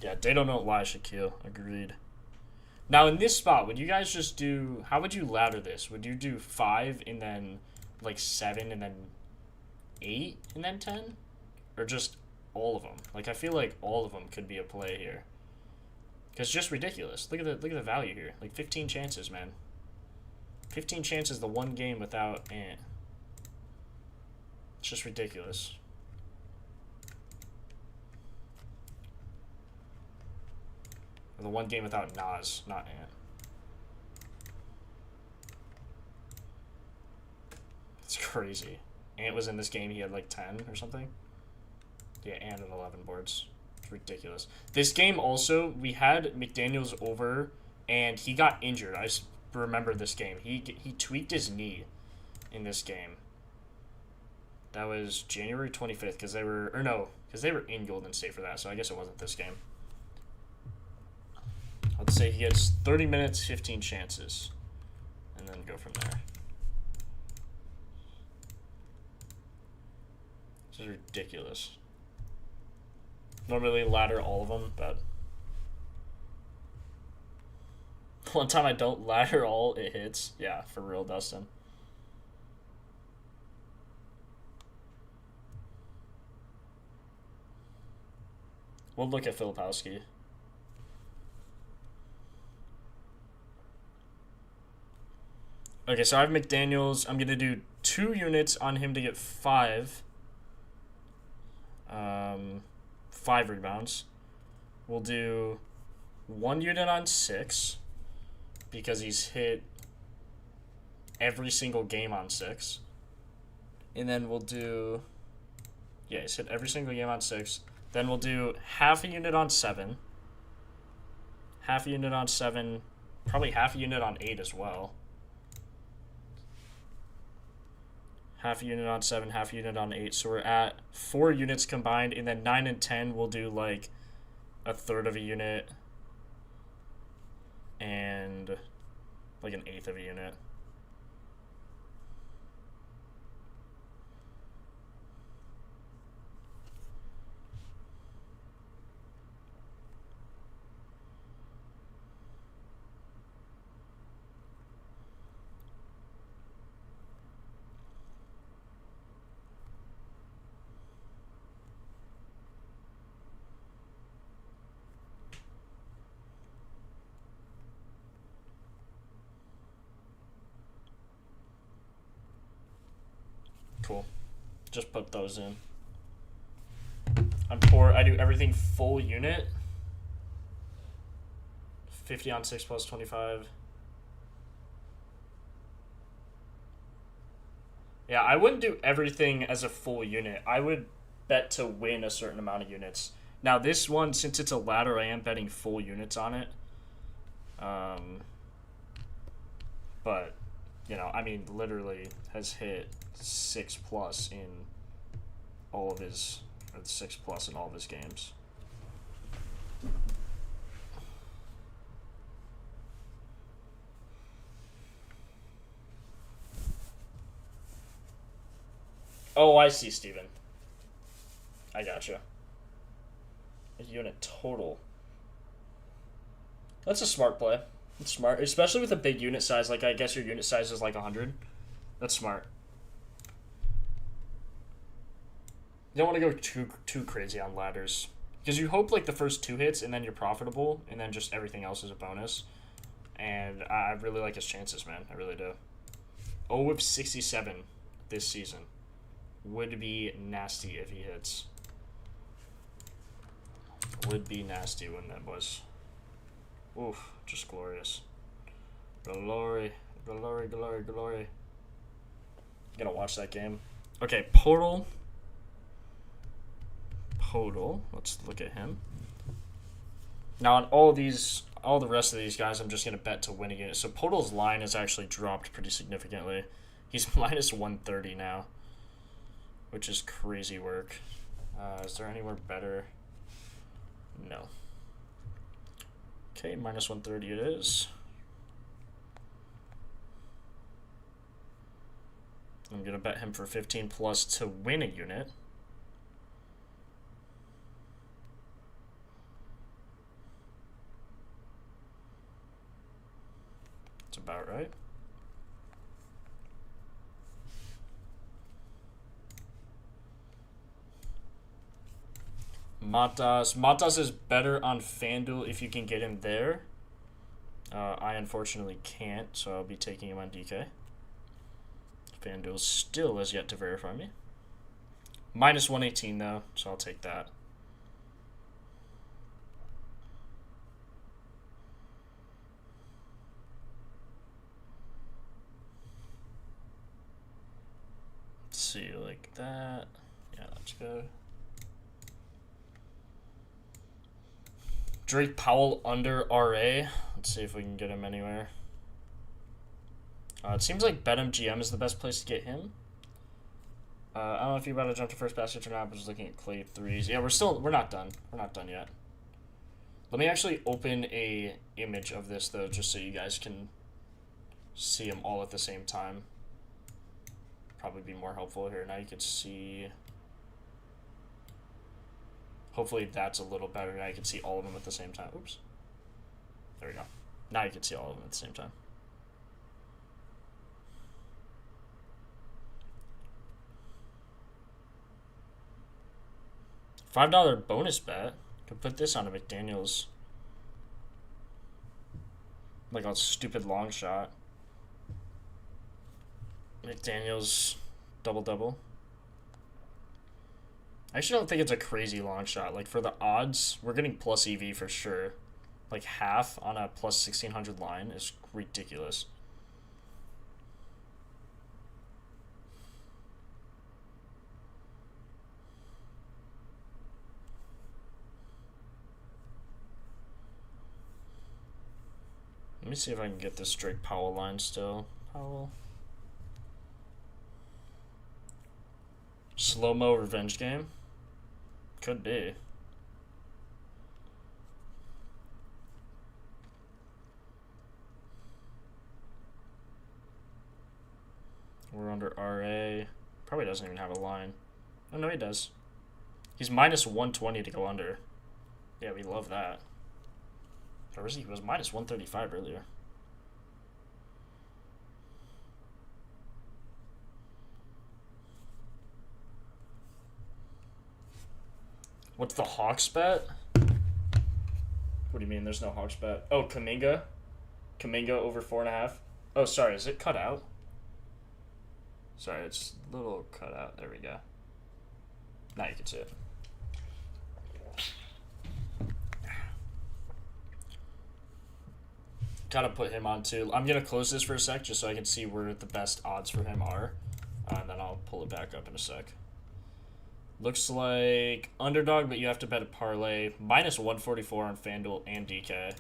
Yeah, Data don't lie, Shaquille. Agreed. Now, in this spot, would you guys just do... How would you ladder this? Would you do 5 and then, like, 7 and then 8 and then 10? Or just all of them? Like, I feel like all of them could be a play here. Because it's just ridiculous. Look at the value here. Like 15 chances, man. 15 chances the one game without Ant. It's just ridiculous. Or the one game without Nas, not Ant. It's crazy. Ant was in this game, he had like 10 or something. Yeah, Ant had 11 boards. It's ridiculous. This game also, we had McDaniels over, and he got injured. I remember this game. He tweaked his knee in this game. That was January 25th, because they were, or no, because they were in Golden State for that, so I guess it wasn't this game. I'd say he gets 30 minutes, 15 chances, and then go from there. This is ridiculous. Normally ladder all of them, but one time I don't ladder all, it hits. Yeah, for real, Dustin. We'll look at Filipowski. Okay, so I have McDaniels. I'm going to do 2 units on him to get 5. 5 rebounds. We'll do 1 unit on 6 because he's hit every single game on 6. And then we'll do... Yeah, he's hit every single game on 6. Then we'll do half a unit on 7. Half a unit on 7. Probably half a unit on 8 as well. Half a unit on 7, half a unit on 8. So we're at 4 units combined. And then 9 and 10, we'll do like a third of a unit. And like an eighth of a unit. Cool. Just put those in. I'm poor. I do everything full unit. 50 on 6 plus 25. Yeah, I wouldn't do everything as a full unit. I would bet to win a certain amount of units. Now, this one, since it's a ladder, I am betting full units on it. But, you know, I mean, literally has hit 6 plus in all of his, or 6 plus in all of his games. Oh, I see, Steven. I gotcha. A unit total. That's a smart play. It's smart, especially with a big unit size. Like, I guess your unit size is like 100. That's smart. You don't want to go too crazy on ladders. Because you hope, like, the first 2 hits, and then you're profitable, and then just everything else is a bonus. And I really like his chances, man. I really do. 0 of 67 this season. Would be nasty if he hits. Would be nasty when that was. Oof, just glorious. Glory, glory, glory, glory. Gonna watch that game. Okay, Portal. Let's look at him. Now on all the rest of these guys, I'm just gonna bet to win a unit. So Portal's line has actually dropped pretty significantly. He's minus 130 now, which is crazy work. Is there anywhere better? No. Okay, minus 130 it is. I'm gonna bet him for 15 plus to win a unit. That's about right. Matas. Matas is better on FanDuel if you can get him there. I unfortunately can't, so I'll be taking him on DK. FanDuel still has yet to verify me. Minus 118 though, so I'll take that. Let's see, like that. Yeah, let's go. Drake Powell under RA. Let's see if we can get him anywhere. It seems like BetMGM is the best place to get him. I don't know if you're about to jump to first basket or not, but just looking at Clay threes. Yeah, we're not done. We're not done yet. Let me actually open a image of this though, just so you guys can see them all at the same time. Probably be more helpful here. Now you can see. Hopefully that's a little better. Now you can see all of them at the same time. Oops. There we go. Now you can see all of them at the same time. $5 bonus bet. Could put this on a McDaniels. Like a stupid long shot. McDaniels double-double. I actually don't think it's a crazy long shot. Like, for the odds, we're getting plus EV for sure. Like, half on a plus 1600 line is ridiculous. Let me see if I can get this Drake Powell line still. Powell. Slow-mo revenge game? Could be. We're under RA. Probably doesn't even have a line. Oh, no, he does. He's minus 120 to go under. Yeah, we love that. Or was he? He was minus 135 earlier. What's the Hawks bet? What do you mean there's no Hawks bet? Oh, Kuminga? Kuminga over 4.5? Oh, sorry, is it cut out? Sorry, it's a little cut out. There we go. Now you can see it. Gotta put him on too. I'm gonna close this for a sec just so I can see where the best odds for him are. And then I'll pull it back up in a sec. Looks like underdog, but you have to bet a parlay. Minus 144 on FanDuel and DK.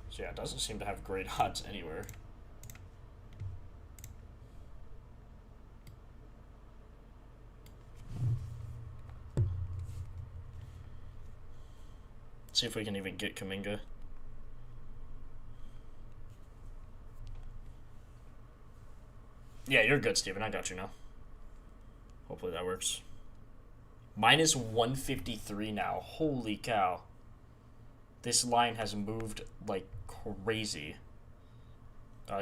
So yeah, it doesn't seem to have great odds anywhere. Let's see if we can even get Kuminga. Yeah, you're good, Steven. I got you now. Hopefully that works. Minus 153 now. Holy cow. This line has moved like crazy.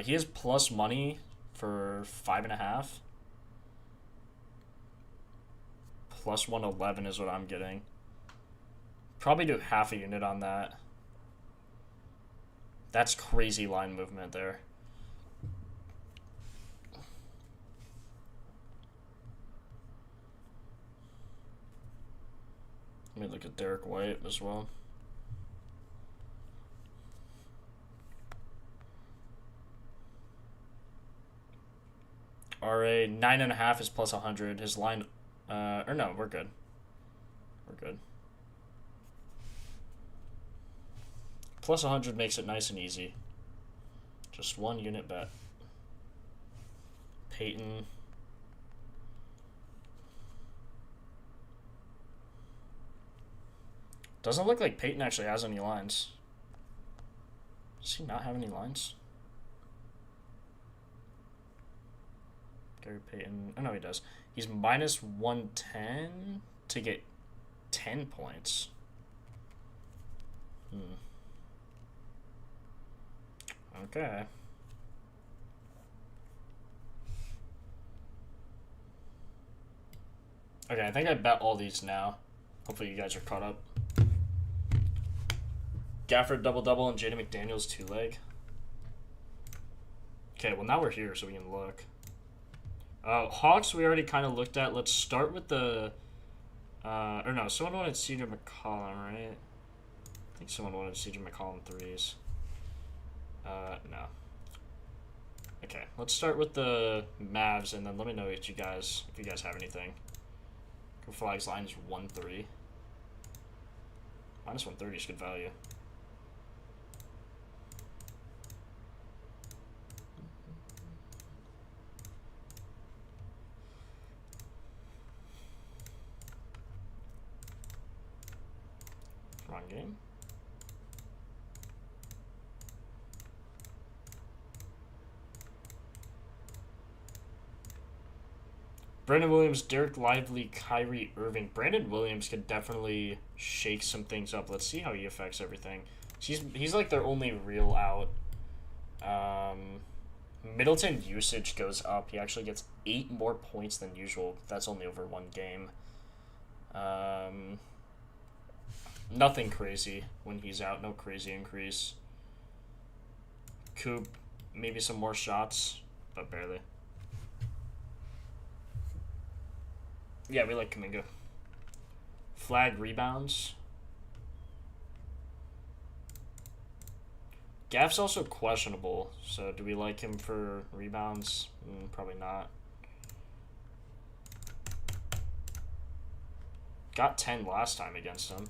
He has plus money for 5.5. Plus 111 is what I'm getting. Probably do half a unit on that. That's crazy line movement there. Let me look at Derek White as well. RA 9.5 is plus 100. His line, or no, we're good. We're good. Plus 100 makes it nice and easy. Just one unit bet. Peyton. Doesn't look like Peyton actually has any lines. Does he not have any lines? Gary Payton. Oh, no, he does. He's minus 110 to get 10 points. Okay. Okay, I think I bet all these now. Hopefully you guys are caught up. Gafford double-double and Jaden McDaniels two-leg. Okay, well now we're here so we can look. Hawks we already kind of looked at. Let's start with the... or no, someone wanted Cedar McCollum, right? I think someone wanted Cedar McCollum threes. No. Okay, let's start with the Mavs and then let me know if you guys have anything. Flags line is 1-3. Minus 130 is good value. Wrong game. Brandon Williams, Derek Lively, Kyrie Irving. Brandon Williams could definitely shake some things up. Let's see how he affects everything. He's like their only real out. Middleton usage goes up. He actually gets 8 more points than usual. That's only over 1 game. Nothing crazy when he's out. No crazy increase. Coop, maybe some more shots, but barely. Yeah, we like Kuminga. Flag rebounds. Gaff's also questionable, so do we like him for rebounds? Probably not. Got 10 last time against him.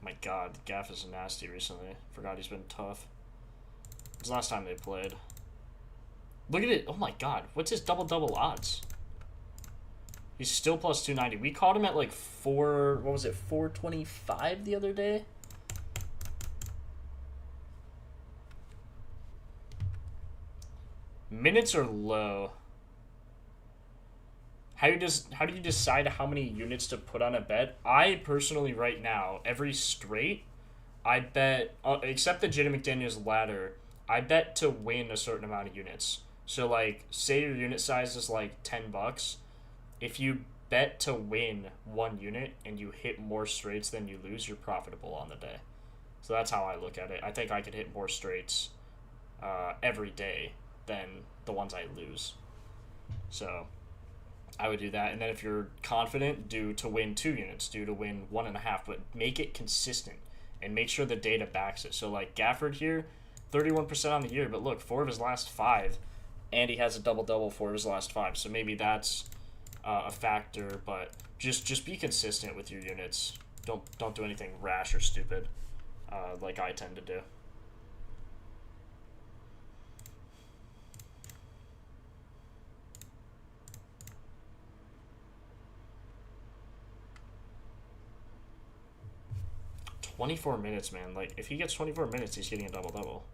My god, Gaff is nasty recently. Forgot he's been tough. It was the last time they played. Look at it. Oh my god. What's his double-double odds? He's still plus 290. We caught him at like 425 the other day? Minutes are low. How do you decide how many units to put on a bet? I personally right now, every straight, I bet, except the Jaden McDaniels ladder, I bet to win a certain amount of units. So like, say your unit size is like $10. If you bet to win 1 unit and you hit more straights than you lose, you're profitable on the day. So that's how I look at it. I think I could hit more straights every day than the ones I lose. So I would do that. And then if you're confident, do to win 2 units, do to win 1.5, but make it consistent and make sure the data backs it. So like Gafford here, 31% on the year, but look, 4 of his last 5, and he has a double-double 4 of his last 5. So maybe that's a factor, but just be consistent with your units. Don't do anything rash or stupid, like I tend to do. $24 minutes, man. Like, if he gets 24 minutes, he's getting a double-double.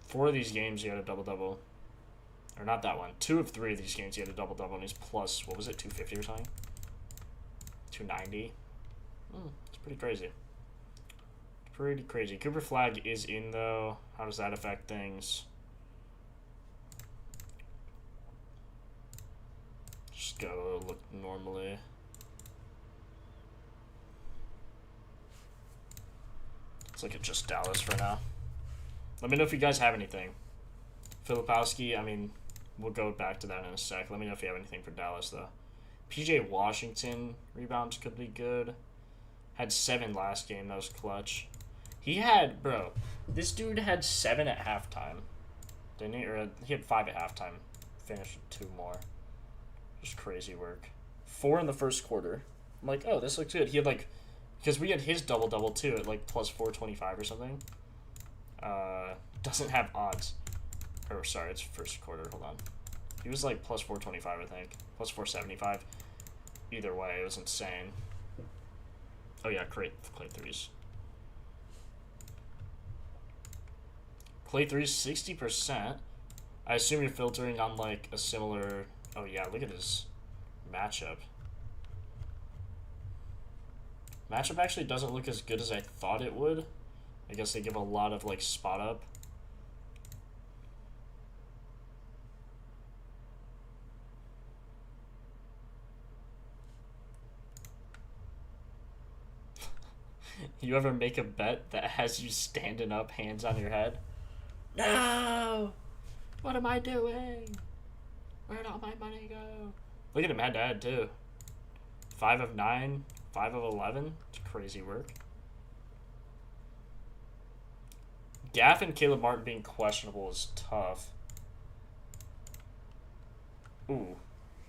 Four of these games, he had a double-double. Or not that one. 2 of 3 of these games, he had a double-double, and he's plus, what was it, 250 or something? 290? It's pretty crazy. Pretty crazy. Cooper Flag is in, though. How does that affect things? Just go look normally. Let's look at just Dallas for now. Let me know if you guys have anything. Filipowski, I mean, we'll go back to that in a sec. Let me know if you have anything for Dallas, though. PJ Washington, rebounds could be good. Had 7 last game, that was clutch. He had, bro, this dude had 7 at halftime. Didn't he? Or he had 5 at halftime. Finished with 2 more. Just crazy work. 4 in the first quarter. I'm like, oh, this looks good. He had like, because we had his double-double too at like plus 425 or something. Doesn't have odds. Or sorry, it's first quarter. Hold on. He was like plus 425, I think. Plus 475. Either way, it was insane. Oh yeah, Clay threes. Clay threes, 60%. I assume you're filtering on like a similar. Oh yeah, look at his matchup. Matchup actually doesn't look as good as I thought it would. I guess they give a lot of, like, spot up. You ever make a bet that has you standing up, hands on your head? No! What am I doing? Where'd all my money go? Look at him head to head, too. 5 of 9, 5 of 11. It's crazy work. Gaff and Caleb Martin being questionable is tough. Ooh,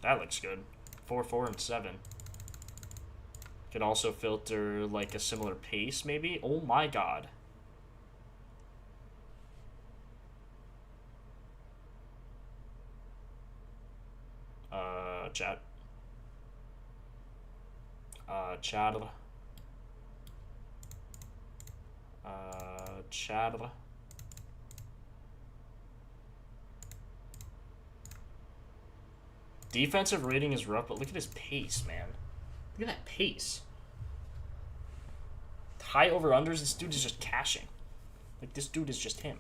that looks good. 4, 4, and 7. Could also filter like a similar pace, maybe. Oh my god. Chat. Chat. Chat. Defensive rating is rough, but look at his pace, man. Look at that pace. High over-unders, this dude is just cashing. Like, this dude is just him.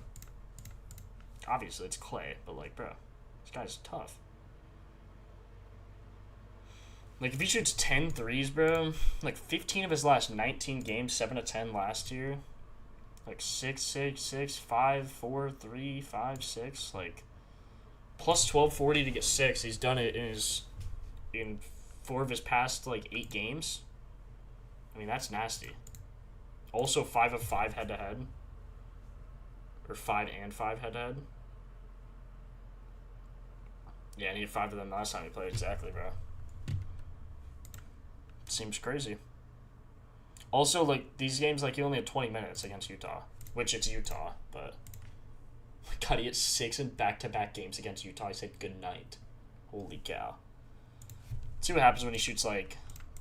Obviously, it's Clay, but, like, bro, this guy's tough. Like, if he shoots 10 threes, bro, like, 15 of his last 19 games, 7 of 10 last year. Like, 6, 6, 6, 5, 4, 3, 5, 6, like, plus 1240 to get 6. He's done it in 4 of his past, like, 8 games. I mean, that's nasty. Also, 5 of 5 head-to-head. Or 5 and 5 head-to-head. Yeah, I needed 5 of them last time he played. Exactly, bro. Seems crazy. Also, like, these games, like, you only had 20 minutes against Utah. Which, it's Utah, but... God, he had 6 in back-to-back games against Utah. He said good night. Holy cow. Let's see what happens when he shoots, like,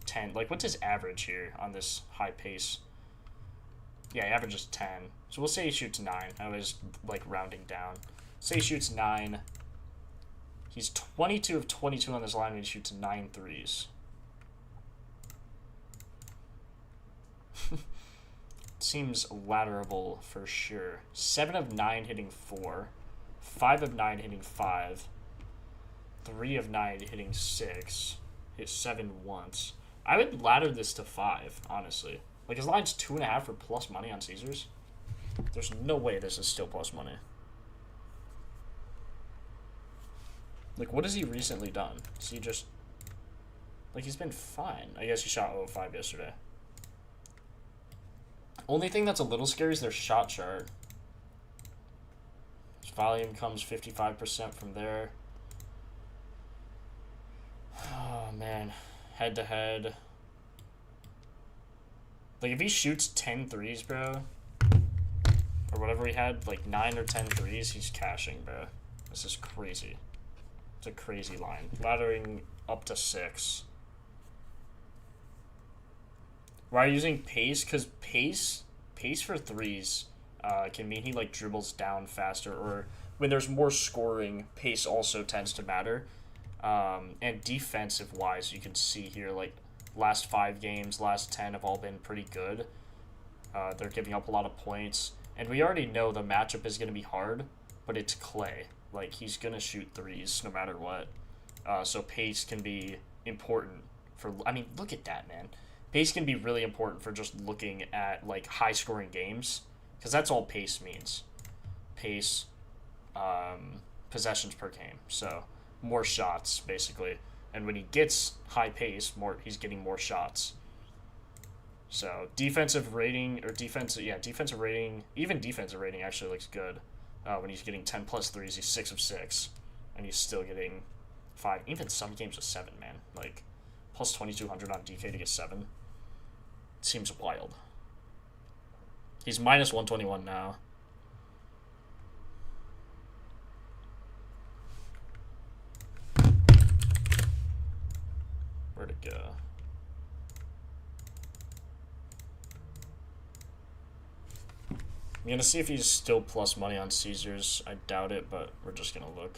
10. Like, what's his average here on this high pace? Yeah, he averages 10. So we'll say he shoots 9. I was, like, rounding down. Say he shoots 9. He's 22 of 22 on this line, and he shoots 9 threes. Seems latterable for sure. 7 of 9 hitting 4. 5 of 9 hitting 5. 3 of 9 hitting 6. Hit 7 once. I would ladder this to 5, honestly. Like, his line's 2.5 for plus money on Caesars. There's no way this is still plus money. Like, what has he recently done? Is he just... Like, he's been fine. I guess he shot 0-5 yesterday. Only thing that's a little scary is their shot chart. His volume comes 55% from there. Oh, man. Head-to-head. Like, if he shoots 10 threes, bro, or whatever he had, like 9 or 10 threes, he's cashing, bro. This is crazy. It's a crazy line. Laddering up to 6. Why are you using pace? Because pace for threes can mean he, like, dribbles down faster, or when there's more scoring, pace also tends to matter. And defensive-wise, you can see here, like, last 5 games, last 10 have all been pretty good. They're giving up a lot of points. And we already know the matchup is going to be hard, but it's Clay. Like, he's going to shoot threes no matter what. So pace can be important for... I mean, look at that, man. Pace can be really important for just looking at, like, high-scoring games. Because that's all pace means. Pace, possessions per game. So, more shots, basically. And when he gets high pace, he's getting more shots. So defensive rating, defensive rating, even defensive rating actually looks good. When he's getting 10 plus threes, he's 6 of 6, and he's still getting 5. Even some games with 7, man. Like plus 2,200 on DK to get 7. Seems wild. He's minus 121 now. Where'd it go? I'm gonna see if he's still plus money on Caesars. I doubt it, but we're just gonna look.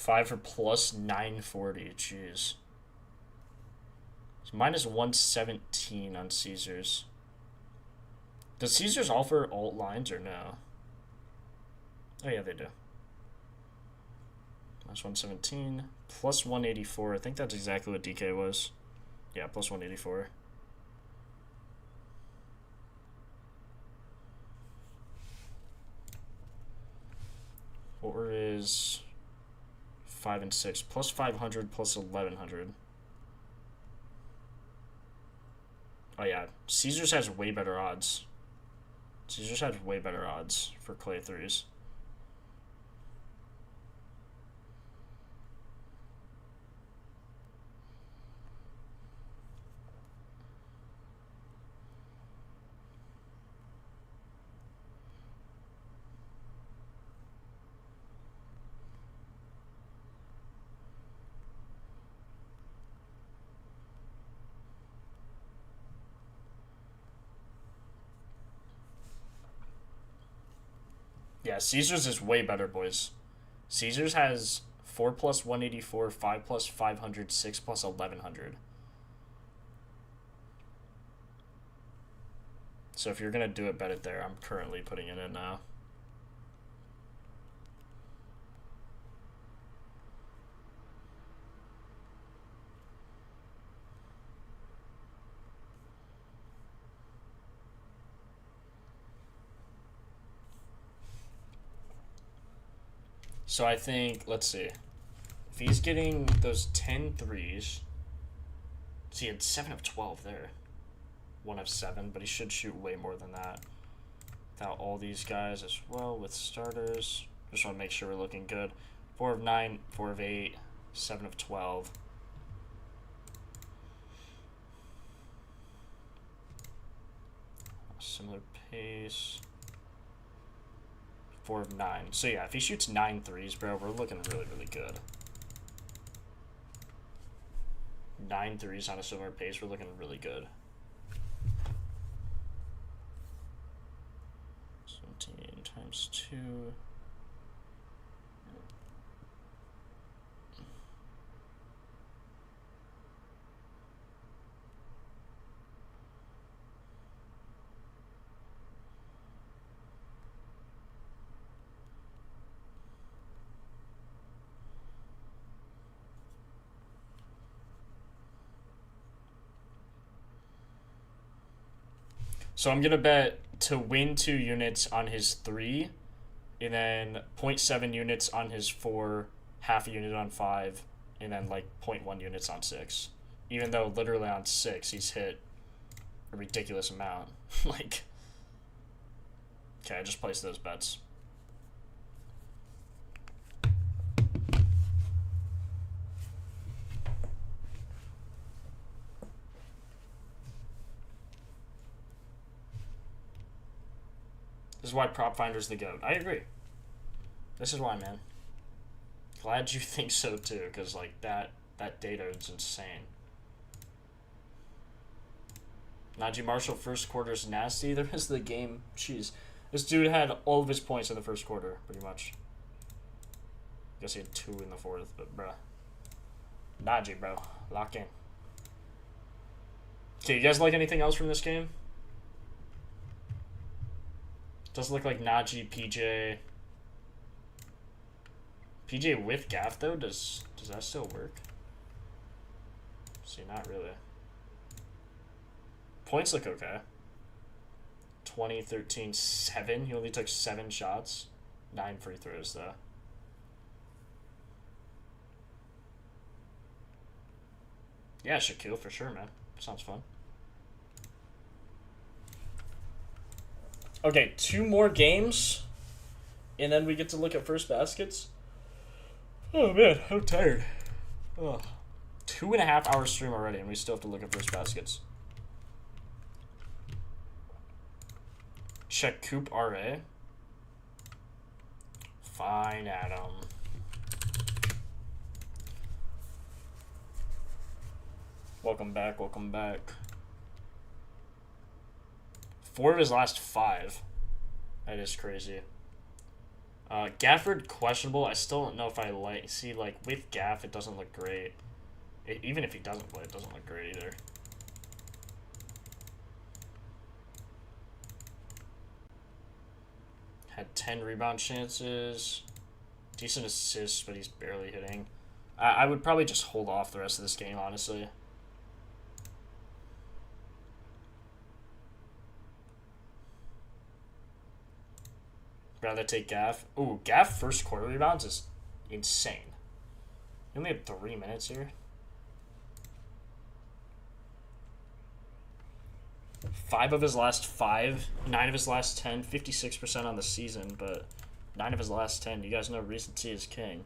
5 for plus 940. Jeez. It's minus 117 on Caesars. Does Caesars offer alt lines or no? Oh, yeah, they do. Minus 117. Plus 184. I think that's exactly what DK was. Yeah, plus 184. What were his 5 and 6? Plus 500, plus 1100. Oh, yeah. Caesars has way better odds. Caesars has way better odds for clay threes. Yeah, Caesars is way better, boys. Caesars has 4 plus 184, 5 plus 500, 6 plus 1100. So if you're going to do it, bet it there. I'm currently putting it in now. So I think, let's see. If he's getting those 10 threes, so he had 7 of 12 there. 1 of 7, but he should shoot way more than that. Without all these guys as well with starters. Just want to make sure we're looking good. 4 of 9, 4 of 8, 7 of 12. Similar pace. 4 of 9. So yeah, if he shoots 9 threes, bro, we're looking really, really good. 9 threes on a similar pace, we're looking really good. 17 times 2. So I'm going to bet to win 2 units on his 3, and then 0.7 units on his 4, half a unit on 5, and then like 0.1 units on 6. Even though literally on 6 he's hit a ridiculous amount. Like, okay, I just placed those bets. This is why Propfinder's the GOAT. I agree. This is why, man. Glad you think so too, because like that data is insane. Najee Marshall first quarter is nasty. The rest of the game, jeez. This dude had all of his points in the first quarter, pretty much. I guess he had 2 in the fourth, but bruh. Najee, bro. Lock in. Okay, you guys like anything else from this game? Does look like Najee, PJ. PJ with Gaff though, does that still work? See, not really. Points look okay. 20, 13, 7. He only took 7 shots. 9 free throws though. Yeah, Shaquille for sure, man. Sounds fun. Okay, 2 more games, and then we get to look at first baskets. Oh man, I'm tired. Oh. 2.5 hour stream already, and we still have to look at first baskets. Check Coop RA. Fine, Adam. Welcome back, welcome back. 4 of his last 5. That is crazy. Gafford, questionable. I still don't know if I see, like, with Gaff, it doesn't look great. Even if he doesn't play, it doesn't look great either. Had 10 rebound chances. Decent assists, but he's barely hitting. I would probably just hold off the rest of this game, honestly. Rather take Gaff. Ooh, Gaff first quarter rebounds is insane. He only had 3 minutes here. 5 of his last 5, 9 of his last 10, 56% on the season, but 9 of his last 10. You guys know recency is king.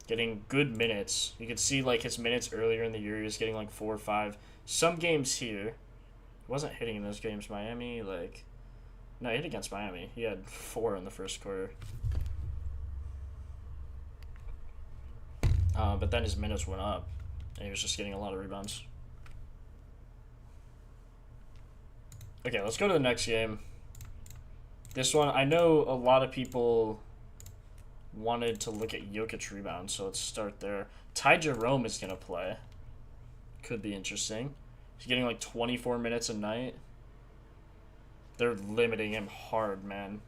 Getting good minutes. You could see, like, his minutes earlier in the year, he was getting, like, 4 or 5. Some games here, he wasn't hitting in those games. Miami, like, no, he hit against Miami. He had 4 in the first quarter. But then his minutes went up, and he was just getting a lot of rebounds. Okay, let's go to the next game. This one, I know a lot of people wanted to look at Jokic rebounds, so let's start there. Ty Jerome is going to play. Could be interesting. He's getting like 24 minutes a night. They're limiting him hard, man.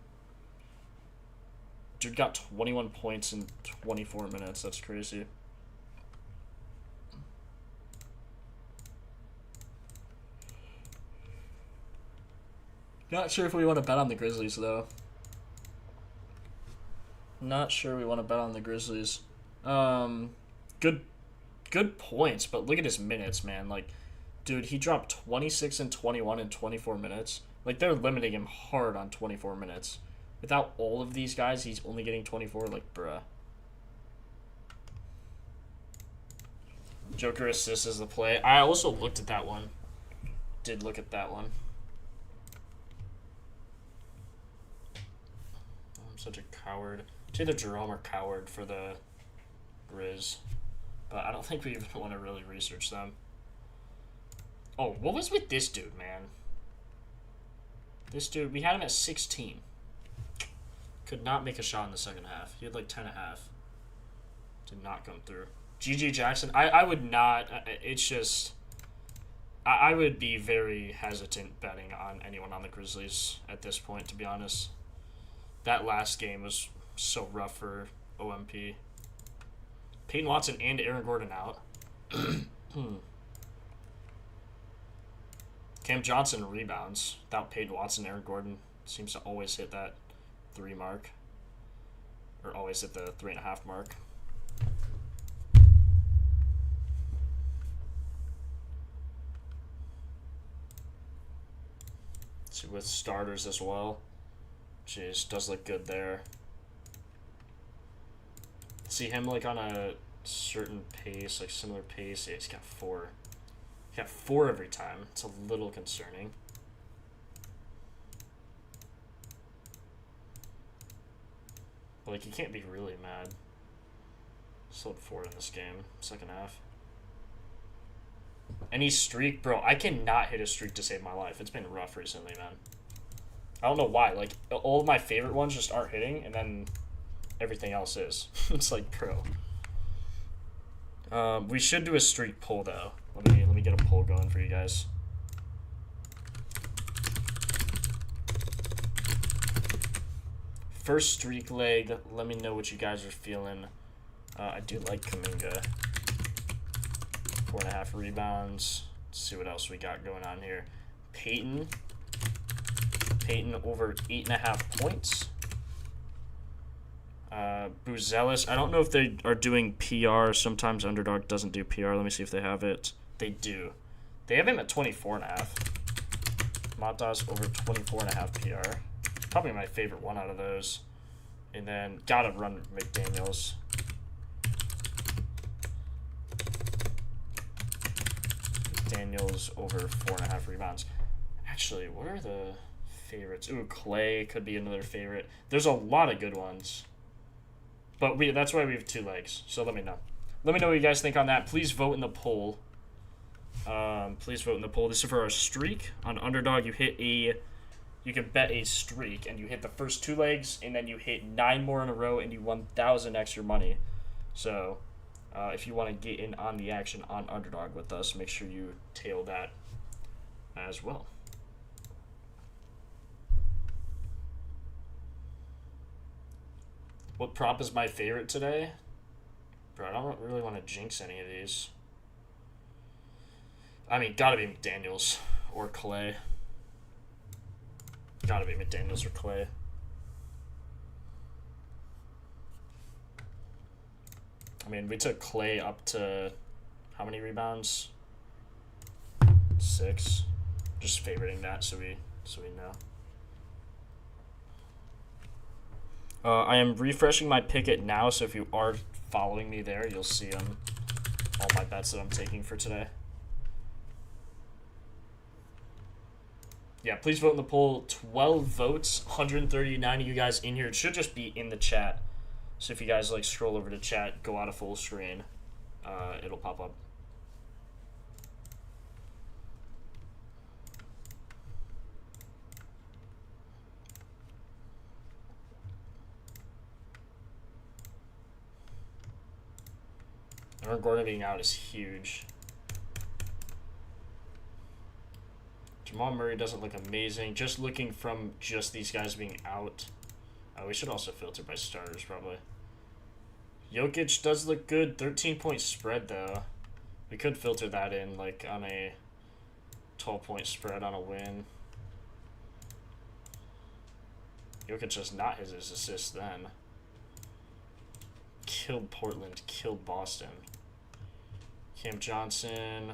Dude got 21 points in 24 minutes. That's crazy. Not sure if we want to bet on the Grizzlies, though. Not sure we want to bet on the Grizzlies. Good points, but look at his minutes, man. Like, dude, he dropped 26 and 21 in 24 minutes. Like, they're limiting him hard on 24 minutes. Without all of these guys, he's only getting 24. Like, bruh. Joker assist is the play. I also looked at that one. Did look at that one. I'm such a coward. It's either Jerome or Coward for the Grizz. But I don't think we even want to really research them. Oh, what was with this dude, man? This dude, we had him at 16. Could not make a shot in the second half. He had like 10 and a half. Did not come through. GG Jackson, I would not. It's just, I would be very hesitant betting on anyone on the Grizzlies at this point, to be honest. That last game was so rough for OMP. Peyton Watson and Aaron Gordon out. Cam Johnson rebounds. Without Peyton Watson, Aaron Gordon seems to always hit that 3 mark. Or always hit the 3.5 mark. See, with starters as well. Jeez, does look good there. See him like on a certain pace, like similar pace. Yeah, he's got 4. He got 4 every time. It's a little concerning. But like, you can't be really mad. Still had 4 in this game, second half. Any streak, bro, I cannot hit a streak to save my life. It's been rough recently, man. I don't know why. Like, all of my favorite ones just aren't hitting, and then everything else is. It's like, bro. We should do a streak poll, though. Let me get a poll going for you guys. First streak leg. Let me know what you guys are feeling. I do like Kuminga. 4.5 rebounds. Let's see what else we got going on here. Peyton over 8.5 points. Buzelis. I don't know if they are doing PR. Sometimes Underdog doesn't do PR. Let me see if they have it. They do. They have him at 24.5. Matas over 24.5 PR. Probably my favorite one out of those. And then gotta run McDaniels. Daniels over 4.5 rebounds. Actually, what are the favorites? Ooh, Clay could be another favorite. There's a lot of good ones. But that's why we have 2 legs. So let me know. Let me know what you guys think on that. Please vote in the poll. Please vote in the poll. This is for our streak. On Underdog, you hit you can bet a streak, and you hit the first 2 legs, and then you hit 9 more in a row, and you 1,000 extra money. So, if you want to get in on the action on Underdog with us, make sure you tail that as well. What prop is my favorite today? Bro, I don't really want to jinx any of these. I mean, gotta be McDaniels or Clay. Gotta be McDaniels or Clay. I mean, we took Clay up to how many rebounds? 6. Just favoriting that so we know. I am refreshing my Pickett now, so if you are following me there, you'll see all my bets that I'm taking for today. Yeah, please vote in the poll. 12 votes, 139 of you guys in here. It should just be in the chat. So if you guys like scroll over to chat, go out of full screen, it'll pop up. Aaron Gordon being out is huge. Jamal Murray doesn't look amazing. Just looking from just these guys being out. We should also filter by starters, probably. Jokic does look good. 13-point spread, though. We could filter that in, like, on a 12-point spread on a win. Jokic does not his assist then. Killed Portland. Killed Boston. Cam Johnson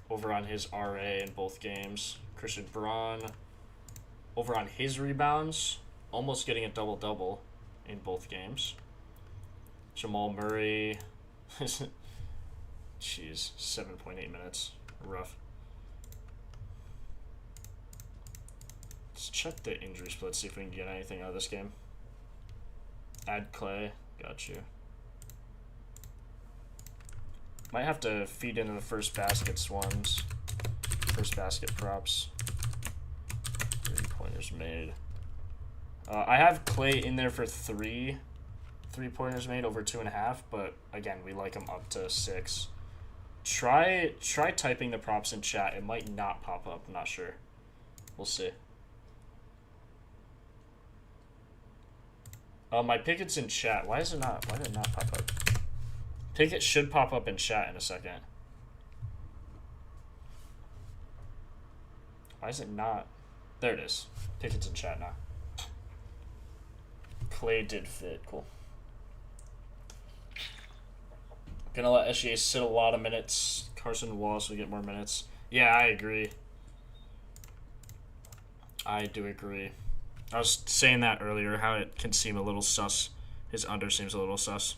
over on his RA in both games. Christian Braun over on his rebounds, almost getting a double-double in both games. Jamal Murray, jeez, 7.8 minutes. Rough. Let's check the injury split, see if we can get anything out of this game. Add Clay. Got you. Might have to feed into the first basket swans. First basket props. 3-pointers made. I have Clay in there for 3 3-pointers made over 2.5, but again, we like them up to 6. Try typing the props in chat. It might not pop up. I'm not sure. We'll see. My Pickett's in chat. Why did it not pop up? Pickett should pop up in chat in a second. Why is it not? There it is. Pickett's in chat now. Clay did fit. Cool. Gonna let SGA sit a lot of minutes. Carson Wallace will get more minutes. Yeah, I agree. I do agree. I was saying that earlier, how it can seem a little sus. His under seems a little sus.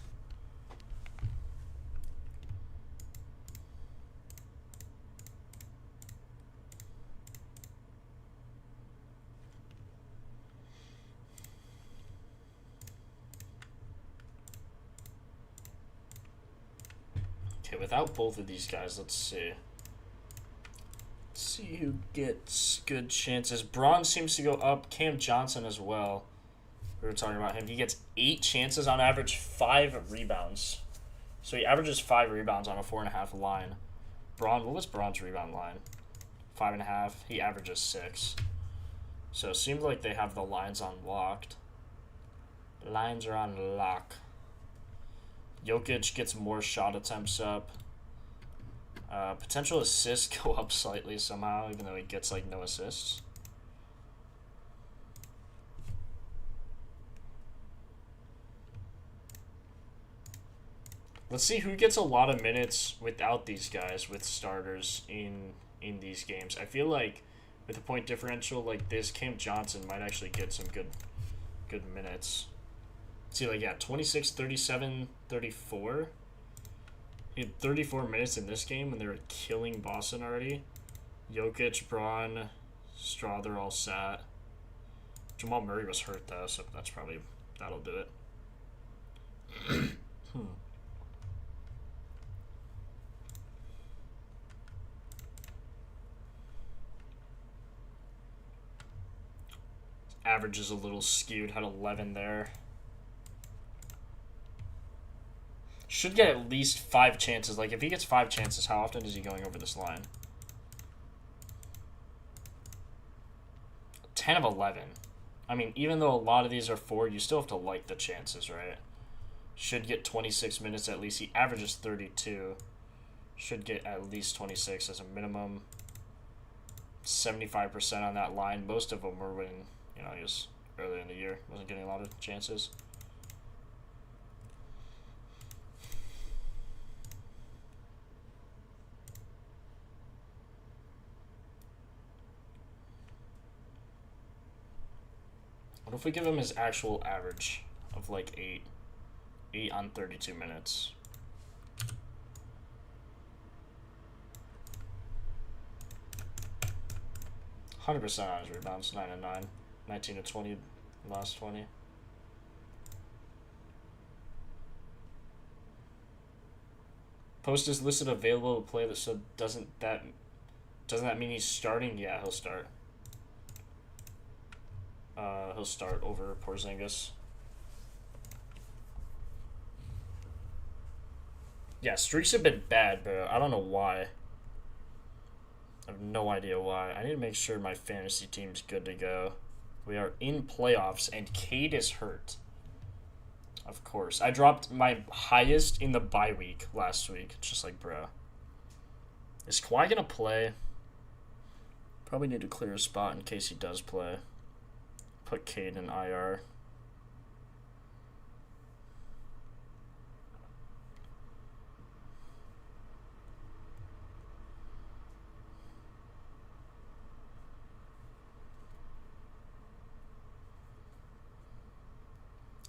Okay, without both of these guys, let's see. Let's see who gets good chances. Braun seems to go up. Cam Johnson as well. We were talking about him. He gets 8 chances on average, 5 rebounds. So he averages 5 rebounds on a 4.5 line. Braun, what was Braun's rebound line? 5.5. He averages 6. So it seems like they have the lines unlocked. Lines are on lock. Jokic gets more shot attempts up. Potential assists go up slightly somehow, even though he gets like no assists. Let's see who gets a lot of minutes without these guys with starters in these games. I feel like with a point differential like this, Cam Johnson might actually get some good minutes. See, like, yeah, 26, 37, 34. He had 34 minutes in this game when they were killing Boston already. Jokic, Braun, Straw, they're all sat. Jamal Murray was hurt, though, so that'll do it. average is a little skewed. Had 11 there. Should get at least 5 chances. Like, if he gets 5 chances, how often is he going over this line? 10 of 11. I mean, even though a lot of these are 4, you still have to like the chances, right? Should get 26 minutes at least. He averages 32. Should get at least 26 as a minimum. 75% on that line. Most of them were when, you know, he was earlier in the year. Wasn't getting a lot of chances. What if we give him his actual average of like 8? 8 on 32 minutes. %, on his rebounds, 9 and 9. 19 to 20, last 20. Post is listed available to play, so doesn't that mean he's starting? Yeah, he'll start. He'll start over Porzingis. Yeah, streaks have been bad, bro. I don't know why. I have no idea why. I need to make sure my fantasy team's good to go. We are in playoffs, and Cade is hurt. Of course. I dropped my highest in the bye week last week. It's just like, bro. Is Kawhi going to play? Probably need to clear a spot in case he does play. Put Cade in IR.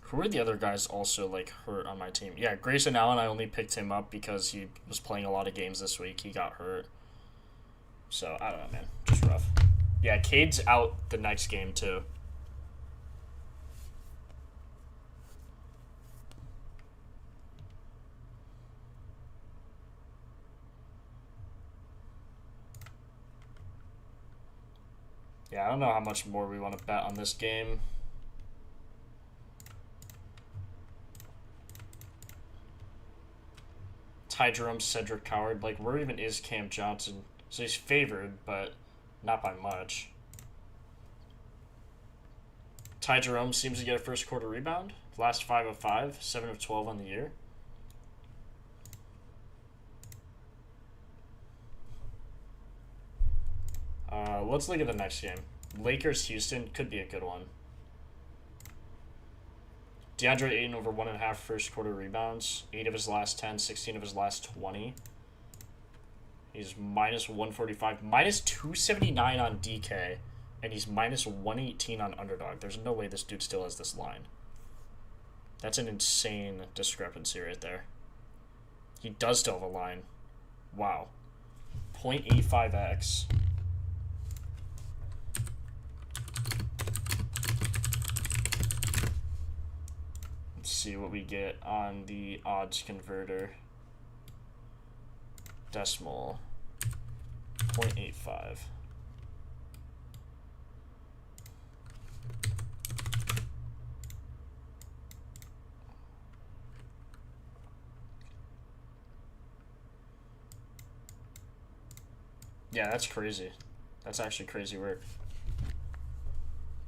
Who are the other guys also, like, hurt on my team? Yeah, Grayson Allen, I only picked him up because he was playing a lot of games this week. He got hurt. So, I don't know, man. Just rough. Yeah, Cade's out the next game, too. Yeah, I don't know how much more we want to bet on this game. Ty Jerome, Cedric Coward. Like, where even is Cam Johnson? So he's favored, but not by much. Ty Jerome seems to get a first quarter rebound. Last 5 of 5, 7 of 12 on the year. Let's look at the next game. Lakers-Houston could be a good one. DeAndre Ayton over 1.5 first quarter rebounds. 8 of his last 10, 16 of his last 20. He's minus 145, minus 279 on DK, and he's minus 118 on Underdog. There's no way this dude still has this line. That's an insane discrepancy right there. He does still have a line. Wow. 0.85x. Let's see what we get on the odds converter. Decimal. 0.85. Yeah, that's crazy. That's actually crazy work.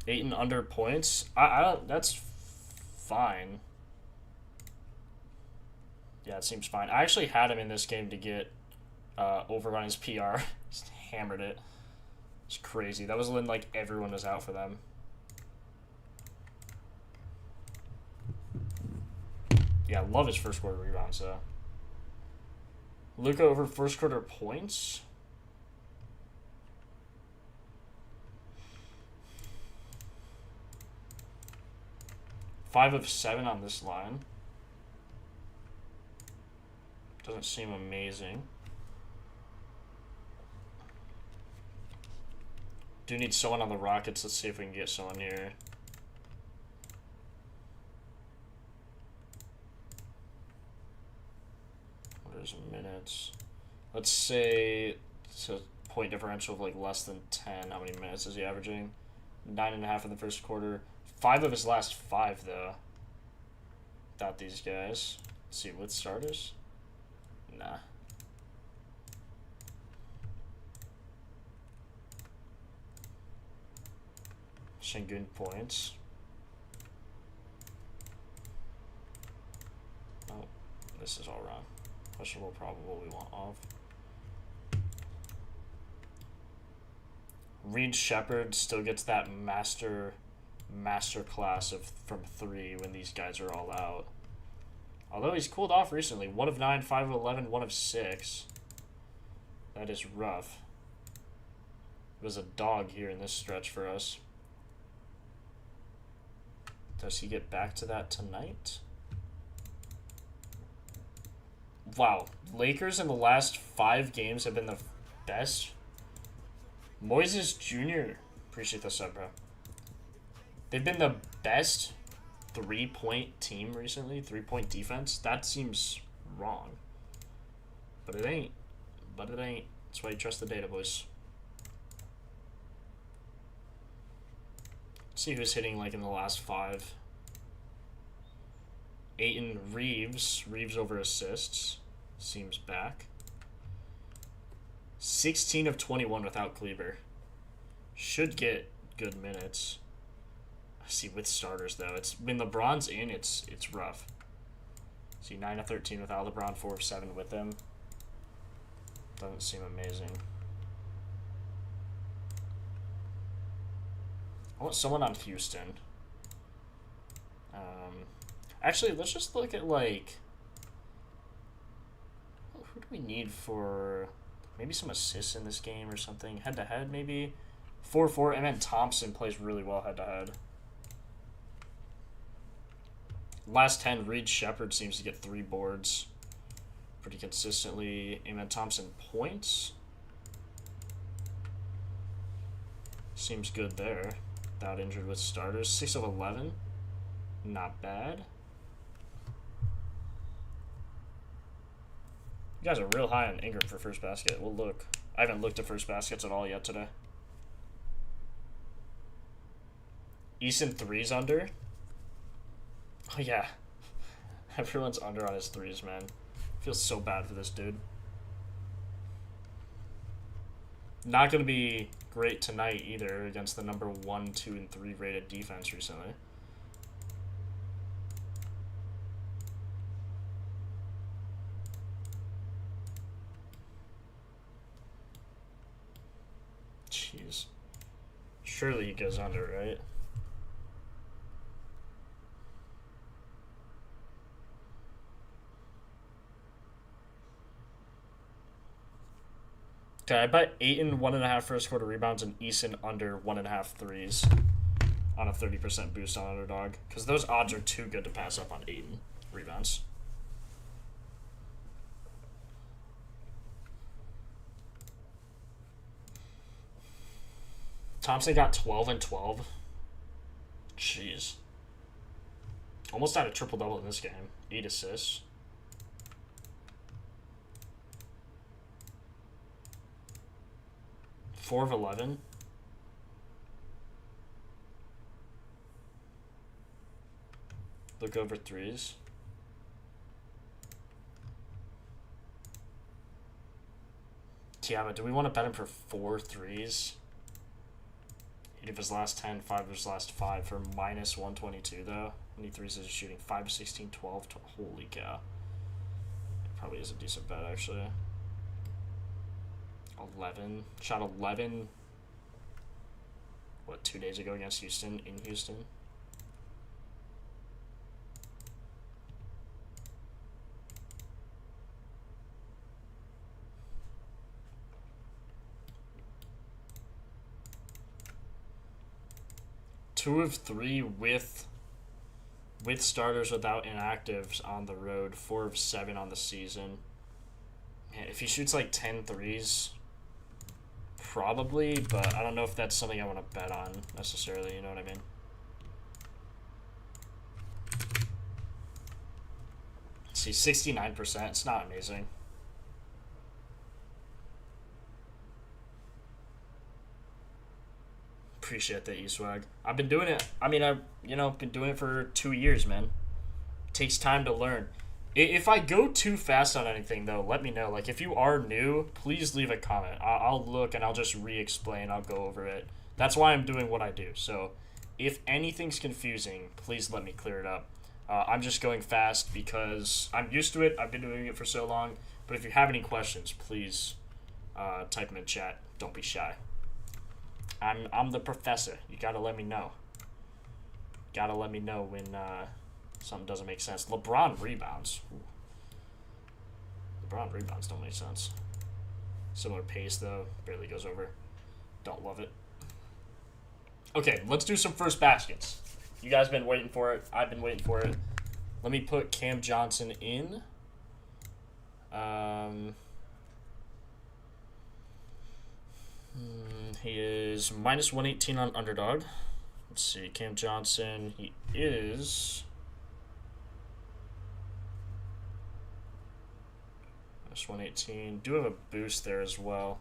8 and under points. That's fine. Yeah, it seems fine. I actually had him in this game to get over on his PR. Just hammered it. It's crazy. That was when, like, everyone was out for them. Yeah, I love his first quarter rebounds, though. Luka over first quarter points. 5 of 7 on this line. Doesn't seem amazing. Do need someone on the Rockets. Let's see if we can get someone here. What is minutes? Let's say it's a point differential of like less than 10. How many minutes is he averaging? 9.5 in the first quarter. 5 of his last 5, though. Without these guys. Let's see, with starters? Nah. Şengün points. Oh, this is all wrong. Questionable, probable, we want off. Reed Shepard still gets that master class of from 3 when these guys are all out. Although he's cooled off recently. 1 of 9, 5 of 11, 1 of 6. That is rough. It was a dog here in this stretch for us. Does he get back to that tonight? Wow. Lakers in the last 5 games have been the best. Moises Jr. Appreciate the sub, bro. They've been the best 3-point team recently. 3-point defense. That seems wrong. But it ain't. That's why you trust the data, boys. Let's see who's hitting like in the last 5. Ayton Reeves. Reeves over assists. Seems back. 16 of 21 without Kleber. Should get good minutes. I see with starters though. It's when LeBron's in, it's rough. See 9 of 13 without LeBron, 4 of 7 with him. Doesn't seem amazing. I want someone on Houston. Actually, let's just look at like who do we need for maybe some assists in this game or something? Head to head, maybe 4-4. And then Thompson plays really well head to head. Last 10, Reed Shepard seems to get 3 boards pretty consistently. Amen Thompson points. Seems good there. Without injured with starters. 6 of 11. Not bad. You guys are real high on Ingram for first basket. We'll look. I haven't looked at first baskets at all yet today. Eason 3's under. Oh, yeah. Everyone's under on his 3s, man. Feels so bad for this dude. Not going to be great tonight either against the number 1, 2, and 3 rated defense recently. Jeez. Surely he goes under, right? Okay, I bet Ayton 1.5 first quarter rebounds and Eason under 1.5 threes on a 30% boost on underdog. Because those odds are too good to pass up on Ayton rebounds. Thompson got 12 and 12. Jeez. Almost had a triple-double in this game. 8 assists. Four of 11. Look over 3s. Yeah, but do we want to bet him for 4 3s? 8 of his last 10, 5 of his last 5 for minus 122, though. How many 3s is he shooting? 5, 16, 12. Holy cow. It probably is a decent bet, actually. 11. Shot 11. What, 2 days ago against Houston? In Houston? Two of 3 with starters without inactives on the road. 4 of 7 on the season. Man, if he shoots like 10 threes, probably, but I don't know if that's something I want to bet on necessarily, you know what I mean? See, 69%, it's not amazing. Appreciate that, E-Swag. I've been doing it. I mean, I've, been doing it for 2 years, man. Takes time to learn. If I go too fast on anything, though, let me know. Like, if you are new, please leave a comment. I'll look and I'll just re-explain. I'll go over it. That's why I'm doing what I do. So, if anything's confusing, please let me clear it up. I'm just going fast because I'm used to it. I've been doing it for so long. But if you have any questions, please type them in chat. Don't be shy. I'm the professor. You gotta let me know. Gotta let me know when something doesn't make sense. LeBron rebounds. Ooh. LeBron rebounds don't make sense. Similar pace though. Barely goes over. Don't love it. Okay, let's do some first baskets. You guys been waiting for it. I've been waiting for it. Let me put Cam Johnson in. He is minus 118 on underdog. Let's see, Cam Johnson, he is minus 118. Do have a boost there as well.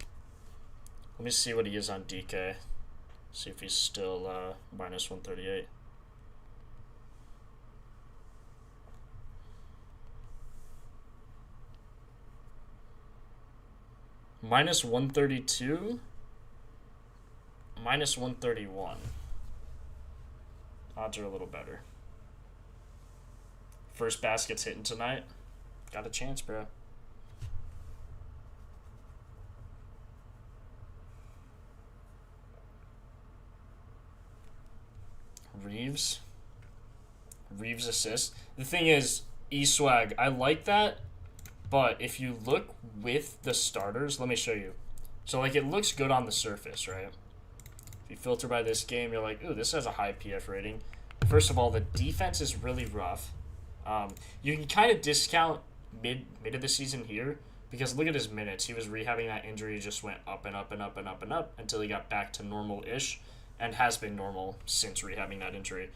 Let me see what he is on DK. See if he's still minus 138. Minus 132. Minus 131. Odds are a little better. First basket's hitting tonight. Got a chance, bro. Reeves assist. The thing is, E-Swag, I like that, but if you look with the starters, let me show you. So, like, it looks good on the surface, right? If you filter by this game, you're like, ooh, this has a high PF rating. First of all, the defense is really rough. You can kind of discount mid of the season here because look at his minutes. He was rehabbing that injury, just went up and up and up and up and up until he got back to normal-ish and has been normal since rehabbing that injury.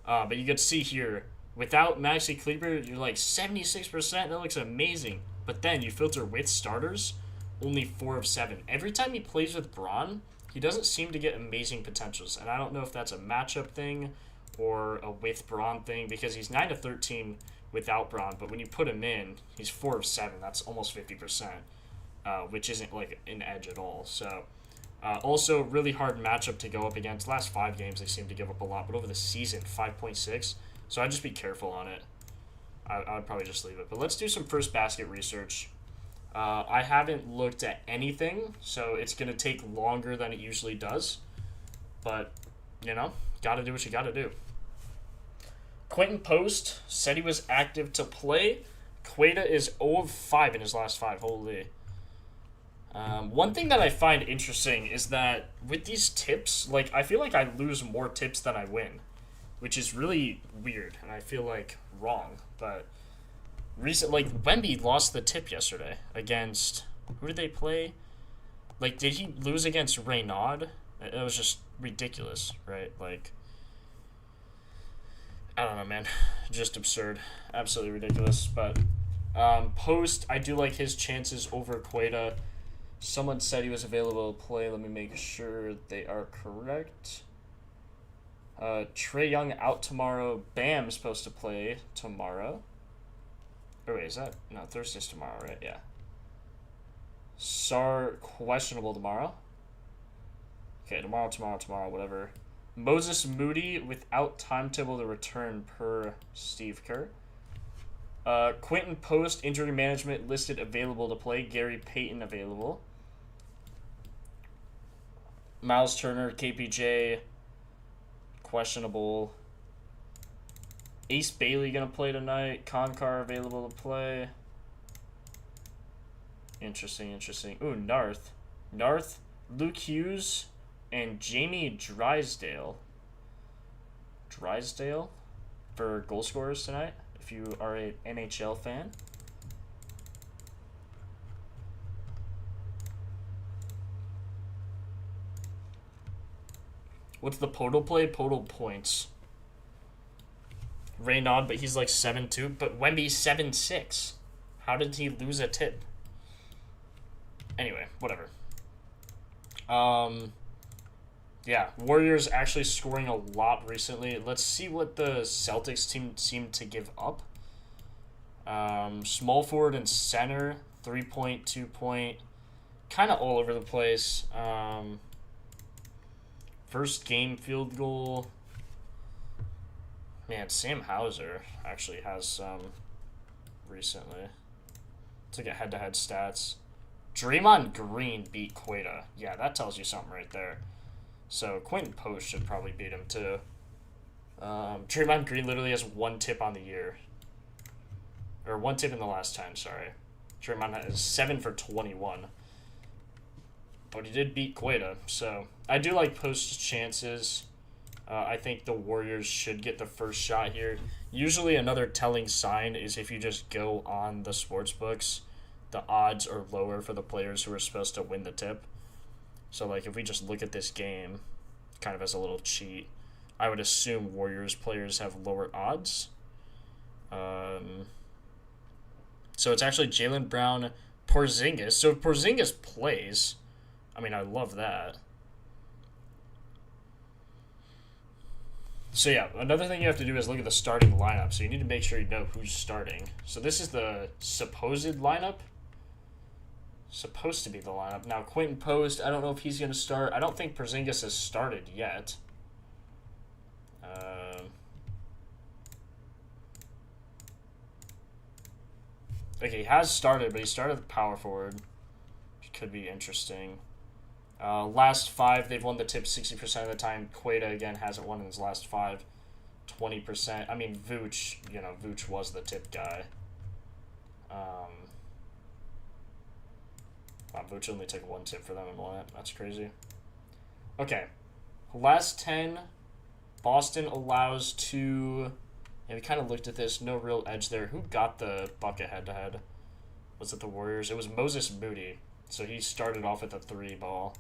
But you could see here, without Maxi Kleber, you're like 76%. That looks amazing. But then you filter with starters, only 4 of 7. Every time he plays with Braun, he doesn't seem to get amazing potentials. And I don't know if that's a matchup thing or a with Braun thing because he's 9 of 13 without Braun. But when you put him in, he's 4 of 7. That's almost 50%, which isn't like an edge at all. So also, really hard matchup to go up against. Last 5 games, they seem to give up a lot. But over the season, 5.6. So I'd just be careful on it. I would probably just leave it. But let's do some first basket research. I haven't looked at anything, so it's going to take longer than it usually does. But, got to do what you got to do. Quentin Post said he was active to play. Queta is 0 of 5 in his last 5. Holy. One thing that I find interesting is that with these tips, like, I feel like I lose more tips than I win, which is really weird, and I feel like wrong, but Wemby lost the tip yesterday against, who did they play? Like, did he lose against Raynaud? It was just ridiculous, right? Like, I don't know, man. Just absurd. Absolutely ridiculous, but Post, I do like his chances over Queta. Someone said he was available to play. Let me make sure they are correct. Trae Young out tomorrow. Bam's supposed to play tomorrow. Oh, wait, is that? No, Thursday's tomorrow, right? Yeah. Sar, questionable tomorrow. Okay, tomorrow, whatever. Moses Moody without timetable to return per Steve Kerr. Quentin Post, injury management listed available to play. Gary Payton available. Miles Turner, KPJ, questionable. Ace Bailey going to play tonight. Konkar available to play. Interesting. Ooh, Narth, Luke Hughes, and Jamie Drysdale. For goal scorers tonight, if you are an NHL fan. What's the Podol play? Podol points. Raynaud, but he's like 7'2", but Wemby's 7'6". How did he lose a tip? Anyway, whatever. Yeah, Warriors actually scoring a lot recently. Let's see what the Celtics team seem to give up. Small forward and center, 3 point, 2 point, kind of all over the place. First game field goal. Man, Sam Hauser actually has some recently. Let's look at head-to-head stats. Draymond Green beat Queta. Yeah, that tells you something right there. So Quentin Post should probably beat him too. Draymond Green literally has one tip on the year. Or one tip in the last 10, sorry. Draymond is 7 for 21. But he did beat Queta, so I do like Post's chances. I think the Warriors should get the first shot here. Usually another telling sign is if you just go on the sports books, the odds are lower for the players who are supposed to win the tip. So, like, if we just look at this game kind of as a little cheat, I would assume Warriors players have lower odds. So it's actually Jaylen Brown, Porzingis. So if Porzingis plays, I mean, I love that. So yeah, another thing you have to do is look at the starting lineup. So you need to make sure you know who's starting. So this is the supposed lineup. Supposed to be the lineup. Now, Quentin Post, I don't know if he's going to start. I don't think Porzingis has started yet. Okay, he has started, but he started the power forward, which could be interesting. Last 5, they've won the tip 60% of the time. Queta, again, hasn't won in his last 5. 20%. I mean, Vooch, Vooch was the tip guy. Wow, Vooch only took 1 tip for them and won it. That's crazy. Okay. Last 10, Boston allows 2. Yeah, we kind of looked at this. No real edge there. Who got the bucket head-to-head? Was it the Warriors? It was Moses Moody. So he started off at the 3 ball.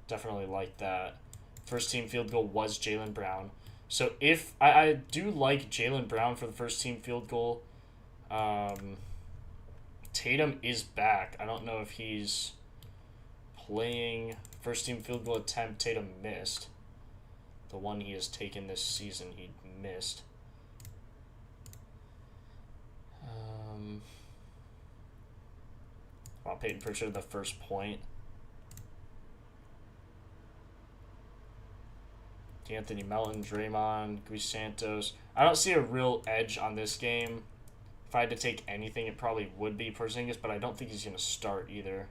Definitely like that. First team field goal was Jaylen Brown. So if I do like Jaylen Brown for the first team field goal. Tatum is back. I don't know if he's playing. First team field goal attempt, Tatum missed. The one he has taken this season, he missed. Peyton Pritchard, the first point. Anthony Melton, Draymond, Guy Santos. I don't see a real edge on this game. If I had to take anything, it probably would be Porzingis, but I don't think he's going to start either.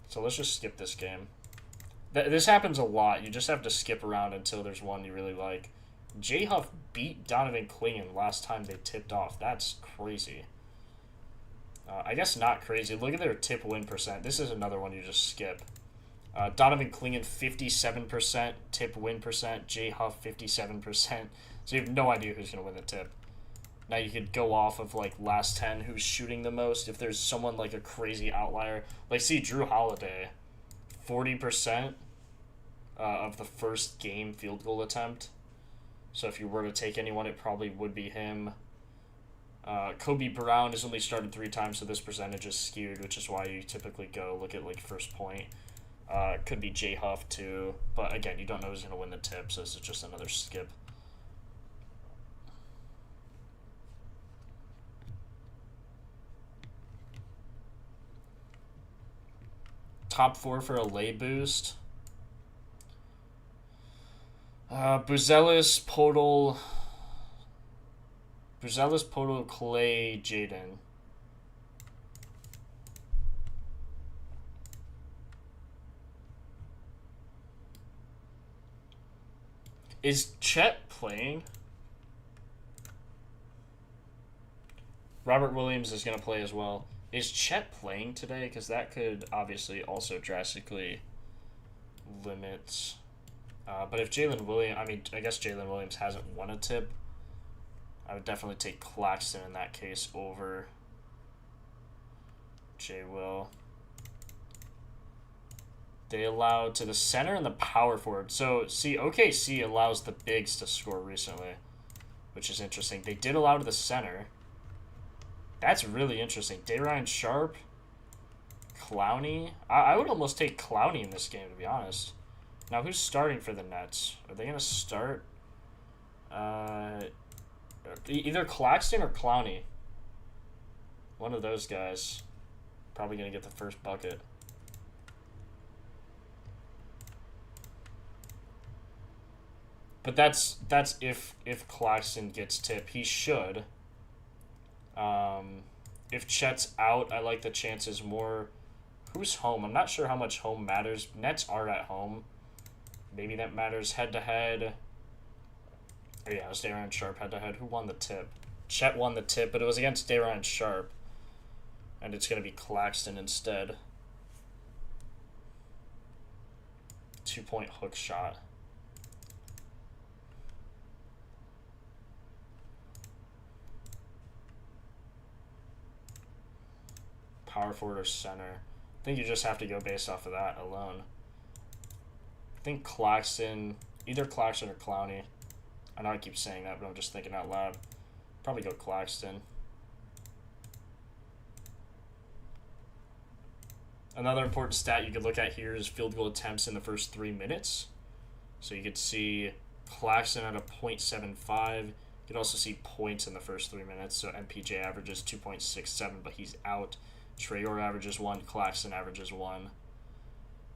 So let's just skip this game. This happens a lot. You just have to skip around until there's one you really like. J Huff beat Donovan Clingan last time they tipped off. That's crazy. I guess not crazy. Look at their tip win percent. This is another one you just skip. Donovan Clingan, 57% tip win percent. J Huff, 57%. So you have no idea who's going to win the tip. Now you could go off of, like, last 10, who's shooting the most. If there's someone, like, a crazy outlier. Like, see, Drew Holiday, 40% of the first game field goal attempt. So if you were to take anyone, it probably would be him. Kobe Brown has only started 3 times, so this percentage is skewed, which is why you typically go look at, like, first point. Could be J Huff, too. But, again, you don't know who's going to win the tip, so this is just another skip. Top 4 for a lay boost. Buzelis, Podol, Clay, Jaden. Is Chet playing? Robert Williams is going to play as well. Is Chet playing today? Because that could obviously also drastically limit. But if Jalen Williams, I guess Jalen Williams hasn't won a tip. I would definitely take Claxton in that case over J. Will. They allowed to the center and the power forward. So, see, OKC allows the bigs to score recently, which is interesting. They did allow to the center. That's really interesting. Darian Sharp, Clowney. I would almost take Clowney in this game, to be honest. Now, who's starting for the Nets? Are they going to start? Either Claxton or Clowney. One of those guys. Probably going to get the first bucket. But that's if Claxton gets tip. He should. If Chet's out, I like the chances more. Who's home? I'm not sure how much home matters. Nets are at home. Maybe that matters head-to-head. Oh, yeah, it was Dayron Sharp head-to-head. Who won the tip? Chet won the tip, but it was against Dayron Sharp. And it's going to be Claxton instead. 2-point hook shot. Power forward or center. I think you just have to go based off of that alone. I think Claxton, either Claxton or Clowney. I know I keep saying that, but I'm just thinking out loud. Probably go Claxton. Another important stat you could look at here is field goal attempts in the first 3 minutes. So you could see Claxton at a .75. You could also see points in the first 3 minutes. So MPJ averages 2.67, but he's out. Traore averages 1. Claxton averages 1.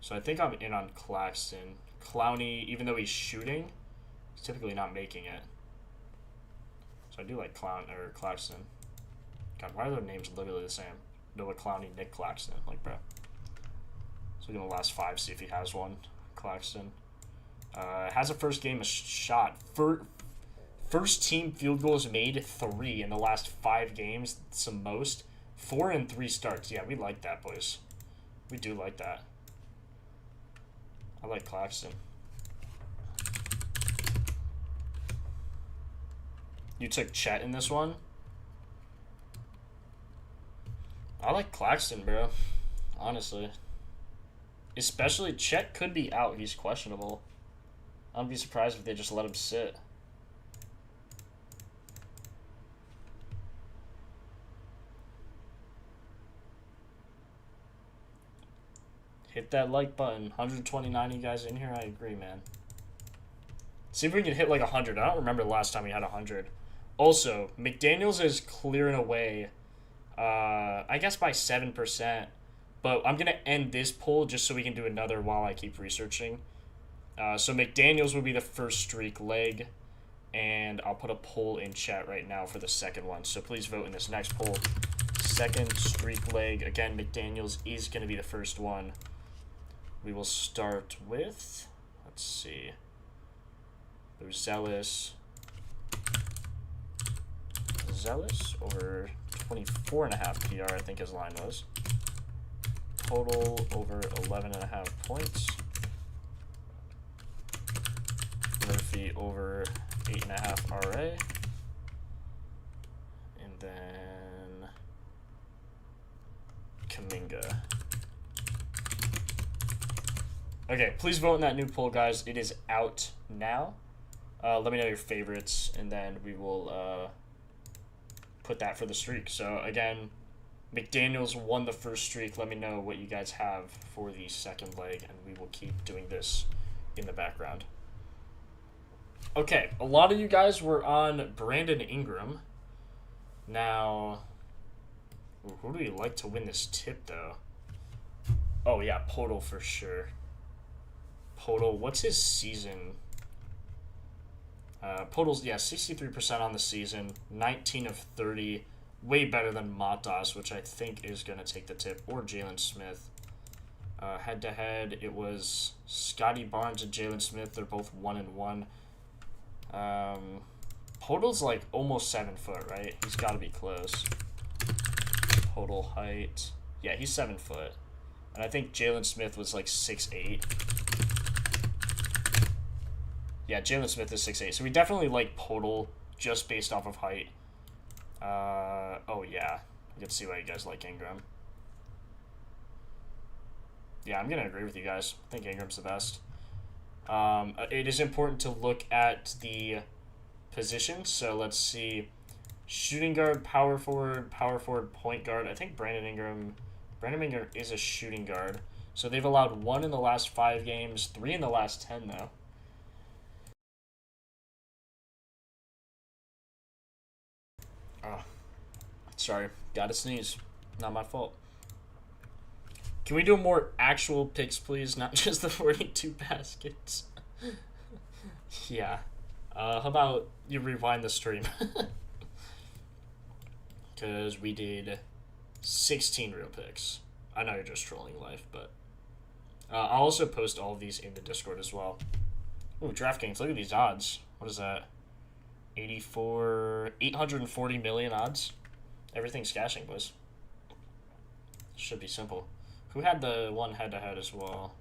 So I think I'm in on Claxton. Clowney, even though he's shooting, he's typically not making it. So I do like Claxton. God, why are their names literally the same? Noah Clowney, Nick Claxton. Like, bro. So we're going to last 5, see if he has one. Claxton. Has a first game shot. First team field goals made 3 in the last 5 games. It's the most. 4 in 3 starts. Yeah, we like that, boys. We do like that. I like Claxton. You took Chet in this one? I like Claxton, bro. Honestly. Especially, Chet could be out. He's questionable. I'd be surprised if they just let him sit. Hit that like button. 129 of you guys in here. I agree, man. See if we can hit like 100. I don't remember the last time we had 100. Also, McDaniels is clearing away, I guess by 7%. But I'm going to end this poll just so we can do another while I keep researching. So McDaniels would be the first streak leg. And I'll put a poll in chat right now for the second one. So please vote in this next poll. Second streak leg. Again, McDaniels is going to be the first one. We will start with, let's see, Zealous over 24.5 PR, I think his line was. Total over 11.5 points. Murphy over 8.5 RA. And then Kuminga. Okay, please vote in that new poll, guys. It is out now. Let me know your favorites, and then we will put that for the streak. So, again, McDaniels won the first streak. Let me know what you guys have for the second leg, and we will keep doing this in the background. Okay, a lot of you guys were on Brandon Ingram. Now, who do you like to win this tip, though? Oh, yeah, Podol for sure. Podol, what's his season? Podol's, yeah, 63% on the season, 19 of 30, way better than Matas, which I think is going to take the tip, or Jalen Smith. Head-to-head, it was Scotty Barnes and Jalen Smith. They're both 1-1. Podol's like almost 7 foot, right? He's got to be close. Podol height. Yeah, he's 7 foot. And I think Jalen Smith was like 6'8". Yeah, Jalen Smith is 6'8". So we definitely like Podol just based off of height. Oh, yeah. I can see why you guys like Ingram. Yeah, I'm going to agree with you guys. I think Ingram's the best. It is important to look at the positions. So let's see. Shooting guard, power forward, point guard. I think Brandon Brandon Ingram is a shooting guard. So they've allowed 1 in the last 5 games, 3 in the last 10, though. Oh, sorry. Gotta sneeze. Not my fault. Can we do more actual picks, please? Not just the 42 baskets. Yeah. How about you rewind the stream? Because we did 16 real picks. I know you're just trolling life, but I'll also post all of these in the Discord as well. Ooh, DraftKings, look at these odds. What is that? 840 million odds. Everything's cashing, boys. Should be simple. Who had the one head-to-head as well?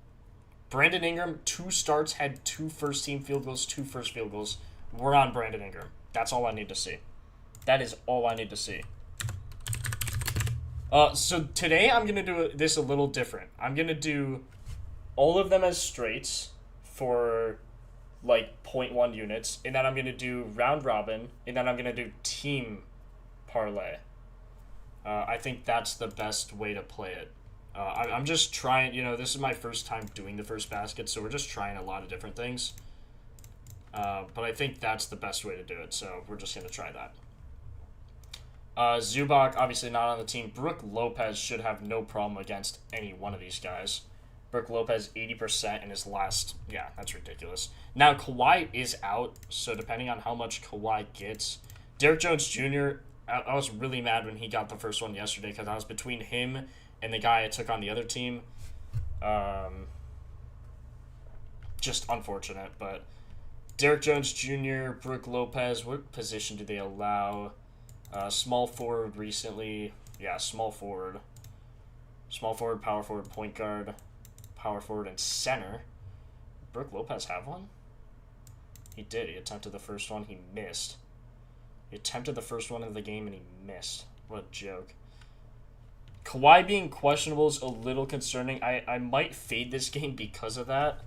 Brandon Ingram, 2 starts, had 2 first-team field goals, 2 first field goals. We're on Brandon Ingram. That's all I need to see. That is all I need to see. So today I'm going to do this a little different. I'm going to do all of them as straights for like 0.1 units, and then I'm going to do round robin, and then I'm going to do team parlay. I think that's the best way to play it. I'm just trying, this is my first time doing the first basket, so we're just trying a lot of different things. But I think that's the best way to do it, so we're just going to try that. Zubac, obviously not on the team. Brook Lopez should have no problem against any one of these guys. Brook Lopez, 80% in his last... Yeah, that's ridiculous. Now, Kawhi is out, so depending on how much Kawhi gets... Derrick Jones Jr., I was really mad when he got the first one yesterday because I was between him and the guy I took on the other team. Just unfortunate, but... Derrick Jones Jr., Brook Lopez, what position do they allow? Small forward recently. Yeah, small forward. Small forward, power forward, point guard, power forward, and center. Brook Lopez have one? He did. He attempted the first one. He missed. He attempted the first one of the game, and he missed. What a joke. Kawhi being questionable is a little concerning. I might fade this game because of that.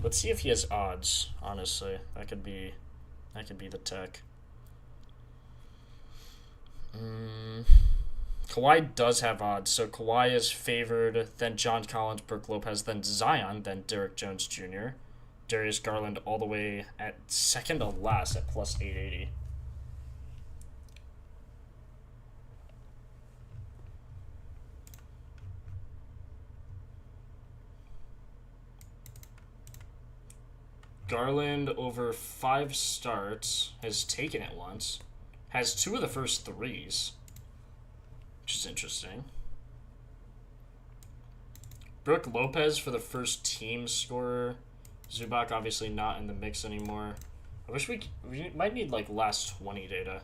Let's see if he has odds, honestly. That could be the tech. Kawhi does have odds. So Kawhi is favored, then John Collins, Brook Lopez, then Zion, then Derrick Jones Jr., Darius Garland all the way at second to last at plus 880. Garland over 5 starts has taken it once. Has 2 of the first 3s, which is interesting. Brook Lopez for the first team scorer. Zubac obviously not in the mix anymore. I wish we might need like last 20 data.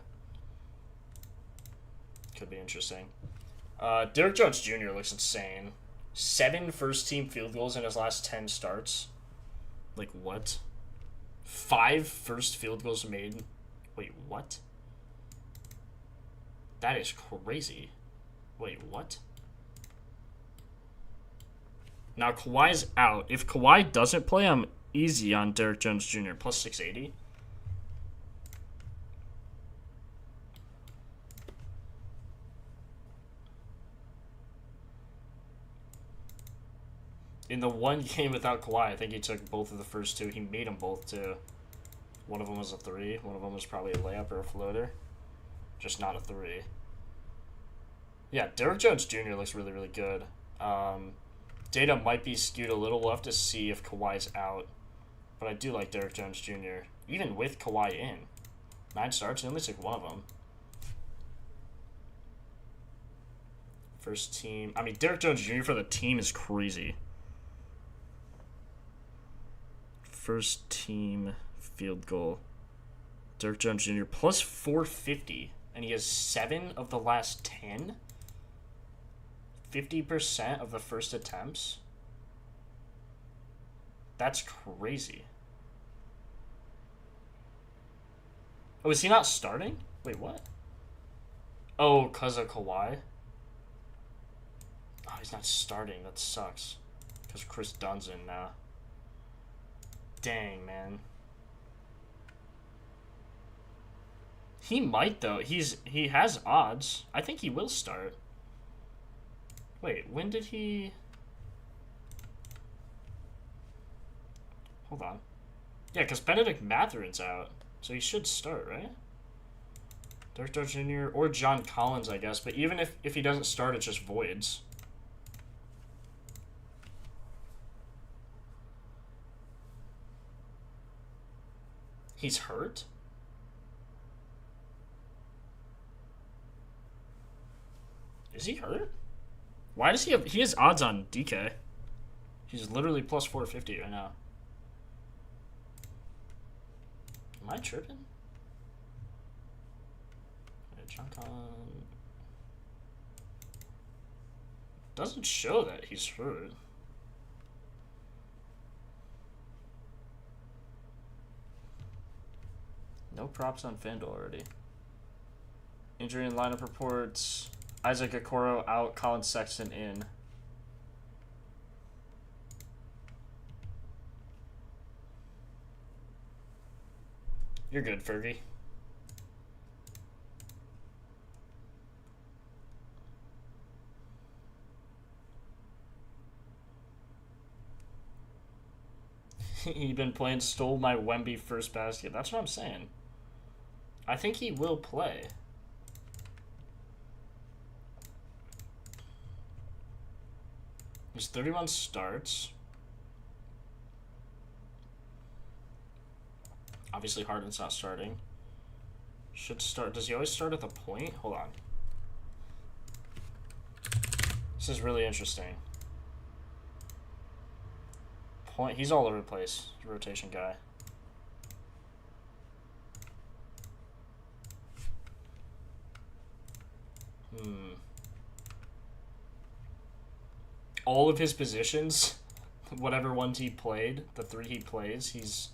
Could be interesting. Derrick Jones Jr. looks insane. 7 first team field goals in his last 10 starts. Like what? 5 first field goals made. Wait, what? That is crazy. Wait, what? Now, Kawhi's out. If Kawhi doesn't play, I'm easy on Derrick Jones Jr. Plus 680. In the one game without Kawhi, I think he took both of the first 2. He made them both, too. One of them was a 3. One of them was probably a layup or a floater. Just not a 3. Yeah, Derrick Jones Jr. looks really, really good. Data might be skewed a little. We'll have to see if Kawhi's out. But I do like Derrick Jones Jr. Even with Kawhi in. 9 starts, he only took 1 of them. First team. I mean, Derrick Jones Jr. for the team is crazy. First team field goal. Derrick Jones Jr. plus 450. And he has 7 of the last 10. 50% of the first attempts. That's crazy. Oh, is he not starting? Wait, what? Oh, because of Kawhi? Oh, he's not starting. That sucks. Because Chris Dunn's in now. Dang, man. He might, though. He has odds. I think he will start. Wait, when did he... Hold on. Yeah, because Benedict Matherin's out. So he should start, right? Derek Jones Jr. or John Collins, I guess. But even if he doesn't start, it just voids. He's hurt? Is he hurt? Why does he have... He has odds on DK. He's literally plus 450 right now. Am I tripping? John Collins... Doesn't show that he's hurt. No props on FanDuel already. Injury and lineup reports. Isaac Okoro out, Colin Sexton in. You're good, Fergie. He been playing, stole my Wemby first basket. That's what I'm saying. I think he will play. He's 31 starts. Obviously Harden's not starting. Should start. Does he always start at the point? Hold on. This is really interesting. Point. He's all over the place. He's a rotation guy. All of his positions, whatever ones he played, the 3 he plays,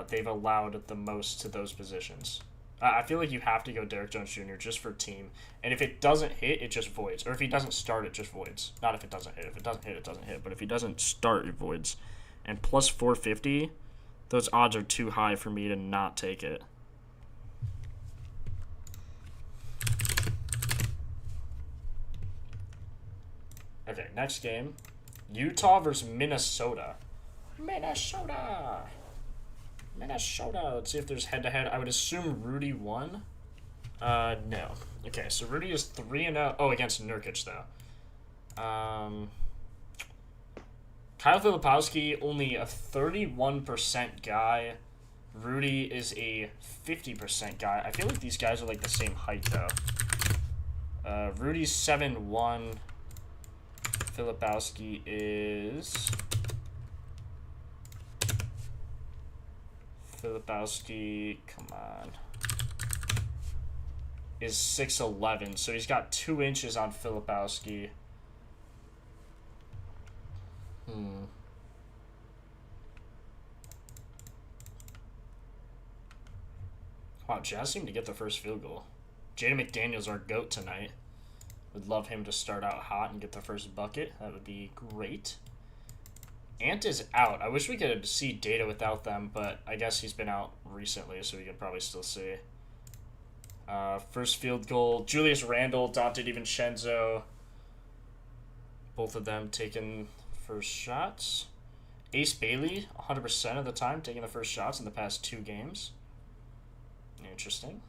they've allowed the most to those positions. I feel like you have to go Derek Jones Jr. just for team. And if it doesn't hit, it just voids. Or if he doesn't start, it just voids. Not if it doesn't hit. If it doesn't hit, it doesn't hit. But if he doesn't start, it voids. And plus 450, those odds are too high for me to not take it. Okay, next game. Utah versus Minnesota. Minnesota! Let's see if there's head-to-head. I would assume Rudy won. No. Okay, so Rudy is 3-0. Oh, against Nurkic, though. Kyle Filipowski, only a 31% guy. Rudy is a 50% guy. I feel like these guys are, like, the same height, though. Rudy's 7'1". Filipowski is... come on. Is 6'11", so he's got 2 inches on Filipowski. Wow, Jazz seemed to get the first field goal. Jaden McDaniels, our GOAT tonight. Would love him to start out hot and get the first bucket. That would be great. Ant is out. I wish we could see data without them, but I guess he's been out recently, so we can probably still see. First field goal. Julius Randle, Dante DiVincenzo. Both of them taking first shots. Ace Bailey, 100% of the time, taking the first shots in the past 2 games. Interesting.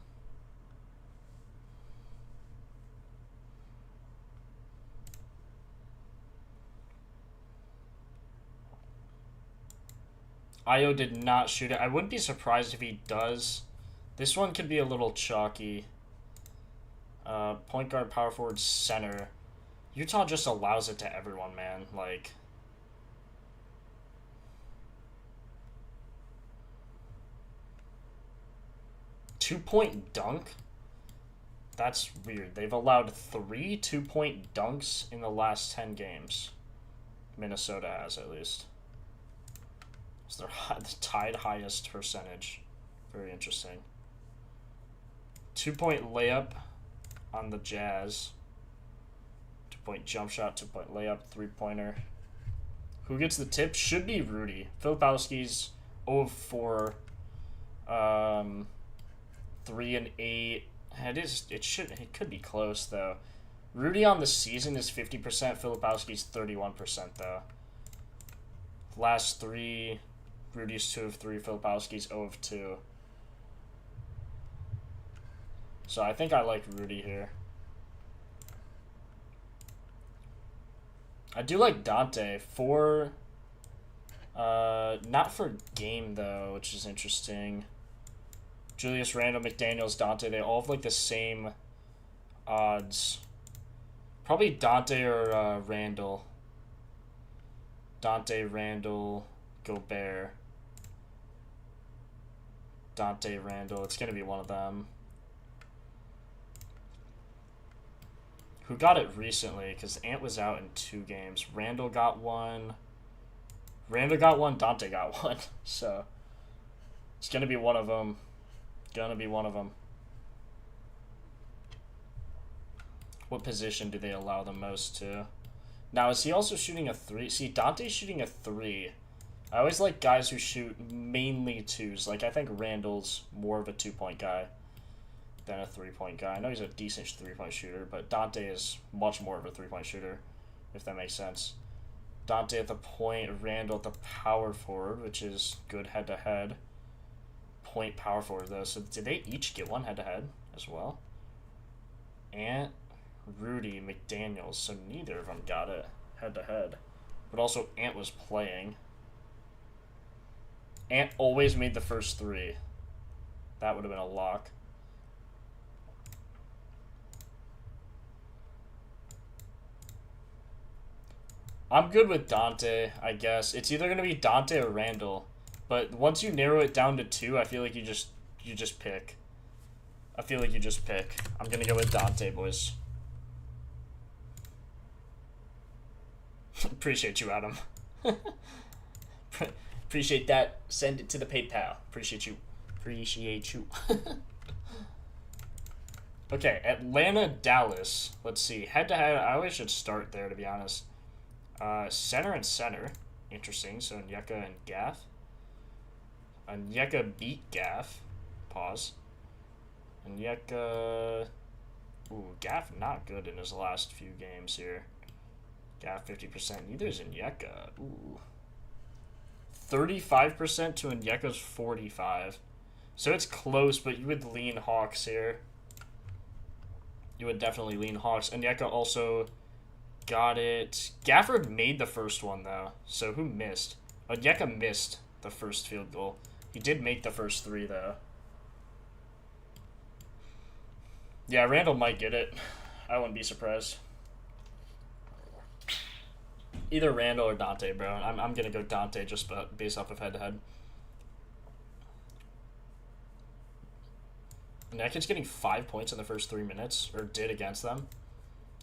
Io did not shoot it. I wouldn't be surprised if he does. This one could be a little chalky. Point guard, power forward, center. Utah just allows it to everyone, man. Like... two-point dunk? That's weird. They've allowed 3 two-point dunks in the last 10 games. Minnesota has, at least. It's their tied highest percentage. Very interesting. 2-point layup on the Jazz. 2-point jump shot, 2-point layup, 3-pointer. Who gets the tip? Should be Rudy. Filipowski's 0 of 4. 3 and 8. It could be close though. Rudy on the season is 50%. Filipowski's 31%, though. Last three, Rudy's 2 of 3. Filipowski's 0 of 2. So I think I like Rudy here. I do like Dante for... not for game, though, which is interesting. Julius Randle, McDaniels, Dante, they all have, like, the same odds. Probably Dante or Randle. Dante, Randle, Gobert. Dante, Randle. It's going to be one of them. Who got it recently? Because Ant was out in 2 games. Randle got one. Randle got one. Dante got one. So, it's going to be one of them. Gonna be one of them. What position do they allow the most to? Now, is he also shooting a 3? See, Dante's shooting a 3. I always like guys who shoot mainly 2s. Like, I think Randall's more of a 2-point guy than a 3-point guy. I know he's a decent 3-point shooter, but Dante is much more of a 3-point shooter, if that makes sense. Dante at the point, Randall at the power forward, which is good head-to-head. Point power forward, though. So did they each get one head-to-head as well? Ant, Rudy, McDaniels. So neither of them got it head-to-head. But also Ant was playing. Ant always made the first 3. That would have been a lock. I'm good with Dante, I guess. It's either going to be Dante or Randall. But once you narrow it down to 2, I feel like you just pick. I feel like you just pick. I'm going to go with Dante, boys. Appreciate you, Adam. Appreciate that. Send it to the PayPal. Appreciate you. Appreciate you. Okay, Atlanta, Dallas. Let's see. Head-to-head, I always should start there, to be honest. Center and center. Interesting. So Onyeka and Gaff. Onyeka beat Gaff. Pause. Onyeka... Ooh, Gaff not good in his last few games here. Gaff 50%. Neither is Onyeka. Ooh. 35% to Onyeka's 45%. So it's close, but you would lean Hawks here. You would definitely lean Hawks. Onyeka also got it. Gafford made the first one, though. So who missed? Onyeka missed the first field goal. He did make the first 3, though. Yeah, Randall might get it. I wouldn't be surprised. Either Randall or Dante, bro. I'm going to go Dante just based off of head-to-head. Onyeka's getting 5 points in the first 3 minutes, or did against them.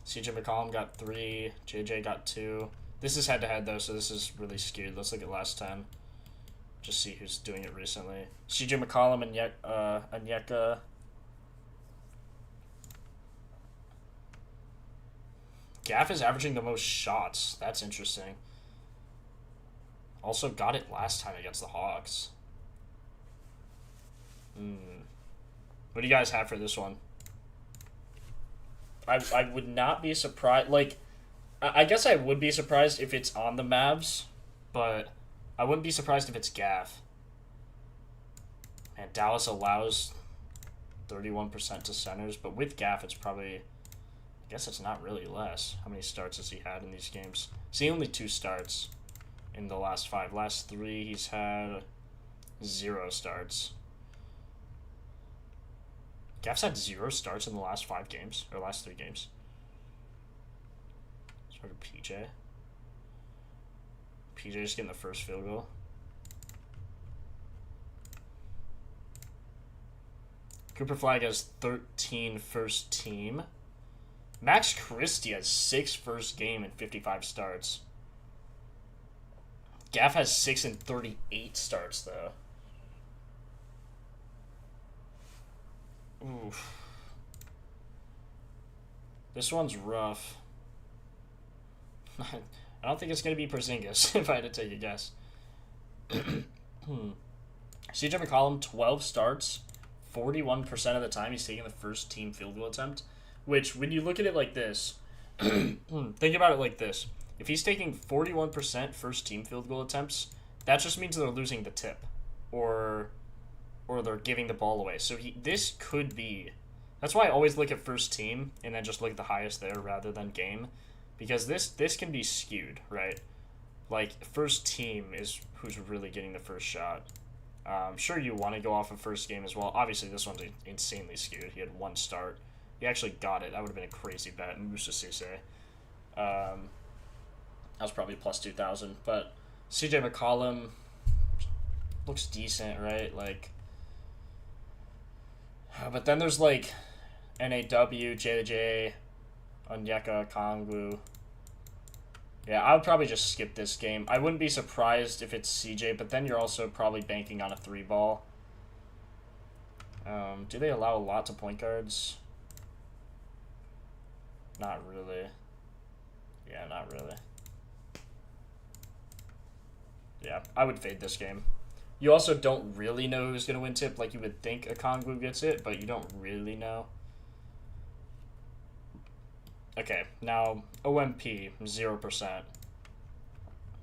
CJ McCollum got 3. JJ got 2. This is head-to-head, though, so this is really skewed. Let's look at last 10. Just see who's doing it recently. CJ McCollum and Onyeka. Gaff is averaging the most shots. That's interesting. Also got it last time against the Hawks. What do you guys have for this one? I would not be surprised. Like, I guess I would be surprised if it's on the Mavs, but I wouldn't be surprised if it's Gaff. And Dallas allows 31% to centers, but with Gaff, it's probably... I guess it's not really less. How many starts has he had in these games? See, only 2 starts in the last 5. Last 3, he's had 0 starts. Gaff's had 0 starts in the last 5 games, or last 3 games. Started PJ. PJ just getting the first field goal. Cooper Flag has 13 first team. Max Christie has 6 first game and 55 starts. Gaff has 6 and 38 starts, though. Oof. This one's rough. I don't think it's going to be Porzingis, if I had to take a guess. CJ McCollum, 12 starts. 41% of the time he's taking the first team field goal attempt. Which, when you look at it like this, think about it like this. If he's taking 41% first team field goal attempts, that just means they're losing the tip. Or they're giving the ball away. So this could be... That's why I always look at first team and then just look at the highest there rather than game. Because this can be skewed, right? Like, first team is who's really getting the first shot. Sure, you want to go off of first game as well. Obviously, this one's insanely skewed. He had one start. He actually got it. That would have been a crazy bet. Musa Cisse. That was probably plus 2,000. But CJ McCollum looks decent, right? Like, but then there's like NAW, JJ, Onyeka, Kongwu. Yeah, I would probably just skip this game. I wouldn't be surprised if it's CJ, but then you're also probably banking on a 3-ball. Do they allow a lot to point guards? Not really. Yeah, not really. Yeah, I would fade this game. You also don't really know who's going to win tip. Like, you would think a Kongwu gets it, but you don't really know. Okay, now OMP, 0%.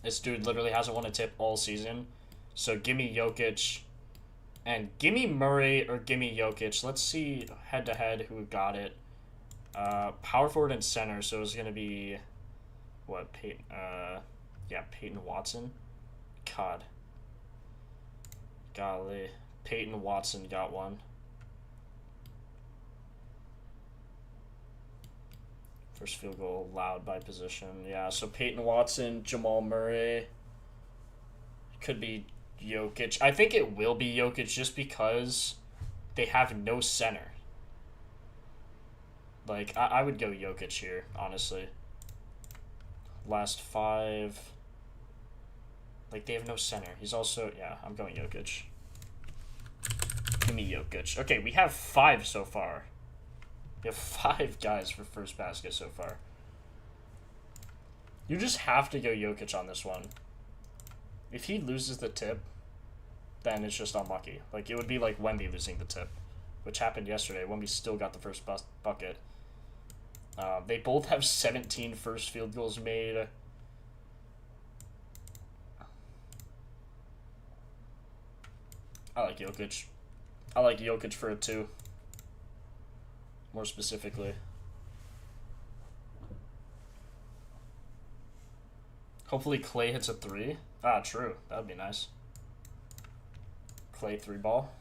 This dude literally hasn't won a tip all season. So give me Jokic. And give me Murray or give me Jokic. Let's see head-to-head who got it. Power forward and center, so it's going to be... What, Peyton? Yeah, Peyton Watson. God. Golly. Peyton Watson got one. First field goal allowed by position. Yeah, so Peyton Watson, Jamal Murray. Could be Jokic. I think it will be Jokic just because they have no center. Like, I would go Jokic here, honestly. Last 5. Like, they have no center. He's also... Yeah, I'm going Jokic. Give me Jokic. Okay, we have 5 so far. We have 5 guys for first basket so far. You just have to go Jokic on this one. If he loses the tip, then it's just unlucky. Like, it would be like Wemby losing the tip, which happened yesterday. Wemby still got the first bucket. They both have 17 first field goals made. I like Jokic. I like Jokic for a 2. More specifically. Hopefully Clay hits a 3. Ah, true. That would be nice. Clay 3-ball.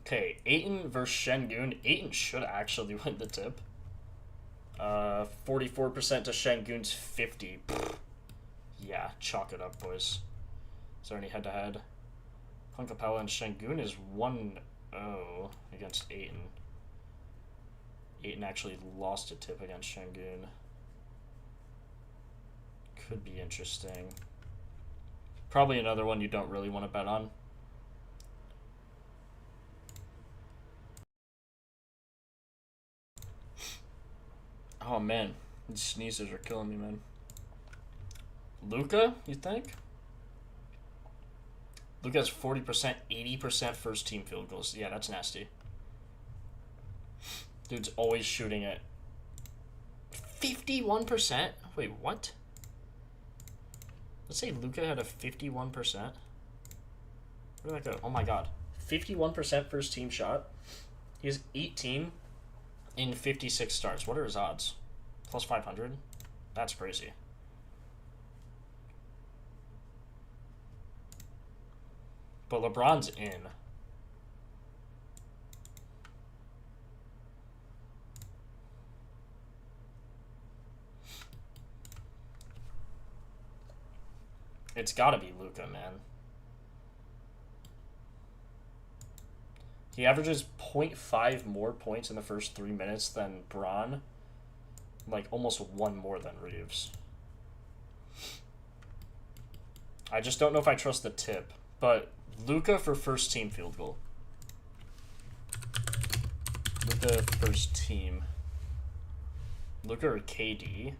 Okay, Ayton versus Şengün. Ayton should actually win the tip. 44% to Şengün's 50. Pfft. Yeah, chalk it up, boys. Is there any head-to-head? Clint Capella and Şengün is 1-0 against Ayton. Ayton actually lost a tip against Şengün. Could be interesting. Probably another one you don't really want to bet on. Oh man, these sneezes are killing me, man. Luka, you think? Luka has 40%, 80% first team field goals. Yeah, that's nasty. Dude's always shooting it. 51%? Wait, what? Let's say Luka had a 51%. Where did that go? Oh my god. 51% first team shot. He has 18 in 56 starts. What are his odds? Plus 500? That's crazy. But LeBron's in. It's gotta be Luka, man. He averages 0.5 more points in the first 3 minutes than Bron. Like, almost 1 more than Reeves. I just don't know if I trust the tip. But Luka for first team field goal. Luka first team. Luka or KD?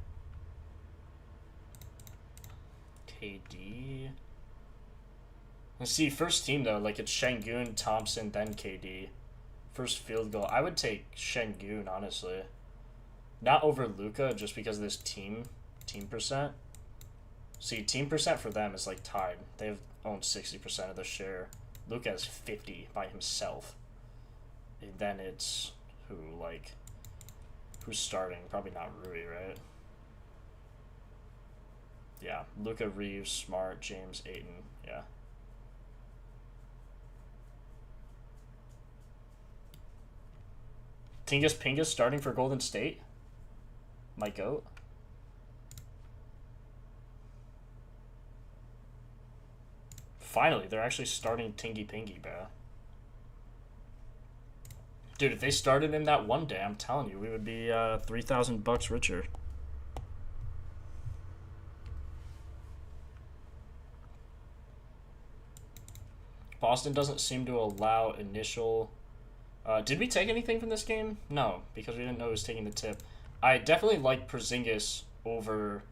KD. Let's see, first team though, like it's Şengün, Thompson, then KD. First field goal. I would take Şengün, honestly. Not over Luka, just because of this team percent. See, team percent for them is like tied. They own 60% of the share. Luka has 50 by himself. And then it's who's starting? Probably not Rui, right? Yeah, Luka, Reeves, Smart, James, Ayton. Yeah. Tingus Pingus starting for Golden State? My goat? Finally, they're actually starting Tingy Pingy, bro. Dude, if they started him that one day, I'm telling you, we would be $3,000 richer. Boston doesn't seem to allow initial... did we take anything from this game? No, because we didn't know who was taking the tip. I definitely like Porzingis over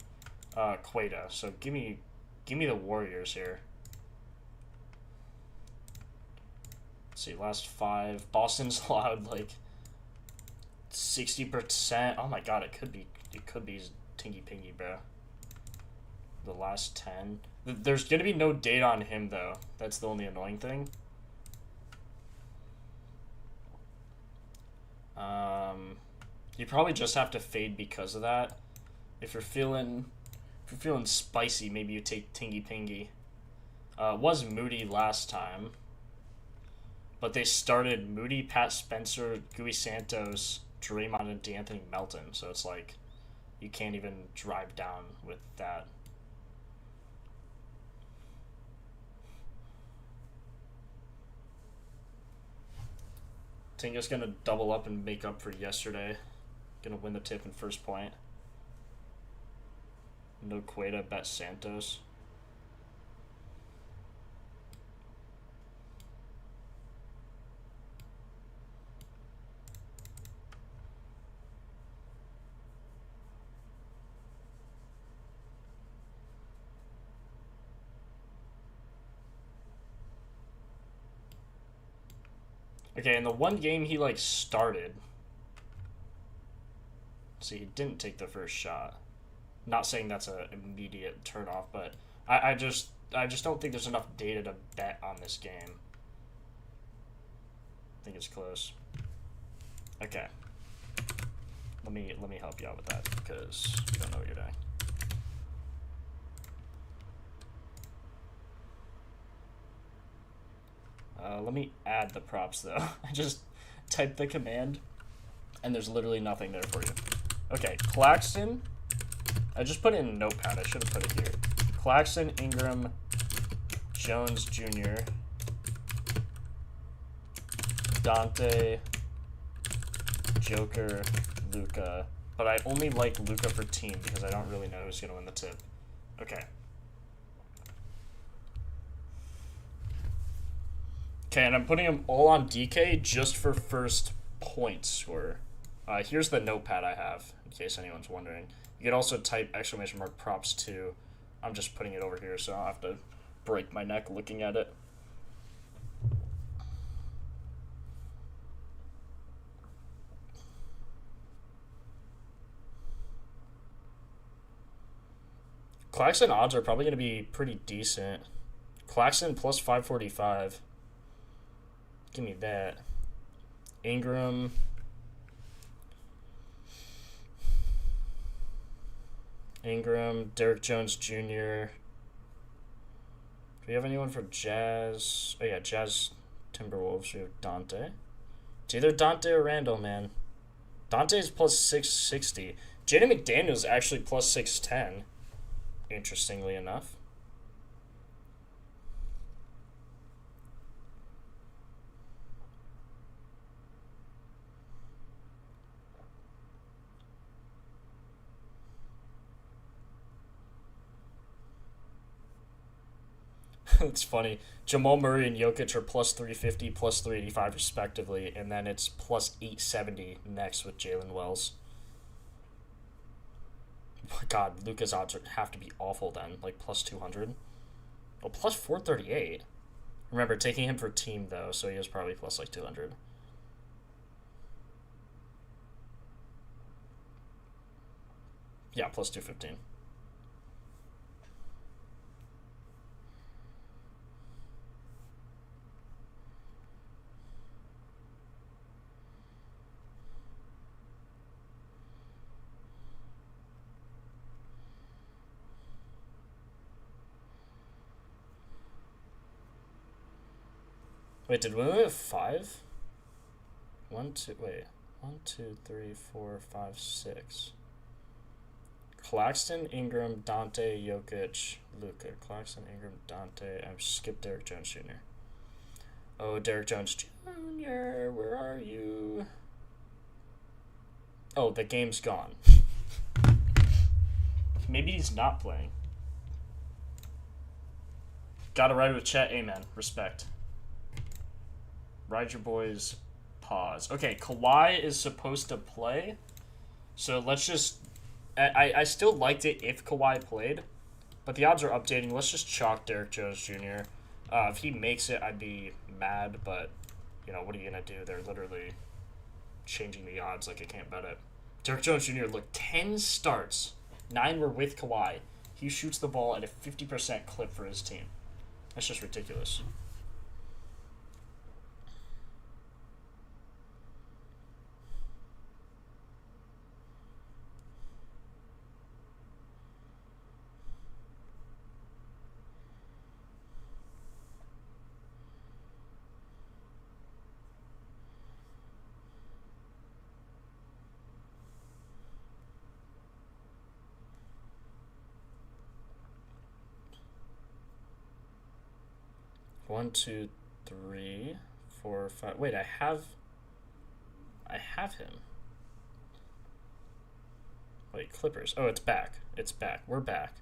Queta, so give me the Warriors here. Let's see, last 5. Boston's allowed like 60%. Oh my god, it could be Tingy Pingy, bro. The last 10. There's gonna be no date on him though. That's the only annoying thing. You probably just have to fade because of that. If you're feeling spicy, maybe you take Tingy Pingy. Was Moody last time, but they started Moody, Pat Spencer, Gui Santos, Draymond, and D'Anthony Melton. So it's like you can't even drive down with that. Tinga's gonna double up and make up for yesterday. Gonna win the tip in first point. No Queta, bet Santos. Okay, in the one game he like started. See, he didn't take the first shot. Not saying that's an immediate turnoff, but I just don't think there's enough data to bet on this game. I think it's close. Okay. Let me help you out with that because you don't know what you're doing. Let me add the props though. I just typed the command and there's literally nothing there for you. Okay, Claxton. I just put it in Notepad. I should have put it here. Claxton, Ingram, Jones Jr., Dante, Joker, Luka. But I only like Luka for team because I don't really know who's going to win the tip. Okay. Okay, and I'm putting them all on DK just for first point score. Here's the notepad I have, in case anyone's wondering. You could also type exclamation mark props too. I'm just putting it over here, so I'll have to break my neck looking at it. Claxton odds are probably going to be pretty decent. Claxton plus 545. Give me that. Ingram. Derek Jones Jr. Do we have anyone for Jazz? Oh yeah, Jazz Timberwolves. We have Dante. It's either Dante or Randall, man. Dante's plus 660. Jaden McDaniel's actually plus 610. Interestingly enough. It's funny. Jamal Murray and Jokic are plus 350, plus 385 respectively, and then it's plus 870 next with Jalen Wells. God, Luka's odds have to be awful then, like plus 200. Oh, plus 438. Remember, taking him for team though, so he is probably plus like 200. Yeah, plus 215. Wait, did we only have 5? 1, 2, wait. 1, 2, 3, 4, 5, 6. Claxton, Ingram, Dante, Jokic, Luka. Claxton, Ingram, Dante. I've skipped Derek Jones Jr. Oh, Derek Jones Jr., where are you? Oh, the game's gone. Maybe he's not playing. Gotta ride with chat. Amen. Respect. Ride your boys. Pause. Okay, Kawhi is supposed to play. So let's just... I still liked it if Kawhi played. But the odds are updating. Let's just chalk Derek Jones Jr. If he makes it, I'd be mad. But, you know, what are you going to do? They're literally changing the odds like I can't bet it. Derek Jones Jr., look, 10 starts. 9 were with Kawhi. He shoots the ball at a 50% clip for his team. That's just ridiculous. One, two, three, four, five. Wait, I have him. Wait, Clippers. Oh, it's back. It's back. We're back.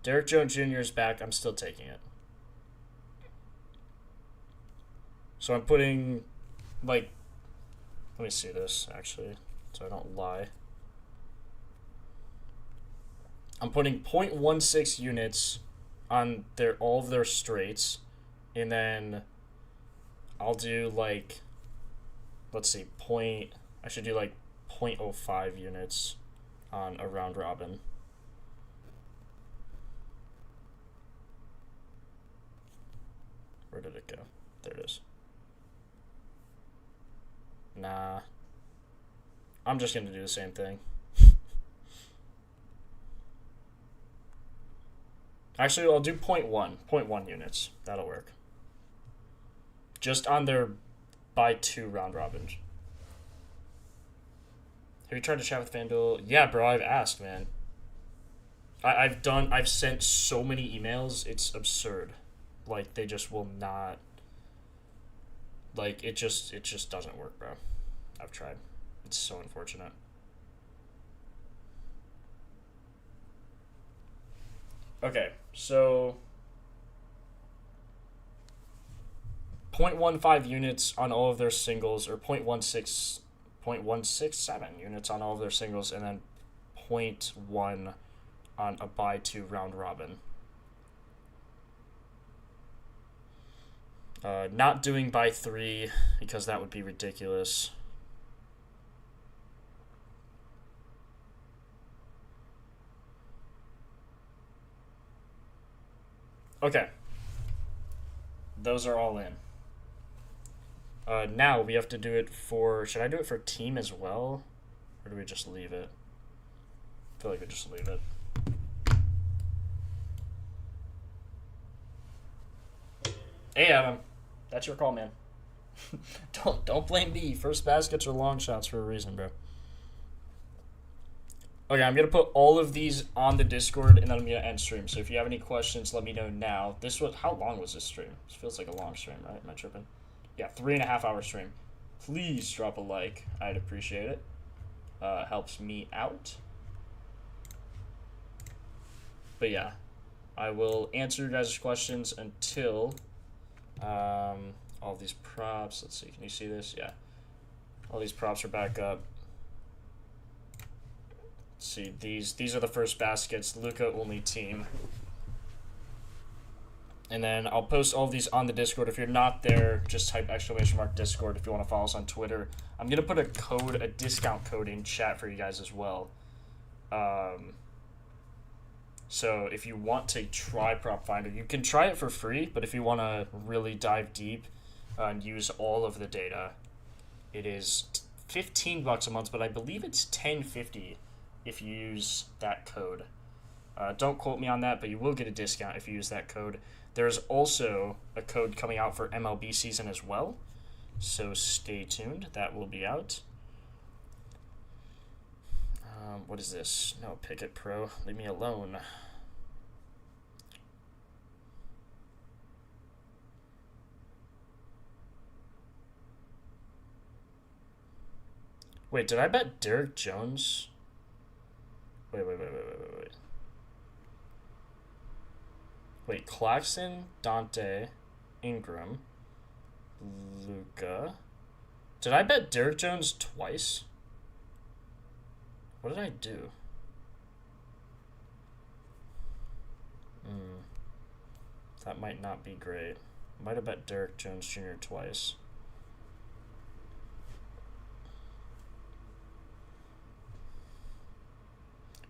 Derek Jones Jr. is back. I'm still taking it. So I'm putting, like, let me see this, actually, so I don't lie. I'm putting 0.16 units on all of their straights. And then I'll do like, let's see, I should do like 0.05 units on a round robin. Where did it go? There it is. Nah. I'm just going to do the same thing. Actually, I'll do 0.1 units. That'll work. Just on their by 2 round robins. Have you tried to chat with FanDuel? Yeah, bro, I've asked, man. I've sent so many emails, it's absurd. Like, they just will not, like, it just doesn't work, bro. I've tried. It's so unfortunate. Okay, so 0.15 units on all of their singles, or 0.167 units on all of their singles, and then 0.1 on a by 2 round robin. Not doing by 3 because that would be ridiculous. Okay. Those are all in. Now we have to do it for... Should I do it for team as well? Or do we just leave it? I feel like we just leave it. Hey, Adam. That's your call, man. Don't blame me. First baskets are long shots for a reason, bro. Okay, I'm going to put all of these on the Discord, and then I'm going to end stream. So if you have any questions, let me know now. How long was this stream? This feels like a long stream, right? Am I tripping? Yeah, 3.5 hour stream. Please drop a like. I'd appreciate it. Helps me out. But yeah, I will answer your guys' questions until all these props. Let's see, can you see this? Yeah. All these props are back up. Let's see, these are the first baskets. Luka only team. And then I'll post all of these on the Discord. If you're not there, just type !Discord if you want to follow us on Twitter. I'm going to put a discount code in chat for you guys as well. So if you want to try Propfinder, you can try it for free, but if you want to really dive deep and use all of the data, it is $15 a month, but I believe it's $10.50 if you use that code. Don't quote me on that, but you will get a discount if you use that code. There's also a code coming out for MLB season as well, so stay tuned. That will be out. What is this? No, Picket Pro. Leave me alone. Wait, did I bet Derek Jones? Wait. Wait, Claxton, Dante, Ingram, Luca. Did I bet Derek Jones twice? What did I do? That might not be great. Might have bet Derek Jones Jr. twice.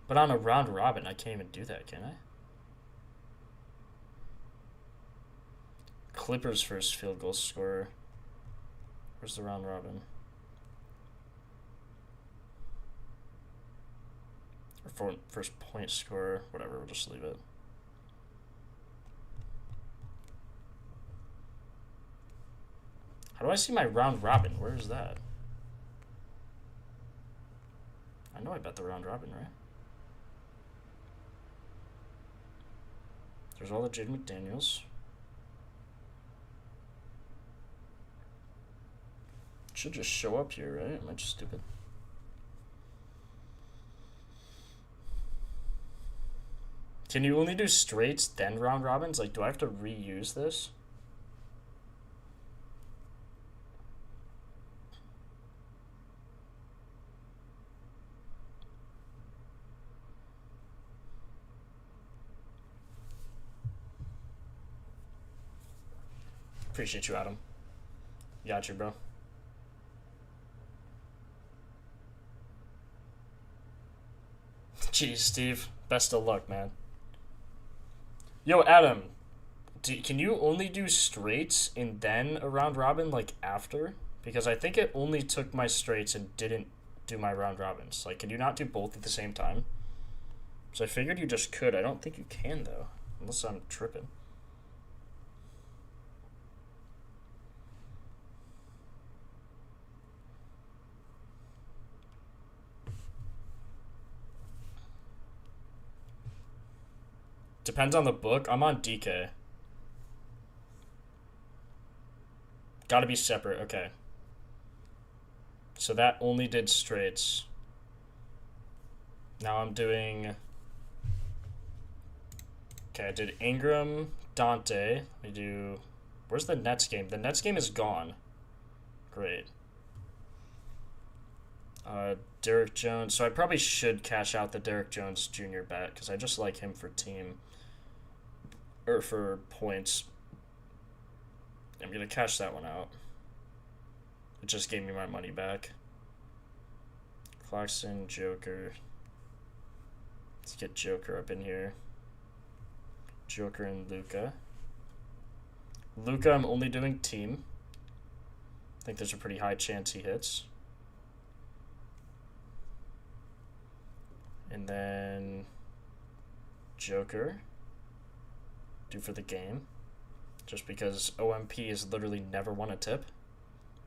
But on a round robin, I can't even do that, can I? Clippers first field goal scorer. Where's the round robin? Or first point scorer. Whatever, we'll just leave it. How do I see my round robin? Where is that? I know I bet the round robin, right? There's all the Jaden McDaniels. Should just show up here, right? Am I just stupid? Can you only do straights then round robins? Like, do I have to reuse this? Appreciate you, Adam. Got you, bro. Jeez, Steve. Best of luck, man. Yo, Adam. Can you only do straights and then a round robin, like, after? Because I think it only took my straights and didn't do my round robins. Like, can you not do both at the same time? So I figured you just could. I don't think you can, though. Unless I'm tripping. Depends on the book. I'm on DK. Gotta be separate. Okay. So that only did straights. Now I'm doing... Okay, I did Ingram, Dante. I do... Where's the Nets game? The Nets game is gone. Great. Derek Jones. So I probably should cash out the Derek Jones Jr. bet because I just like him for team. Or for points. I'm going to cash that one out. It just gave me my money back. Claxton, Joker. Let's get Joker up in here. Joker and Luca. Luca, I'm only doing team. I think there's a pretty high chance he hits. And then Joker. Do for the game. Just because OMP has literally never won a tip.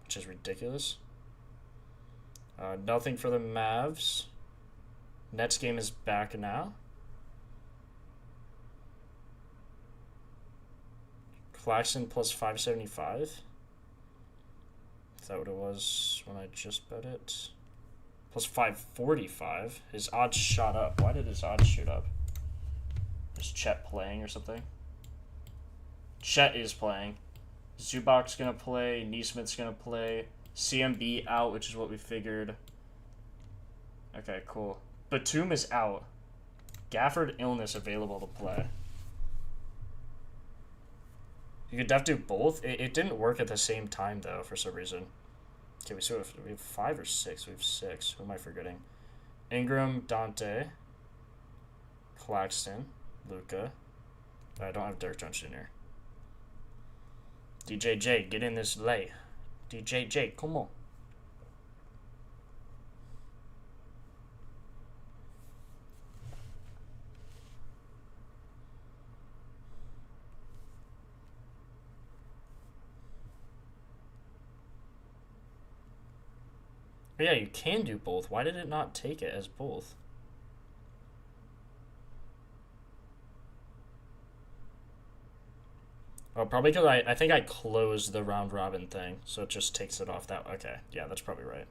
Which is ridiculous. Nothing for the Mavs. Nets game is back now. Claxton plus 575. Is that what it was when I just bet it? Plus 545. His odds shot up. Why did his odds shoot up? Is Chet playing or something? Chet is playing. Zubac's going to play. Neesmith's going to play. CMB out, which is what we figured. Okay, cool. Batum is out. Gafford illness available to play. You could definitely do both. It didn't work at the same time, though, for some reason. Okay, we have 5 or 6. We have 6. Who am I forgetting? Ingram, Dante. Claxton, Luka. I don't have Derek Jones Jr. DJJ, get in this lay. DJJ, come on. But yeah, you can do both. Why did it not take it as both? Oh, probably because I think I closed the round robin thing, so it just takes it off that. Okay, yeah, that's probably right.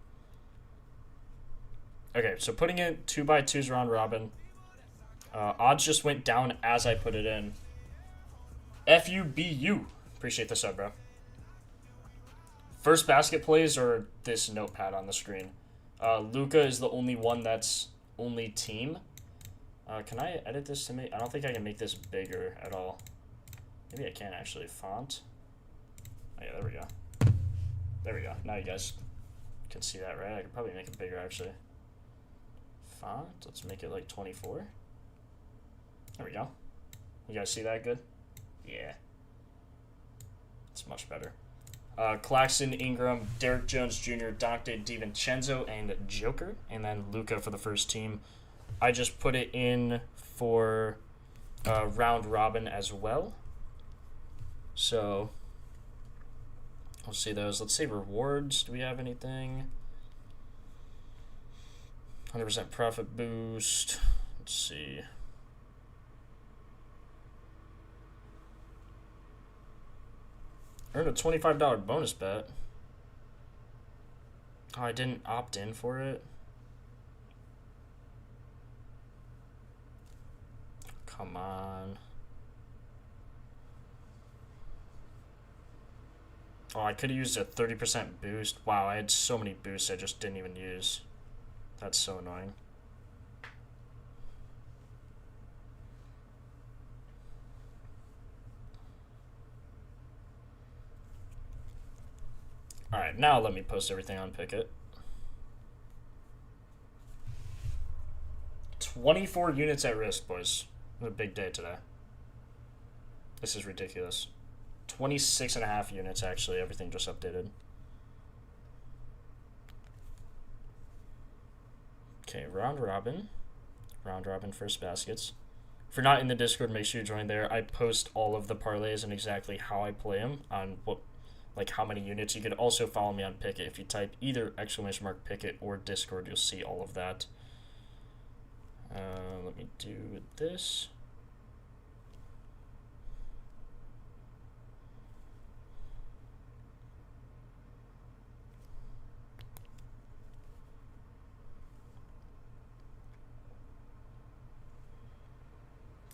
Okay, so putting it 2x2's round robin. Odds just went down as I put it in. FUBU. Appreciate the sub, bro. First basket plays or this notepad on the screen. Luka is the only one that's only team. Can I edit this to make? I don't think I can make this bigger at all. Maybe I can actually. Font. Oh, yeah, there we go. There we go. Now you guys can see that, right? I could probably make it bigger, actually. Font. Let's make it like 24. There we go. You guys see that good? Yeah. It's much better. Claxton, Ingram, Derek Jones Jr., Dante DiVincenzo, and Joker. And then Luka for the first team. I just put it in for round robin as well. So, let's see those. Let's see rewards. Do we have anything? 100% profit boost. Let's see. Earned a $25 bonus bet. Oh, I didn't opt in for it. Come on. Oh, I could have used a 30% boost. Wow, I had so many boosts I just didn't even use. That's so annoying. Alright, now let me post everything on Picket. 24 units at risk, boys. What a big day today. This is ridiculous. 26.5 units, actually. Everything just updated. Okay, round robin. Round robin first baskets. If you're not in the Discord, make sure you join there. I post all of the parlays and exactly how I play them on what, like how many units. You could also follow me on Picket. If you type either !Picket or Discord, you'll see all of that. Let me do this.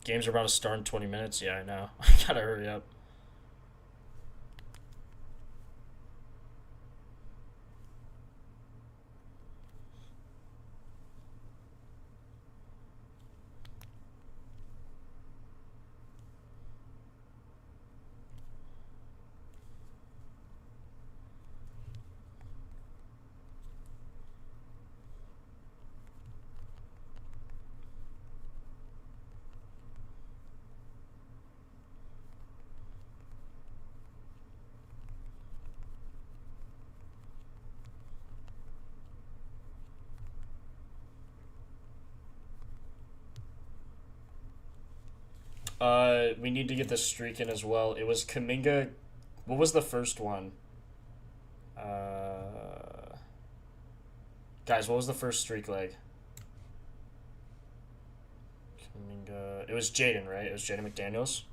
Games are about to start in 20 minutes. Yeah, I know. I gotta hurry up. We need to get the streak in as well. It was Kaminga. What was the first one? Guys, what was the first streak leg? Kaminga. It was Jaden, right? It was Jaden McDaniels.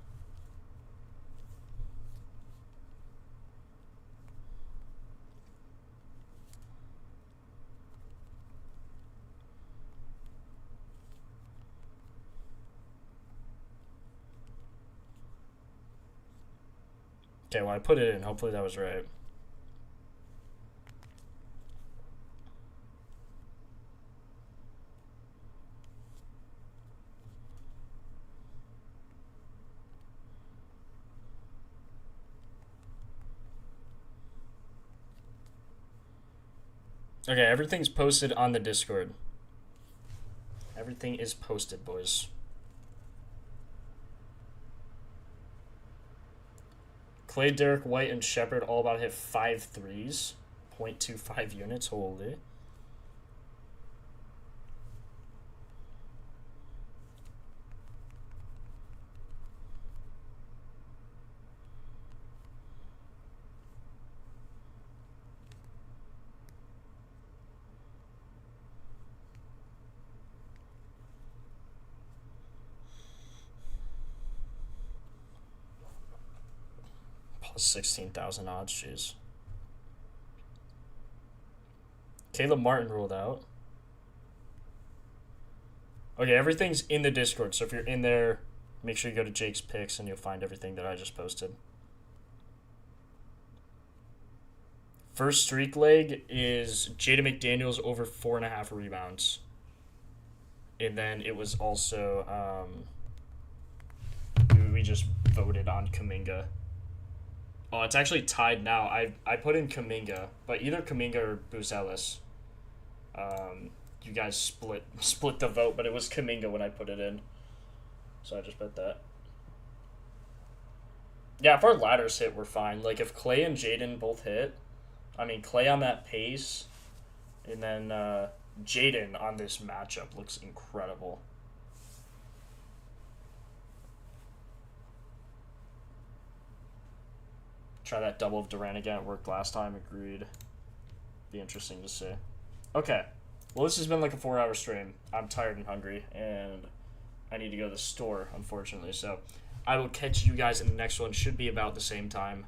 Okay, well, I put it in. Hopefully that was right. Okay, everything's posted on the Discord. Everything is posted, boys. Clay, Derek White, and Shepard all about to hit 5 threes. 0.25 units. Holy. Plus 16,000 odds, jeez. Caleb Martin ruled out. Okay, everything's in the Discord, so if you're in there, make sure you go to Jake's Picks and you'll find everything that I just posted. First streak leg is Jaden McDaniels over 4.5 rebounds. And then it was also, we just voted on Kuminga. Oh, it's actually tied now. I put in Kuminga, but either Kuminga or Buzelis. You guys split the vote, but it was Kuminga when I put it in. So I just bet that. Yeah, if our ladders hit, we're fine. Like, if Clay and Jaden both hit, I mean, Clay on that pace, and then Jaden on this matchup looks incredible. Try that double of Durant again. It worked last time. Agreed. Be interesting to see. Okay. Well, this has been like a 4-hour stream. I'm tired and hungry, and I need to go to the store, unfortunately. So I will catch you guys in the next one. Should be about the same time.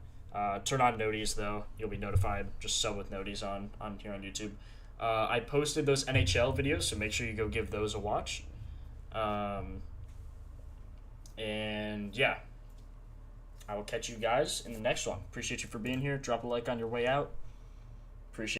Turn on noties, though. You'll be notified. Just sub with noties on here on YouTube. I posted those NHL videos, so make sure you go give those a watch. And, yeah. I will catch you guys in the next one. Appreciate you for being here. Drop a like on your way out.